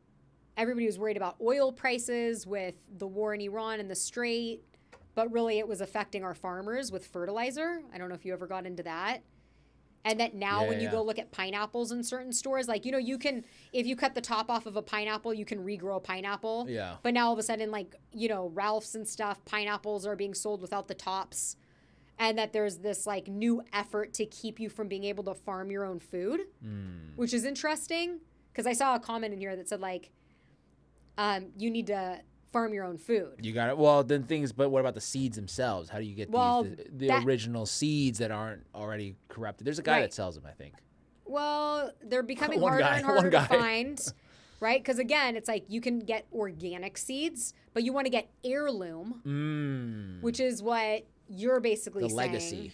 everybody was worried about oil prices with the war in Iran and the Strait, but really it was affecting our farmers with fertilizer. I don't know if you ever got into that. And that now when you go look at pineapples in certain stores, like, you know, you can, if you cut the top off of a pineapple, you can regrow a pineapple. Yeah. But now all of a sudden, like, you know, Ralph's and stuff, pineapples are being sold without the tops. And that there's this like new effort to keep you from being able to farm your own food, which is interesting. Because I saw a comment in here that said like, you need to farm your own food. You got it. Well, then but what about the seeds themselves? How do you get the original seeds that aren't already corrupted? There's a guy that sells them, I think. Well, they're becoming harder and harder to find, right? Because again, it's like you can get organic seeds, but you want to get heirloom, which is what you're basically saying. The legacy.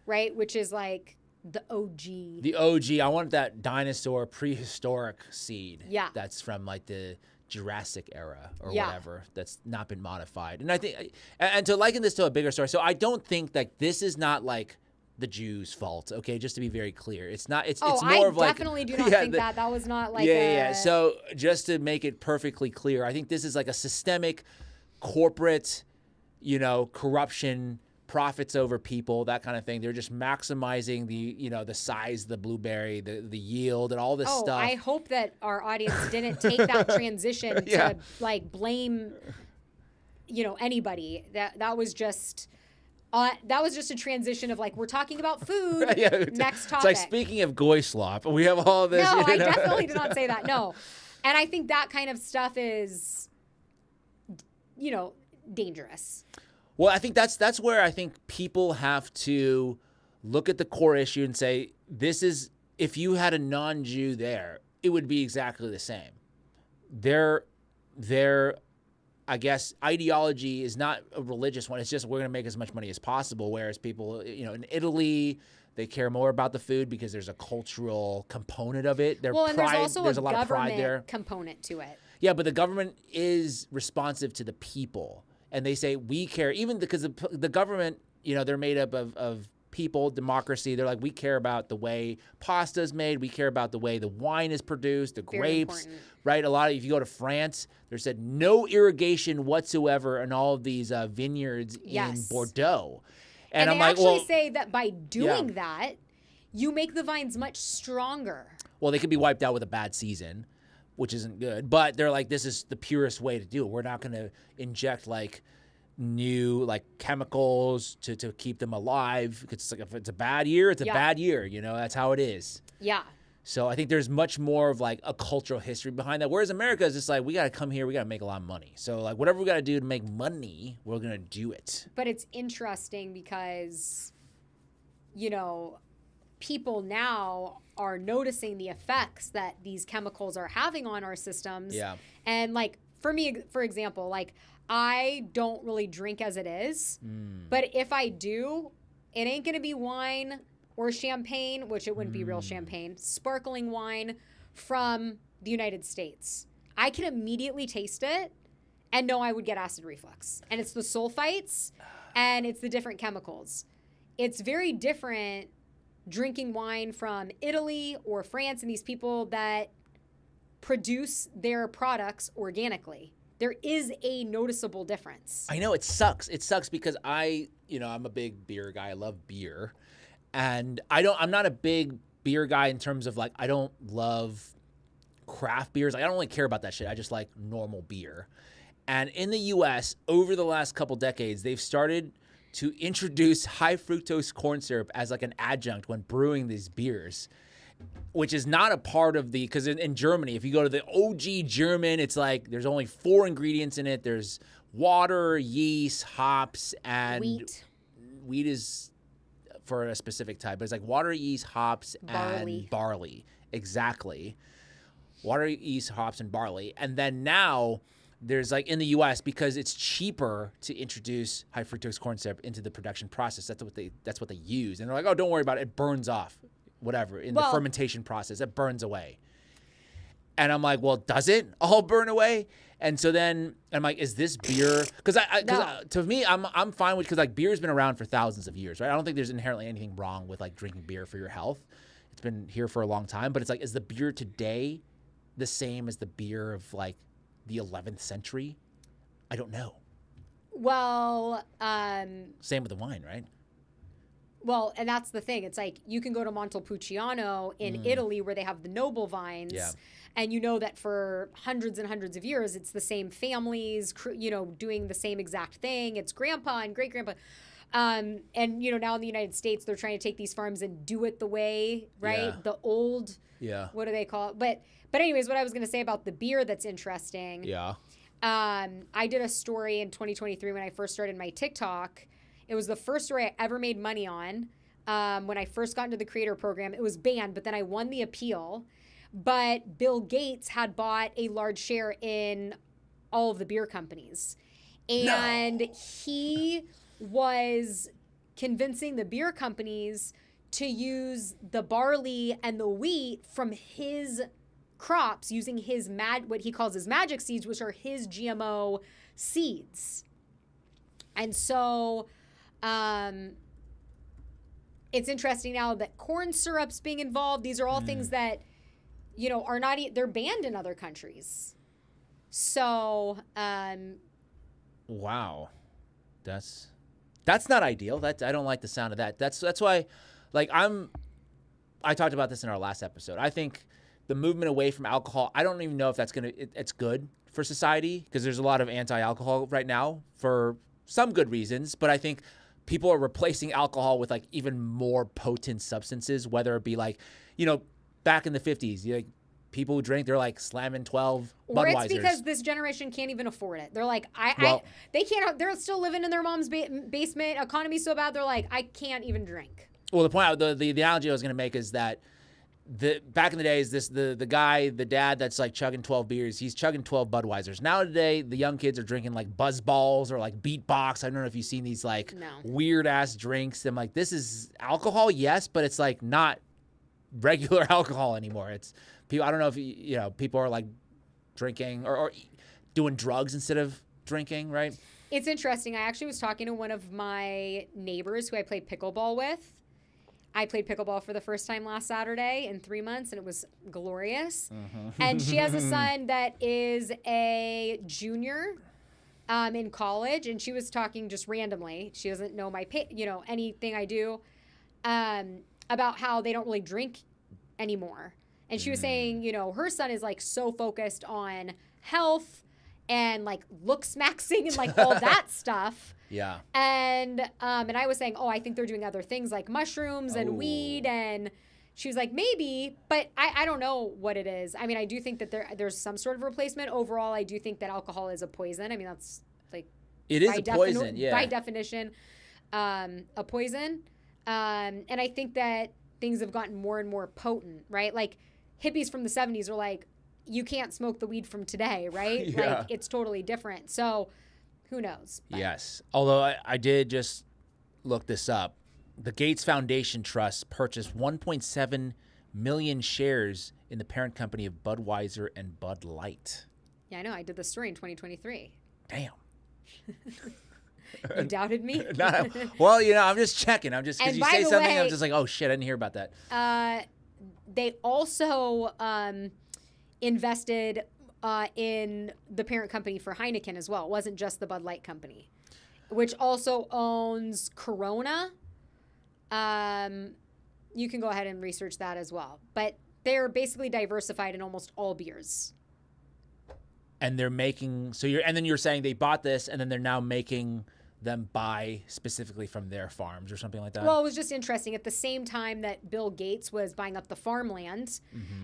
Right? Which is like the OG. The OG. I want that dinosaur prehistoric seed. Yeah. That's from like the Jurassic era or whatever, that's not been modified. And I think, and to liken this to a bigger story, so I don't think that this is not like the Jews' fault, okay? Just to be very clear. It's not, it's more of like... I definitely do not think that. That was not like Yeah. So just to make it perfectly clear, I think this is like a systemic corporate, you know, corruption, profits over people, that kind of thing. They're just maximizing the, you know, the size of the blueberry, the yield, and all this stuff. I hope that our audience didn't take that transition to like blame, you know, anybody. That was just a transition of like, we're talking about food. Next topic. It's like, speaking of Goyslop, we have all this. No, you know? I definitely did not say that. No, and I think that kind of stuff is, you know, dangerous. Well, I think that's where I think people have to look at the core issue and say, this is, if you had a non-Jew there, it would be exactly the same. Their I guess, ideology is not a religious one. It's just we're going to make as much money as possible, whereas people, you know, in Italy, they care more about the food because there's a cultural component of it. And there's also a lot of pride there. Component to it. Yeah, but the government is responsive to the people. And they say, we care, even because the government, you know, they're made up of people, democracy. They're like, we care about the way pasta is made. We care about the way the wine is produced, the grapes, right? If you go to France, they said no irrigation whatsoever in all of these vineyards in Bordeaux. And I'm like, well, say that by doing that, you make the vines much stronger. Well, they could be wiped out with a bad season, which isn't good. But they're like, this is the purest way to do it. We're not going to inject like new like chemicals to keep them alive. It's like, if it's a bad year, it's a bad year. You know, that's how it is. Yeah. So I think there's much more of like a cultural history behind that. Whereas America is just like, we got to come here, we got to make a lot of money. So like whatever we got to do to make money, we're going to do it. But it's interesting because, you know, people now are noticing the effects that these chemicals are having on our systems. Yeah. And like for me, for example, like I don't really drink as it is, but if I do, it ain't going to be wine or champagne, which it wouldn't be real champagne, sparkling wine from the United States. I can immediately taste it and know I would get acid reflux. And it's the sulfites and it's the different chemicals. It's very different drinking wine from Italy or France and these people that produce their products organically. There is a noticeable difference. I know it sucks. It sucks because I'm a big beer guy. I love beer. And I'm not a big beer guy in terms of like, I don't love craft beers. Like, I don't really care about that shit. I just like normal beer. And in the US, over the last couple decades, they've started to introduce high fructose corn syrup as like an adjunct when brewing these beers, which is not a part of because in Germany, if you go to the OG German, it's like there's only 4 ingredients in it. There's water, yeast, hops, and wheat. Wheat is for a specific type, but it's like water, yeast, hops, and barley. Exactly. Water, yeast, hops, and barley. And then now there's like in the US, because it's cheaper to introduce high fructose corn syrup into the production process. That's what they use. And they're like, oh, don't worry about it. It burns off, whatever, in the fermentation process. It burns away. And I'm like, well, does it all burn away? And so then I'm like, is this beer? Because to me, I'm fine with, because like beer's been around for thousands of years, right? I don't think there's inherently anything wrong with like drinking beer for your health. It's been here for a long time, but it's like, is the beer today the same as the beer of like the 11th century? I don't know. Well, same with the wine, right? Well, and that's the thing. It's like you can go to Montepulciano in Italy where they have the noble vines. Yeah. And you know that for hundreds and hundreds of years, it's the same families, doing the same exact thing. It's grandpa and great-grandpa. And, now in the United States, they're trying to take these farms and do it the way, right? Yeah. The old, what do they call it? But anyways, what I was going to say about the beer that's interesting. Yeah. I did a story in 2023 when I first started my TikTok. It was the first story I ever made money on. When I first got into the creator program, it was banned, but then I won the appeal. But Bill Gates had bought a large share in all of the beer companies. And he was convincing the beer companies to use the barley and the wheat from his crops using his what he calls his magic seeds, which are his GMO seeds. And so it's interesting now that corn syrup's being involved. These are all things that are not, they're banned in other countries. So, wow, that's not ideal. I don't like the sound of that. That's why, like, I talked about this in our last episode. I think the movement away from alcohol, I don't even know if it's good for society, because there's a lot of anti-alcohol right now for some good reasons, but I think people are replacing alcohol with like even more potent substances, whether it be like, back in the 50s, like people who drink, they're like slamming 12 Budweisers. Or it's because this generation can't even afford it. They're like, they can't, they're still living in their mom's basement. Economy's so bad, they're like, I can't even drink. Well, the point, the analogy I was going to make is that back in the days, the dad that's like chugging 12 beers, he's chugging 12 Budweisers. Nowadays, the young kids are drinking like Buzz Balls or like Beatbox. I don't know if you've seen these like weird ass drinks. I'm like, this is alcohol, yes, but it's like not regular alcohol anymore. It's people. I don't know if people are like drinking or doing drugs instead of drinking, right? It's interesting. I actually was talking to one of my neighbors who I played pickleball with. I played pickleball for the first time last Saturday in 3 months, and it was glorious. And she has a son that is a junior in college, and she was talking just randomly. She doesn't know anything I do, about how they don't really drink anymore. And she was saying, her son is like so focused on health and like looks maxing and like all that stuff. Yeah. And I was saying, I think they're doing other things like mushrooms and weed and, she was like, maybe, but I don't know what it is. I mean, I do think that there's some sort of replacement. Overall, I do think that alcohol is a poison. I mean, that's like it is a poison, yeah. By definition, a poison. And I think that things have gotten more and more potent, right? Like hippies from the 70s are like, you can't smoke the weed from today, right? Yeah. Like it's totally different. So who knows? But. Yes. Although I did just look this up. The Gates Foundation Trust purchased 1.7 million shares in the parent company of Budweiser and Bud Light. Yeah, I know. I did the story in 2023. Damn. You doubted me? Well, I'm just checking. I'm just, because you say something, I'm just like, oh shit, I didn't hear about that. They also invested in the parent company for Heineken as well. It wasn't just the Bud Light company, which also owns Corona. You can go ahead and research that as well. But they're basically diversified in almost all beers. And they're making, and then you're saying they bought this and then they're now making them buy specifically from their farms or something like that? Well, it was just interesting. At the same time that Bill Gates was buying up the farmland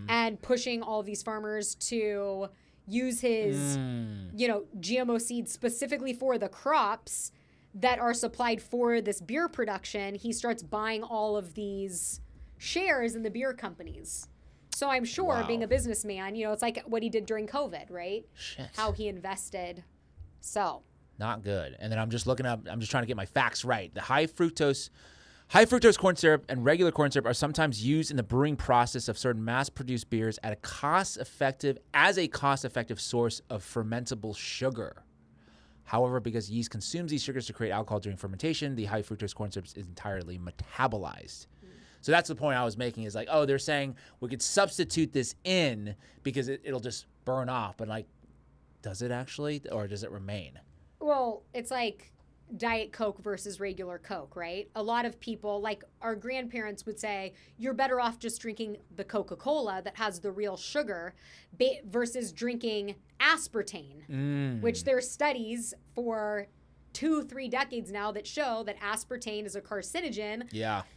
and pushing all these farmers to use his, GMO seeds specifically for the crops that are supplied for this beer production, he starts buying all of these shares in the beer companies. So I'm sure, being a businessman, it's like what he did during COVID, right? Shit. How he invested. So. Not good. And then I'm just looking up, I'm just trying to get my facts right. The high fructose corn syrup and regular corn syrup are sometimes used in the brewing process of certain mass-produced beers as a cost-effective source of fermentable sugar. However, because yeast consumes these sugars to create alcohol during fermentation, the high fructose corn syrup is entirely metabolized. So that's the point I was making, is like, oh, they're saying we could substitute this in because it'll just burn off. But like, does it actually, or does it remain? Well, it's like Diet Coke versus regular Coke, right? A lot of people, like our grandparents would say, you're better off just drinking the Coca-Cola that has the real sugar versus drinking aspartame, which there's studies for 2-3 decades now that show that aspartame is a carcinogen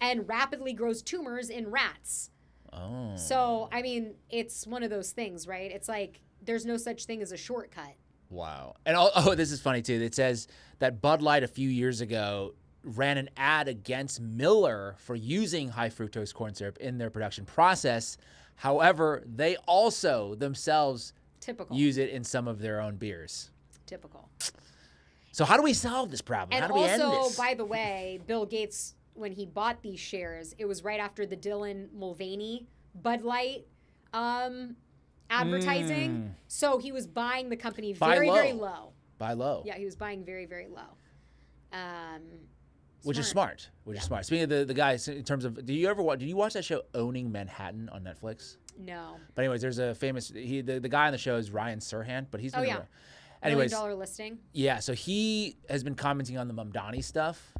and rapidly grows tumors in rats. Oh. So, I mean, it's one of those things, right? It's like there's no such thing as a shortcut. Wow. And this is funny too. It says that Bud Light a few years ago ran an ad against Miller for using high fructose corn syrup in their production process. However, they also themselves use it in some of their own beers. Typical. So how do we solve this problem? And how do we end also, this? by the way, Bill Gates, when he bought these shares, it was right after the Dylan Mulvaney Bud Light advertising. So he was buying the company very low. Buy low. Yeah, he was buying very, very low. Which is smart. Speaking of the guys, in terms of, did you watch that show Owning Manhattan on Netflix? No. But anyways, there's a famous, the guy on the show is Ryan Serhant, but he's been anyways, $1 million listing. Yeah, so he has been commenting on the Mamdani stuff,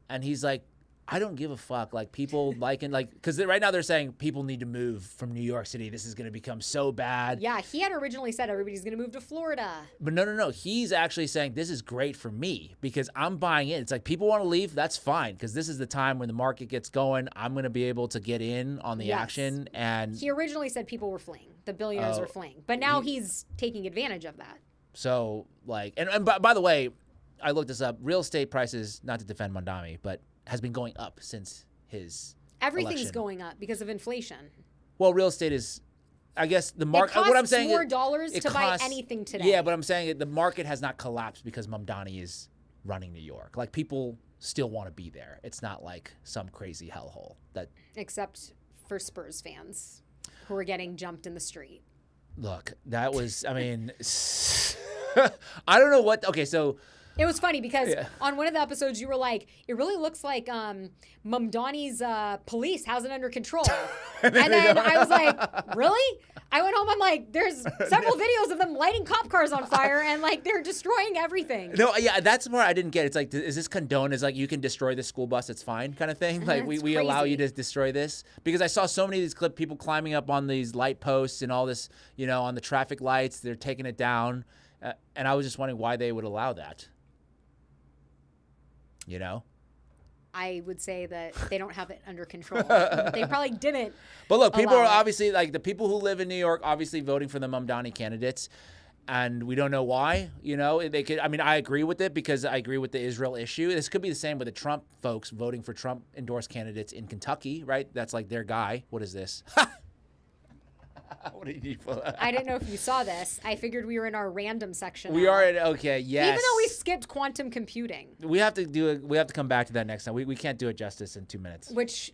and he's like, I don't give a fuck. Like, people because right now they're saying people need to move from New York City. This is going to become so bad. Yeah, he had originally said everybody's going to move to Florida. But no. He's actually saying this is great for me because I'm buying in. It's like, people want to leave. That's fine, because this is the time when the market gets going. I'm going to be able to get in on the action. And he originally said people were fleeing. The billionaires were fleeing. But now he's taking advantage of that. So, like, and by the way, I looked this up. Real estate prices, not to defend Mandani, but has been going up since his Everything's election. Going up because of inflation. Well, real estate is, I guess, the market. It What I'm saying more is, dollars to buy anything today. Yeah, but I'm saying the market has not collapsed because Mamdani is running New York. Like, people still want to be there. It's not like some crazy hellhole that. Except for Spurs fans who are getting jumped in the street. Look, that was, I mean, I don't know what. Okay, so. It was funny because on one of the episodes you were like, it really looks like Mamdani's police has it under control. And then I was like, really? I went home, I'm like, there's several videos of them lighting cop cars on fire and like they're destroying everything. No, yeah, that's the part I didn't get. It's like, is this condoned? Is like, you can destroy the school bus, it's fine kind of thing? Like, we allow you to destroy this? Because I saw so many of these clips, people climbing up on these light posts and all this, on the traffic lights, they're taking it down. And I was just wondering why they would allow that. I would say that they don't have it under control. They probably didn't. But look, people allow are it. obviously, like, the people who live in New York obviously voting for the Mamdani candidates, and we don't know why. You know, they could. I mean, I agree with it because I agree with the Israel issue. This could be the same with the Trump folks voting for Trump endorsed candidates in Kentucky, right? That's like their guy. What is this? What did you pull out? I didn't know if you saw this. I figured we were in our random section. We now. are at okay. Yes. Even though we skipped quantum computing, we have to do it. We have to come back to that next time. We can't do it justice in 2 minutes. which,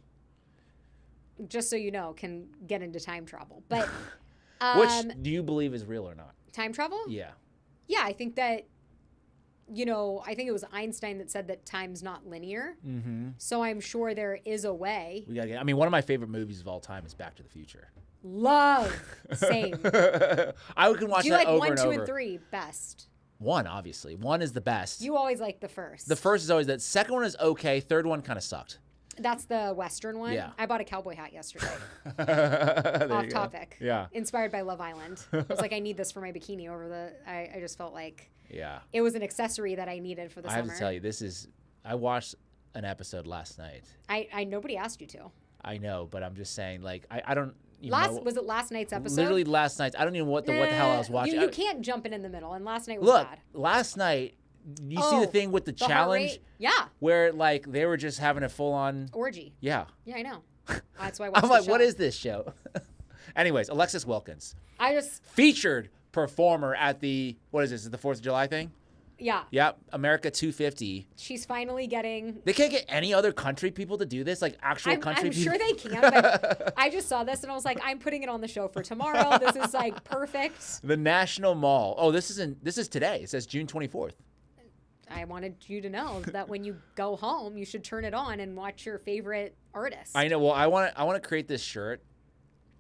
just so you know, can get into time travel. But Which do you believe is real or not? time travel? Yeah. Yeah, I think that, I think it was Einstein that said that time's not linear. Mm-hmm. So I'm sure there is a way. We gotta get. I mean, one of my favorite movies of all time is Back to the Future. Love. Same. I can watch Do you that like over 1, and 2, over. and 3 best? 1, obviously. 1 is the best. You always like the first. The first is always that. Second one is okay. Third one kind of sucked. That's the Western one? Yeah. I bought a cowboy hat yesterday. There Off you go. topic. Yeah. Inspired by Love Island. I was like, I need this for my bikini over the. I just felt like Yeah. it was an accessory that I needed for the I summer. have to tell you, this is. I watched an episode last night. I nobody asked you to. I know, but I'm just saying, like, I don't. Was it last night's episode? Literally last night. I don't even know what the hell I was watching. You can't jump in the middle, and last night was Look, bad. last night. You see the thing with the heart challenge? rate? Yeah. Where like they were just having a full on Orgy. Yeah. Yeah, I know. That's why I watched I'm the like, show. what is this show? Anyways, Alexis Wilkins, I just featured performer at the what is this? Is it the 4th of July thing? yeah. Yep, America 250. She's finally getting. They can't get any other country people to do this, like actual country I'm people. sure they can, but I just saw this and I was like, I'm putting it on the show for tomorrow. This is like perfect. The National Mall. Oh, this is today. It says June 24th. I wanted you to know that when you go home, you should turn it on and watch your favorite artist. I know. Well, I want to create this shirt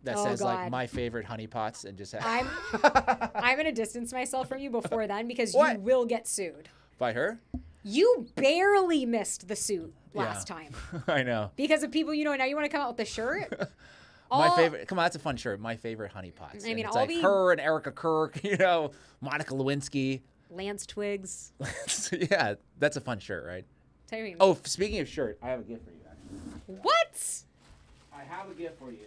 that Oh, says like God. my favorite honeypots and just have I'm gonna distance myself from you before then because you will get sued. by her. You barely missed the suit last time I know. because of people. Now you want to come out with the shirt. My All- favorite. Come on, that's a fun shirt. My favorite honeypots. I And mean, it's I'll like be- her and Erica Kirk. Monica Lewinsky. Lance Twigs. Yeah, that's a fun shirt, right? Tell me. Oh, speaking of shirt, I have a gift for you. Actually, What? I have a gift for you.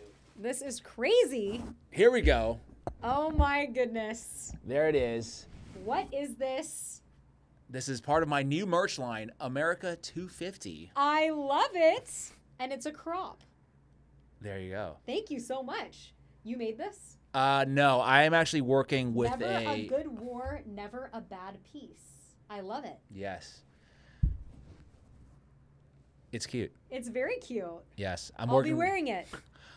This is crazy. Here we go. Oh my goodness. There it is. What is this? This is part of my new merch line, America 250. I love it. And it's a crop. There you go. Thank you so much. You made this? No, I am actually working with Never a good war, never a bad piece. I love it. Yes. It's cute. It's very cute. Yes, I'll be wearing it.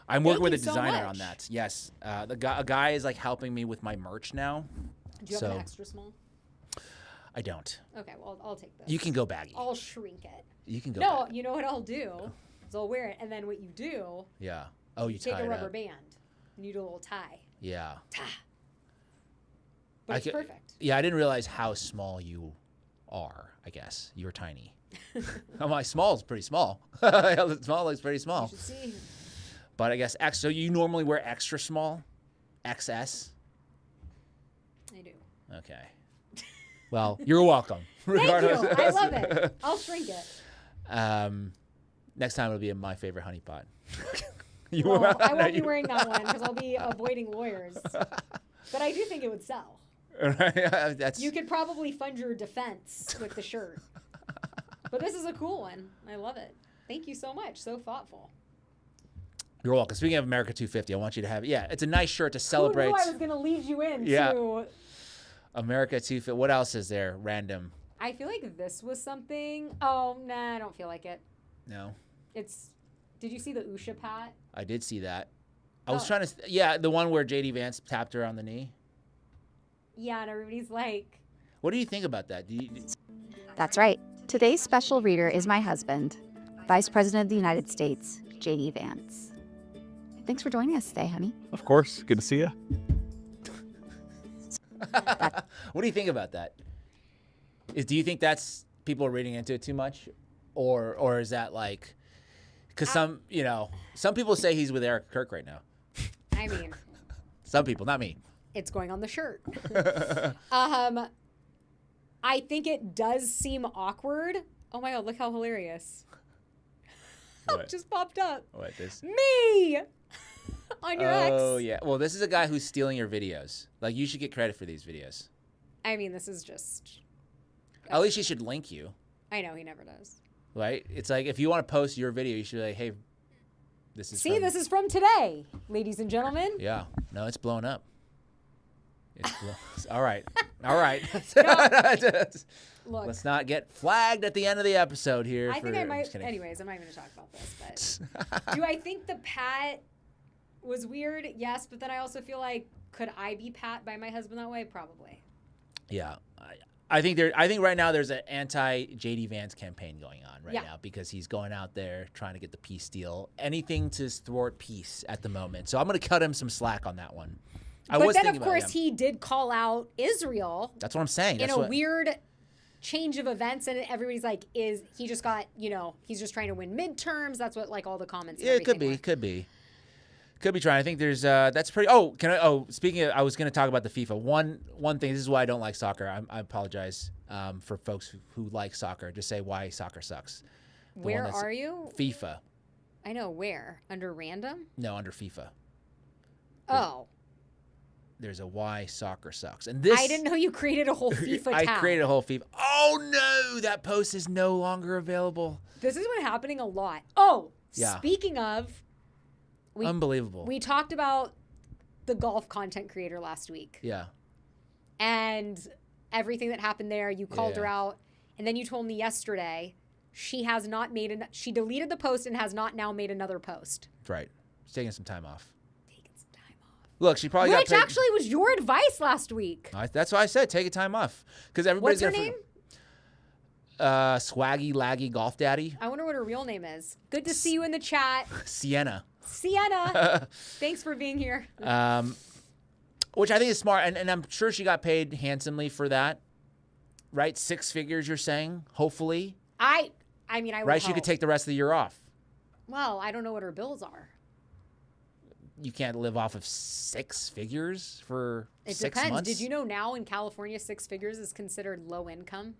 I'm working Thank with a you so designer much. on that. Yes, a guy is like helping me with my merch now. Do you have an extra small? I don't. Okay, well, I'll take this. You can go baggy. I'll shrink it. You can go. No, you know what I'll do? Is I'll wear it, and then what you do, Yeah. Oh, you take tie a it rubber up. band, and you do a little tie. Yeah. But it's perfect. Yeah, I didn't realize how small you are. I guess you're tiny. Oh, my small is pretty small. Small looks pretty small. You should see. But I guess X. So you normally wear extra small, XS. I do. Okay. Well, you're welcome. Thank you. I love it. I'll shrink it. Next time it'll be my favorite honeypot. Well, I won't be wearing that one because I'll be avoiding lawyers. But I do think it would sell. That's You could probably fund your defense with the shirt. But this is a cool one. I love it. Thank you so much. So thoughtful. You're welcome. Speaking of America 250, I want you to have it's a nice shirt to celebrate. Who knew I was going to lead you in Yeah. to... America 250. What else is there? Random. I feel like this was something... Oh, nah, I don't feel like it. No. It's... Did you see the Usha pat? I did see that. I was Oh. trying to. Yeah, the one where JD Vance tapped her on the knee. Yeah, and everybody's like... What do you think about that? That's right. Today's special reader is my husband, Vice President of the United States, J.D. Vance. Thanks for joining us today, honey. Of course. Good to see you. What do you think about that? Do you think that's people are reading into it too much, or is that like? Because some people say he's with Eric Kirk right now. I mean... Some people, not me. It's going on the shirt. I think it does seem awkward. Oh my God, look how hilarious. What? Just popped up. What this? Me on your ex. Oh yeah. Well, this is a guy who's stealing your videos. Like you should get credit for these videos. I mean, this is just. At least he should link you. I know he never does. Right? It's like if you want to post your video, you should be like, hey, this is. See, this is from today, ladies and gentlemen. Yeah. No, it's blown up. All right. All right. Look. Let's not get flagged at the end of the episode here. I think I might. Anyways, I'm not even going to talk about this. But do I think the pat was weird? Yes, but then I also feel like, could I be pat by my husband that way? Probably. Yeah. I think right now there's an anti JD Vance campaign going on right now because he's going out there trying to get the peace deal. Anything to thwart peace at the moment. So I'm going to cut him some slack on that one. But then, of course, he did call out Israel. That's what I'm saying. In a weird change of events, and everybody's like, "Is he just got? He's just trying to win midterms?" That's what like all the comments. And it could be. Could be trying. I think there's that's pretty. Oh, speaking of, I was going to talk about the FIFA. One thing. This is why I don't like soccer. I apologize for folks who like soccer. Just say why soccer sucks. Where are you? FIFA. I know where. Under random? No, under FIFA. Oh. There's a why soccer sucks. And this I didn't know you created a whole FIFA tab. I created a whole FIFA. Oh no, that post is no longer available. This has been happening a lot. Oh, yeah. Speaking of, unbelievable. We talked about the golf content creator last week. Yeah. And everything that happened there, you called her out, and then you told me yesterday she has not made she deleted the post and has not now made another post. Right. She's taking some time off. Look, she probably got paid. Which actually was your advice last week. That's why I said take a time off. Because everybody's What's her name? Swaggy Laggy Golf Daddy. I wonder what her real name is. Good to see you in the chat. Sienna. Thanks for being here. Which I think is smart. And I'm sure she got paid handsomely for that. Right? 6 figures, you're saying? Hopefully. I mean, I would Right? hope. She could take the rest of the year off. Well, I don't know what her bills are. You can't live off of 6 figures for 6 months. It depends. Did you know now in California 6 figures is considered low income?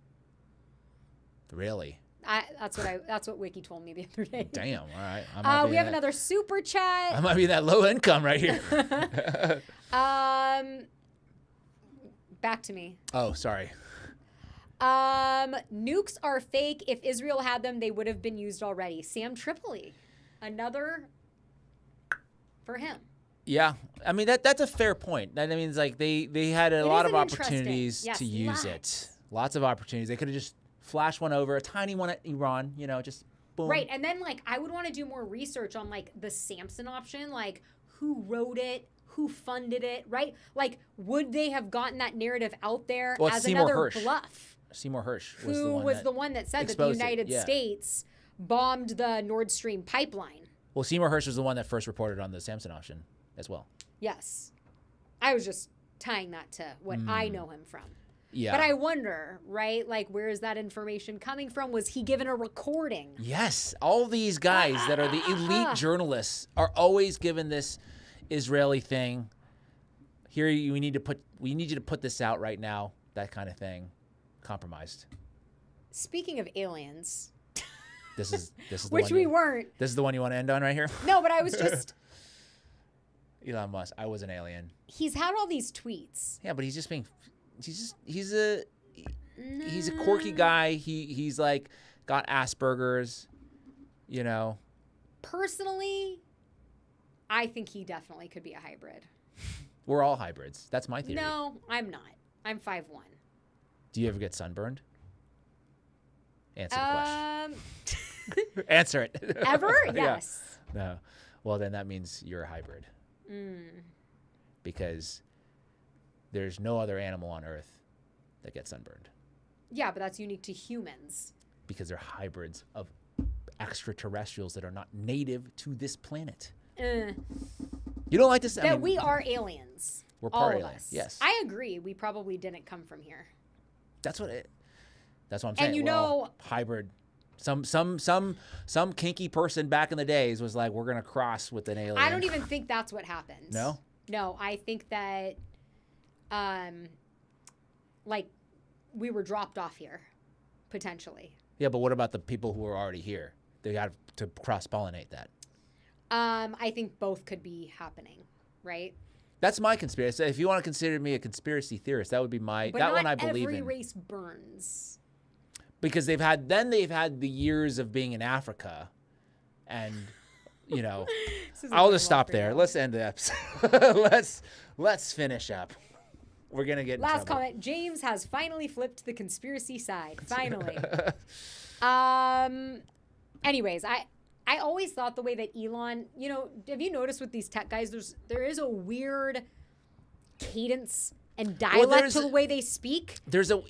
Really? That's what Wiki told me the other day. Damn. All right. We have another super chat. I might be that low income right here. Back to me. Oh, sorry. Nukes are fake. If Israel had them, they would have been used already. Sam Tripoli, another for him. Yeah, I mean that's a fair point. That means like they had a lot of opportunities to use it. Lots of opportunities. They could have just flashed one over, a tiny one at Iran. Just boom. Right, and then like I would want to do more research on like the Samson option, like who wrote it, who funded it, right? Like would they have gotten that narrative out there as another bluff? Seymour Hersh was the one that said that the United States bombed the Nord Stream pipeline. Well, Seymour Hersh was the one that first reported on the Samson option as well. Yes. I was just tying that to what I know him from. Yeah. But I wonder, right? Like, where is that information coming from? Was he given a recording? Yes. All these guys that are the elite journalists are always given this Israeli thing. Here, we need you to put this out right now. That kind of thing. Compromised. Speaking of aliens. This is the which one we weren't. This is the one you want to end on right here? No, but I was just Elon Musk. I was an alien. He's had all these tweets. Yeah, but he's just being he's a quirky guy. He's like got Asperger's, Personally, I think he definitely could be a hybrid. We're all hybrids. That's my theory. No, I'm not. I'm 5'1". Do you ever get sunburned? Answer the question. Answer it. Ever? Yes. Yeah. No. Well, then that means you're a hybrid. Because there's no other animal on Earth that gets sunburned. Yeah, but that's unique to humans. Because they're hybrids of extraterrestrials that are not native to this planet. You don't like this? That we are aliens. We're part all alien. Of us. Yes. I agree. We probably didn't come from here. That's what I'm saying. And we're all hybrid. Some kinky person back in the days was like, we're gonna cross with an alien. I don't even think that's what happened. No? No, I think that like we were dropped off here, potentially. Yeah, but what about the people who are already here? they got to cross-pollinate that. I think both could be happening, right? That's my conspiracy. If you want to consider me a conspiracy theorist, that would be But that not one I believe every in. race burns. Because they've had the years of being in Africa, and I'll just stop there. Let's end the episode. let's finish up. We're gonna get in Last trouble. comment. James has finally flipped to the conspiracy side. Finally. Anyways, I always thought the way that Elon, have you noticed with these tech guys, there is a weird cadence and dialect to the way they speak. There's an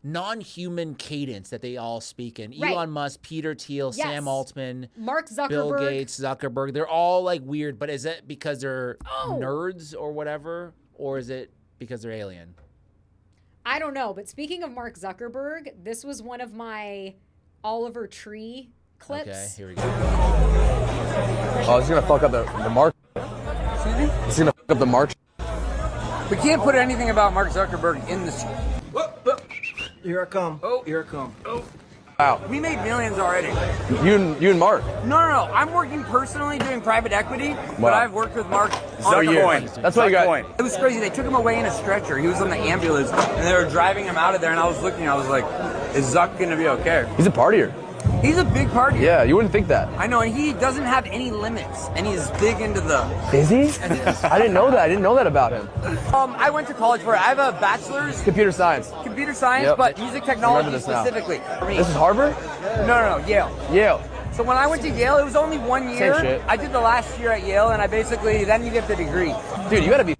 non-human cadence that they all speak in. Right. Elon Musk, Peter Thiel, Yes. Sam Altman, Mark Zuckerberg. Bill Gates, Zuckerberg. They're all like weird, but is it because they're Oh. nerds or whatever? Or is it because they're alien? I don't know, but speaking of Mark Zuckerberg, this was one of my Oliver Tree clips. Okay, here we go. Oh, it's gonna fuck up the mark. Excuse me? It's gonna fuck up the march. We can't put anything about Mark Zuckerberg in this. Here I come. Oh, here I come. Oh. Wow. We made millions already. You and Mark. No. I'm working personally doing private equity, but Wow. I've worked with Mark So on you- the point. that's why you got- Point. It was crazy. They took him away in a stretcher. He was on the ambulance, and they were driving him out of there. And I was looking. I was like, "Is Zuck gonna be okay?" He's a partier. He's a big partier. Yeah, you wouldn't think that. I know, and he doesn't have any limits, and he's big into the. Is he? I didn't know that. I didn't know that about him. I went to college for it. I have a bachelor's Computer science. computer science, Yep. but music I technology remember this now. specifically. This is Harvard? No, Yale. Yale. So when I went to Yale, it was only 1 year. Same shit. I did the last year at Yale, and then you get the degree. Dude, you gotta be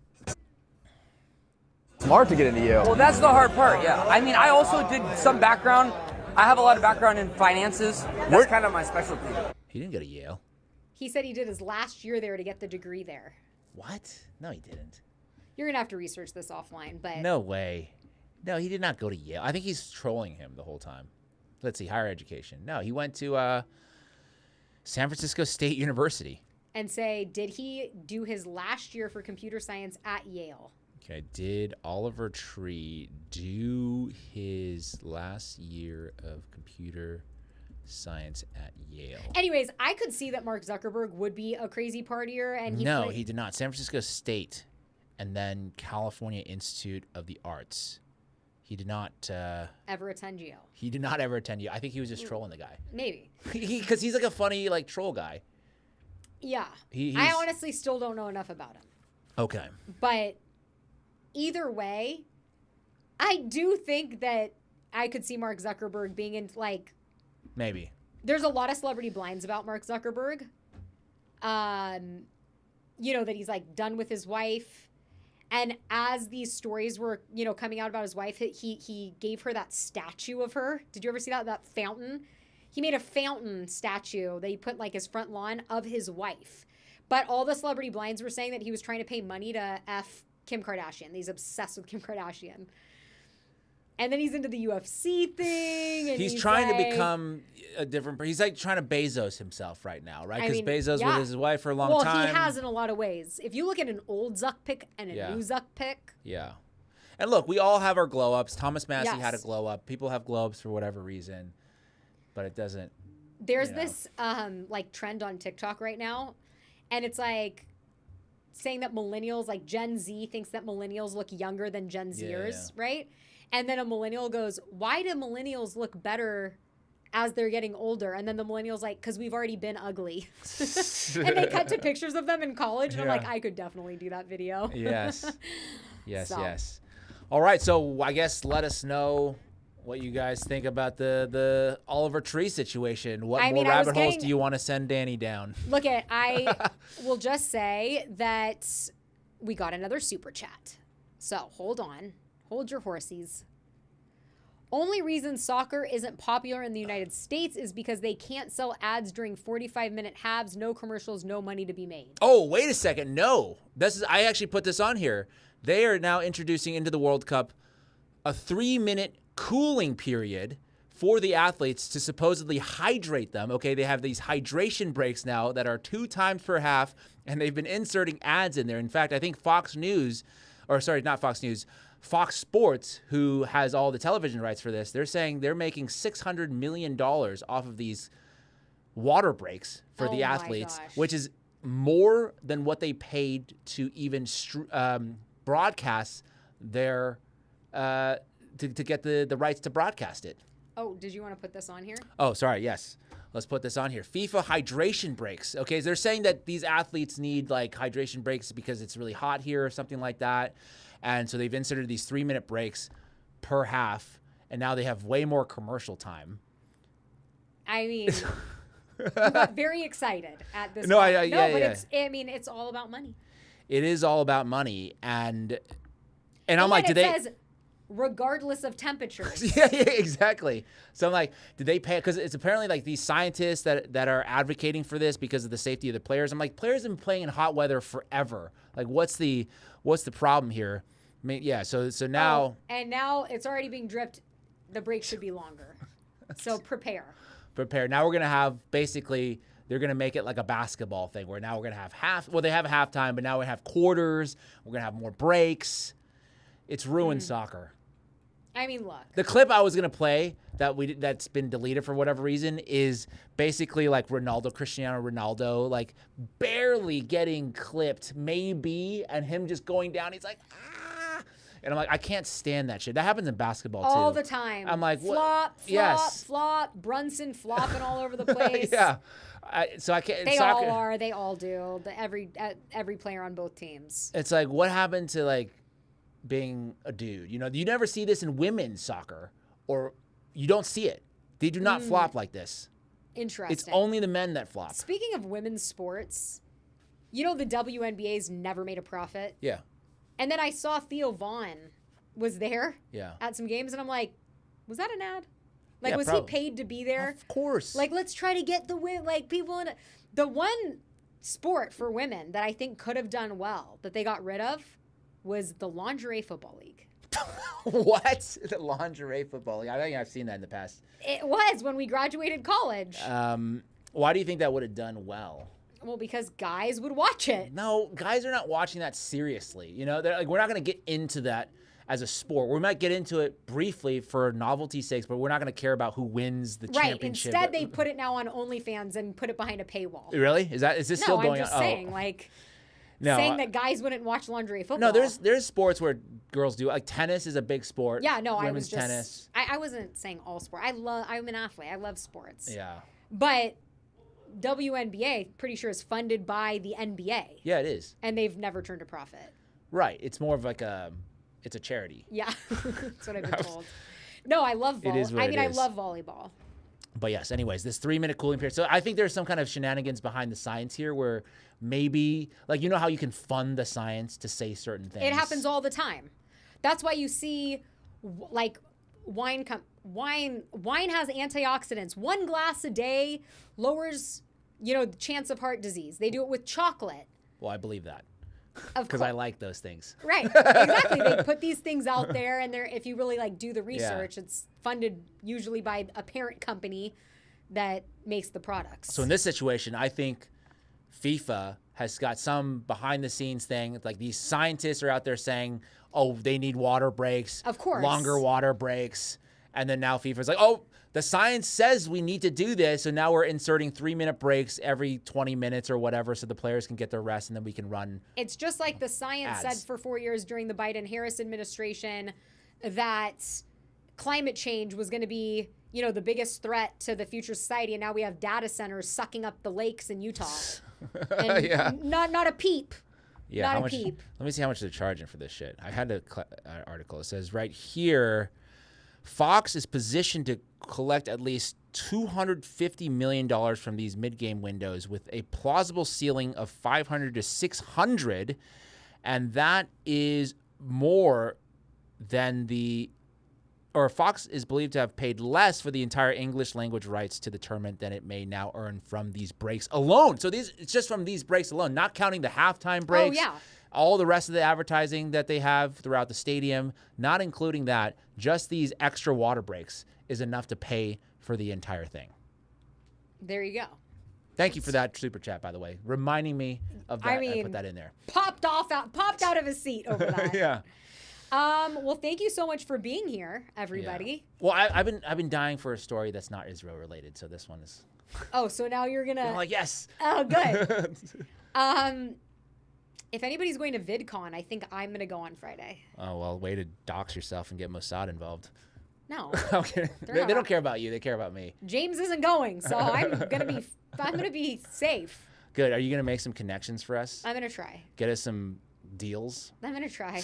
smart to get into Yale. Well, that's the hard part, yeah. I mean, I also did some background. I have a lot of background in finances. That's kind of my specialty. He didn't go to Yale. He said he did his last year there to get the degree there. What? No, he didn't. You're going to have to research this offline, but... No way. No, he did not go to Yale. I think he's trolling him the whole time. Let's see, higher education. No, he went to San Francisco State University. And say, did he do his last year for computer science at Yale? Okay, did Oliver Tree do his last year of computer science at Yale? Anyways, I could see that Mark Zuckerberg would be a crazy partier, and he did not. San Francisco State and then California Institute of the Arts. He did not ever attend Yale. He did not ever attend Yale. I think he was just trolling the guy. Maybe. Because he's like a funny troll guy. Yeah. He's... I honestly still don't know enough about him. Okay. But either way, I do think that I could see Mark Zuckerberg being in, maybe. There's a lot of celebrity blinds about Mark Zuckerberg. That he's, done with his wife. And as these stories were, coming out about his wife, he gave her that statue of her. Did you ever see that fountain? He made a fountain statue that he put, his front lawn of his wife. But all the celebrity blinds were saying that he was trying to pay money to F Kim Kardashian. He's obsessed with Kim Kardashian. And then he's into the UFC thing. And he's trying to become a different... He's trying to Bezos himself right now, right? Because Bezos was his wife for a long time. Well, he has in a lot of ways. If you look at an old Zuck pic and a new Zuck pic. Yeah. And look, we all have our glow-ups. Thomas Massey Yes. had a glow-up. People have glow-ups for whatever reason. But it doesn't... There's this trend on TikTok right now. And it's saying that millennials, Gen Z thinks that millennials look younger than Gen Zers, right? And then a millennial goes, why do millennials look better as they're getting older? And then the millennial's because we've already been ugly. And they cut to pictures of them in college. And I'm I could definitely do that video. Yes. Yes. All right. So I guess let us know what you guys think about the Oliver Tree situation. What more rabbit holes do you want to send Dani down? Look, I will just say that we got another super chat. So hold on. Hold your horsies. Only reason soccer isn't popular in the United States is because they can't sell ads during 45-minute halves, no commercials, no money to be made. Oh, wait a second. No. I actually put this on here. They are now introducing into the World Cup a 3-minute cooling period for the athletes to supposedly hydrate them. Okay, they have these hydration breaks now that are 2 times per half, and they've been inserting ads in there. In fact, I think Fox News, or sorry, not Fox News, Fox Sports, who has all the television rights for this, they're saying they're making $600 million off of these water breaks for the athletes, which is more than what they paid to even broadcast their to get the rights to broadcast it. Oh, did you want to put this on here? Oh, sorry. Yes. Let's put this on here. FIFA hydration breaks. Okay, they're saying that these athletes need like hydration breaks because it's really hot here or something like that. And so they've inserted these 3-minute breaks per half, and now they have way more commercial time. I mean, you got very excited at this. No, it's all about money. It is all about money, and I'm like, it says regardless of temperatures. yeah, exactly. So I'm like, did they pay? Because it's apparently like these scientists that are advocating for this because of the safety of the players. I'm like, players have been playing in hot weather forever. Like, what's the problem here? I mean, yeah. So now, and now it's already being dripped. The break should be longer. So prepare. Now we're gonna have basically. They're going to make it like a basketball thing where now we're going to have they have a halftime, but now we have quarters. We're going to have more breaks. It's ruined soccer. I mean, look. The clip I was going to play that's been deleted for whatever reason is basically like Cristiano Ronaldo, like barely getting clipped maybe, and him just going down. He's like, ah. And I'm like, I can't stand that shit. That happens in basketball too. All the time. I'm like, what? Flop. Brunson flopping all over the place. Yeah. So I can't. They all are. They all do. Every player on both teams. It's like, what happened to like being a dude? You know, you never see this in women's soccer, or you don't see it. They do not flop like this. Interesting. It's only the men that flop. Speaking of women's sports, you know the WNBA's never made a profit. Yeah. And then I saw Theo Vaughn was there. Yeah. At some games, and I'm like, was that an ad? Like, yeah, was he paid to be there? Of course. Like, let's try to get people in it. The one sport for women that I think could have done well that they got rid of was the lingerie football league. What? The lingerie football league? I think I've seen that in the past. It was when we graduated college. Why do you think that would have done well? Well, because guys would watch it. No, guys are not watching that seriously. You know, they're like, we're not going to get into that as a sport. We might get into it briefly for novelty's sakes, but we're not going to care about who wins the championship. Instead, they put it now on OnlyFans and put it behind a paywall. Really? Is this still going on? No, I'm just saying, saying that guys wouldn't watch lingerie football. No, there's sports where girls do. Like tennis is a big sport. Yeah, no, I was just tennis. I wasn't saying all sport. I'm an athlete. I love sports. Yeah. But WNBA, pretty sure, is funded by the NBA. Yeah, it is. And they've never turned a profit. Right. It's more of like it's a charity. Yeah, that's what I've been told. No, I love volleyball. I love volleyball. But yes, anyways, this 3-minute cooling period. So I think there's some kind of shenanigans behind the science here where maybe, like, you know how you can fund the science to say certain things? It happens all the time. That's why you see, like, wine has antioxidants. 1 glass a day lowers, the chance of heart disease. They do it with chocolate. Well, I believe that. Because I like those things. Right, exactly. They put these things out there, and if you really do the research, it's funded usually by a parent company that makes the products. So in this situation, I think FIFA has got some behind-the-scenes thing. Like these scientists are out there saying, "Oh, they need water breaks, of course, longer water breaks," and then now FIFA's like, "Oh, the science says we need to do this, so now we're inserting 3-minute breaks every 20 minutes or whatever so the players can get their rest and then we can run." It's just like the science said for 4 years during the Biden-Harris administration that climate change was going to be, the biggest threat to the future society, and now we have data centers sucking up the lakes in Utah. And yeah. Not a peep. Yeah, not a peep. Let me see how much they're charging for this shit. I had an article. It says right here, Fox is positioned to collect at least $250 million from these mid-game windows with a plausible ceiling of $500 to $600, and that is more than Fox is believed to have paid less for the entire English language rights to the tournament than it may now earn from these breaks alone. So it's just from these breaks alone, not counting the halftime breaks. Oh, yeah. All the rest of the advertising that they have throughout the stadium, not including that, just these extra water breaks is enough to pay for the entire thing. There you go. Thank you for that super chat, by the way, reminding me of that. I put that in there. Popped out of his seat over that. Yeah. Well, thank you so much for being here, everybody. Well, I've been dying for a story that's not Israel related, so this one is. Oh, so now you're gonna. I'm like, yes. Oh, good. If anybody's going to VidCon, I think I'm gonna go on Friday. Oh well, way to dox yourself and get Mossad involved. No. Okay. They don't care about you. They care about me. James isn't going, so I'm gonna be safe. Good. Are you gonna make some connections for us? I'm gonna try. Get us some deals. I'm gonna try.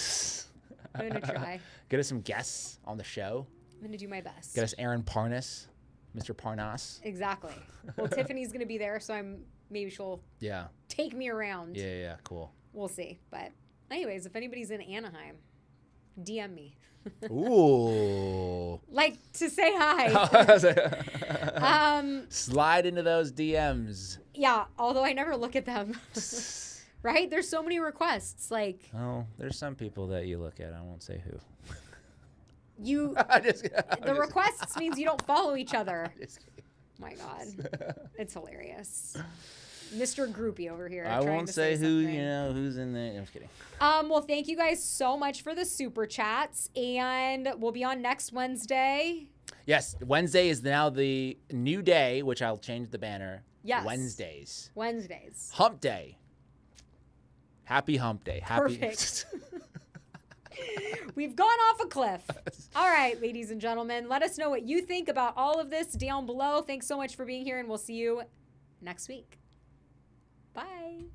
I'm gonna try. Get us some guests on the show. I'm gonna do my best. Get us Aaron Parnas, Mr. Parnas. Exactly. Well, Tiffany's gonna be there, so maybe she'll take me around. Yeah, cool. We'll see. But anyways, if anybody's in Anaheim, DM me. Ooh. Like to say hi. Slide into those DMs. Yeah, although I never look at them. Right? There's so many requests. Like, oh, there's some people that you look at. I won't say who. The requests means you don't follow each other. My God. It's hilarious. Mr. Groupie over here. I won't say who, who's in there. I'm just kidding. Well, thank you guys so much for the super chats, and we'll be on next Wednesday. Yes, Wednesday is now the new day, which I'll change the banner. Yes. Wednesdays. Hump Day. Happy Hump Day. Perfect. We've gone off a cliff. All right, ladies and gentlemen, let us know what you think about all of this down below. Thanks so much for being here, and we'll see you next week. Bye.